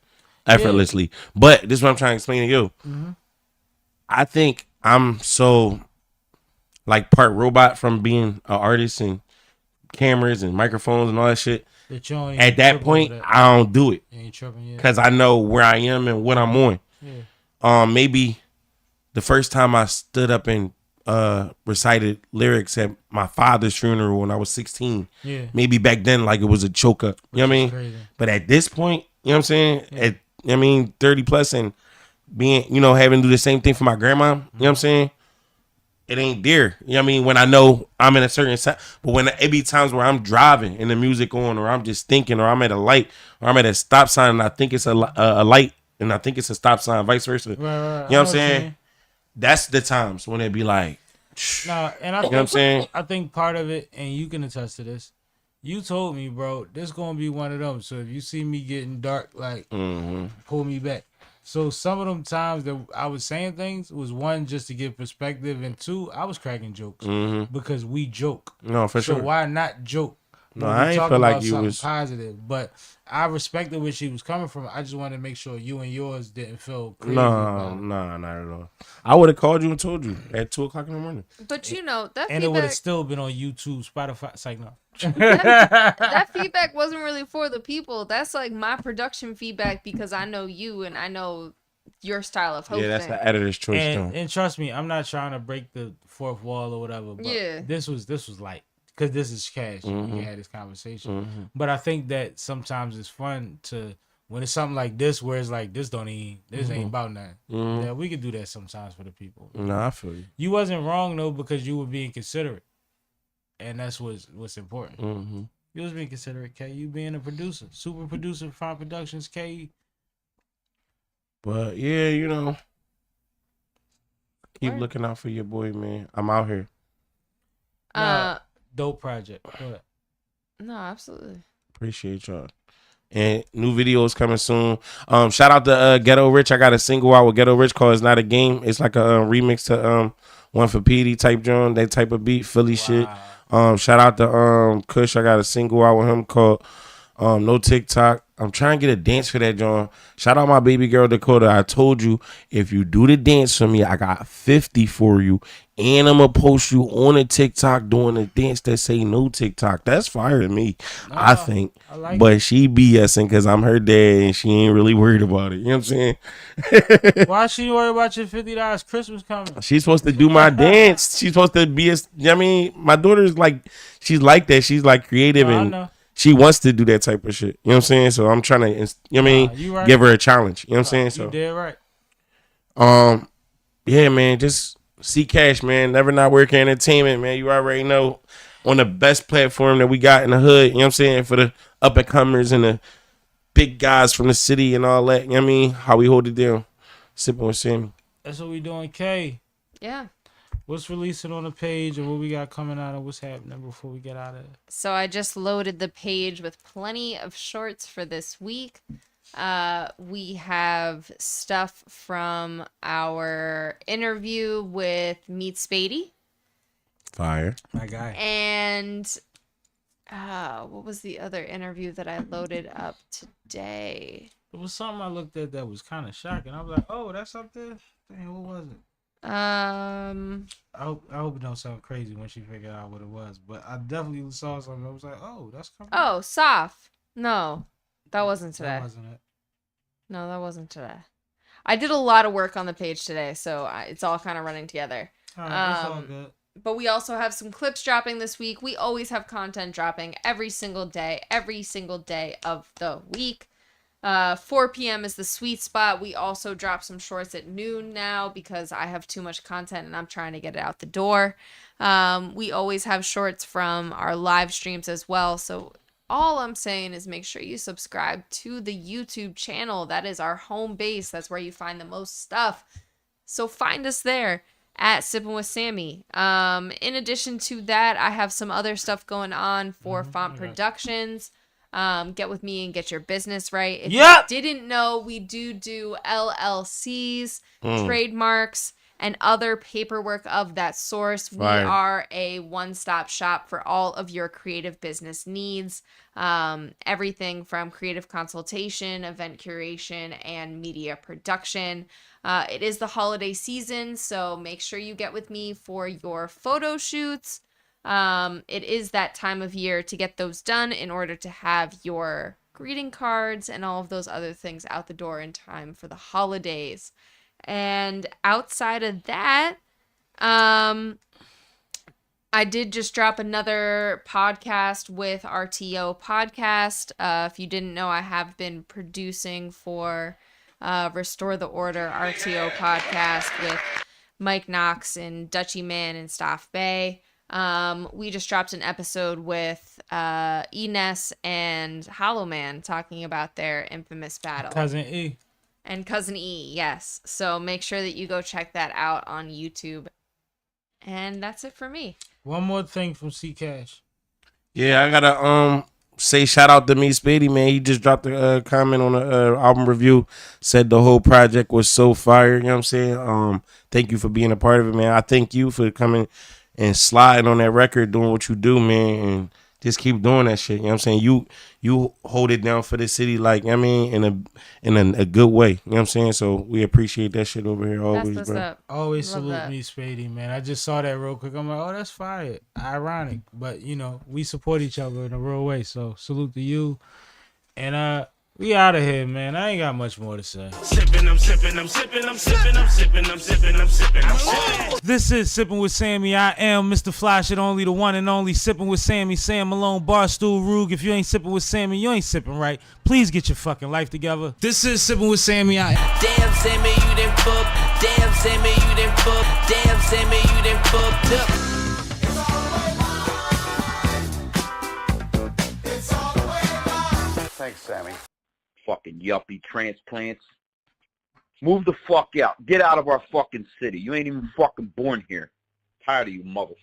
effortlessly. But this is what I'm trying to explain to you. Mm-hmm. I think I'm so, like, part robot from being an artist and cameras and microphones and all that shit. That you don't even At that trip point, over that. I don't do it You ain't tripping yet. because I know where I am and what I'm on. Yeah. Maybe the first time I stood up and recited lyrics at my father's funeral when I was 16. Yeah. Maybe back then, like, it was a choke up. You know what I mean? Crazy. But at this point, you know what I'm saying? 30 plus and being, having to do the same thing for my grandma, you know what I'm saying? It ain't there. You know what I mean? When I know I'm in a certain set, but when it be times where I'm driving and the music on, or I'm just thinking, or I'm at a light, or I'm at a stop sign and I think it's a light and I think it's a stop sign, vice versa. Right. You know what I'm saying? That's the times when it be like, Nah, and I you know what I'm saying? I think part of it, and you can attest to this. You told me, bro, this gonna be one of them. So if you see me getting dark, like, pull me back. So some of them times that I was saying things was, one, just to give perspective, and two, I was cracking jokes because we joke. No, for So sure. why not joke? No, when I we ain't talk feel like about you something was- positive, but I respected where she was coming from. I just wanted to make sure you and yours didn't feel crazy. No, about it. not at all. I would have called you and told you at 2:00 in the morning. But that And it would have feedback, still been on YouTube, Spotify. It's like, no. that feedback wasn't really for the people. That's like my production feedback because I know you and I know your style of hosting. Yeah, that's the editor's choice. And trust me, I'm not trying to break the fourth wall or whatever. But Yeah. this was light because this is cash. We had this conversation, but I think that sometimes it's fun to when it's something like this where it's like this ain't about nothing. Yeah, we could do that sometimes for the people. No, I feel you. You wasn't wrong though because you were being considerate, and that's what's important. You was being considerate, K. You being a producer, super producer, Fine Productions, K. But yeah, keep Word. looking out for your boy, man. I'm out here. Dope project. Go ahead. No, absolutely. Appreciate y'all. And new videos coming soon. Shout out to Ghetto Rich. I got a single out with Ghetto Rich called "It's Not a Game." It's like a remix to One for PD type John, that type of beat, Philly shit. Shout out to Kush. I got a single out with him called No TikTok. I'm trying to get a dance for that, John. Shout out my baby girl Dakota. I told you if you do the dance for me, I got 50 for you. And I'm gonna post you on a TikTok doing a dance that say no TikTok. That's fire to me, I think. I like but she BSing because I'm her dad and she ain't really worried about it. You know what I'm saying? Why she worried about your $50 Christmas coming? She's supposed to do my dance. She's supposed to be my daughter's like, she's like that. She's like creative No, I and know. she wants to do that type of shit. You know what I'm saying? So I'm trying to, you right. give her a challenge. You know what I'm saying? You So, did right. yeah, man, just CCASH, man. Never not working entertainment, man. You already know. on the best platform that we got in the hood. You know what I'm saying? For the up and comers and the big guys from the city and all that. You know what I mean? How we hold it down. Sipping with Sammy. That's what we doing, K. Yeah. What's releasing on the page and what we got coming out and what's happening before we get out of it? So I just loaded the page with plenty of shorts for this week. We have stuff from our interview with Meet Spady. Fire. My guy. And what was the other interview that I loaded up today? It was something I looked at that was kind of shocking. I was like, oh, that's up there? Dang, what was it? I hope it don't sound crazy when she figured out what it was, but I definitely saw something. I was like, oh, that's coming. Oh, Soph. No, that wasn't today. That wasn't it. No, that wasn't today. I did a lot of work on the page today, so it's all kind of running together. All right, it's all good. But we also have some clips dropping this week. We always have content dropping every single day of the week. 4 p.m. is the sweet spot. We also drop some shorts at noon now because I have too much content and I'm trying to get it out the door. We always have shorts from our live streams as well. So all I'm saying is make sure you subscribe to the YouTube channel. That is our home base. That's where you find the most stuff. So find us there at SippinWitSammie. In addition to that, I have some other stuff going on for Font Productions. Get with me and get your business right. If you didn't know, we do LLCs, trademarks, and other paperwork of that source. Fire. We are a one-stop shop for all of your creative business needs. Everything from creative consultation, event curation, and media production. It is the holiday season, so make sure you get with me for your photo shoots. It is that time of year to get those done in order to have your greeting cards and all of those other things out the door in time for the holidays. And outside of that, I did just drop another podcast with RTO Podcast. If you didn't know, I have been producing for Restore the Order RTO Podcast with Mike Knox and Dutchy Man and Staff Bay. We just dropped an episode with Ines and Hollow Man talking about their infamous battle. Cousin E. And Cousin E, yes. So make sure that you go check that out on YouTube. And that's it for me. One more thing from CCASH. Yeah, I gotta say shout out to Me Spady, man. He just dropped a comment on the album review. Said the whole project was so fire. You know what I'm saying? Thank you for being a part of it, man. I thank you for coming and sliding on that record, doing what you do, man, and just keep doing that shit. You know what I'm saying? You hold it down for the city, like, I mean, in a good way. You know what I'm saying? So we appreciate that shit over here always, That's what's bro. up. Always Love salute that. Me Spady, man. I just saw that real quick. I'm like, oh, that's fire. Ironic, but you know, we support each other in a real way. So salute to you. And we out of here, man. I ain't got much more to say. Sippin', I'm sippin', I'm sippin', I'm sippin', I'm sippin', I'm sippin', I'm sippin', I'm sippin'. This is Sippin' with Sammy. I am Mr. Flash It Only, the one and only Sippin' with Sammy, Sam Malone, Barstool Rug. If you ain't sippin' with Sammy, you ain't sippin' right. Please get your fucking life together. This is Sippin' with Sammy. Damn, Sammy, you done fucked. Damn, Sammy, you done fucked. Damn, Sammy, you done fucked up. Thanks, Sammy. Fucking yuppie transplants. Move the fuck out. Get out of our fucking city. You ain't even fucking born here. Tired of you, motherfucker.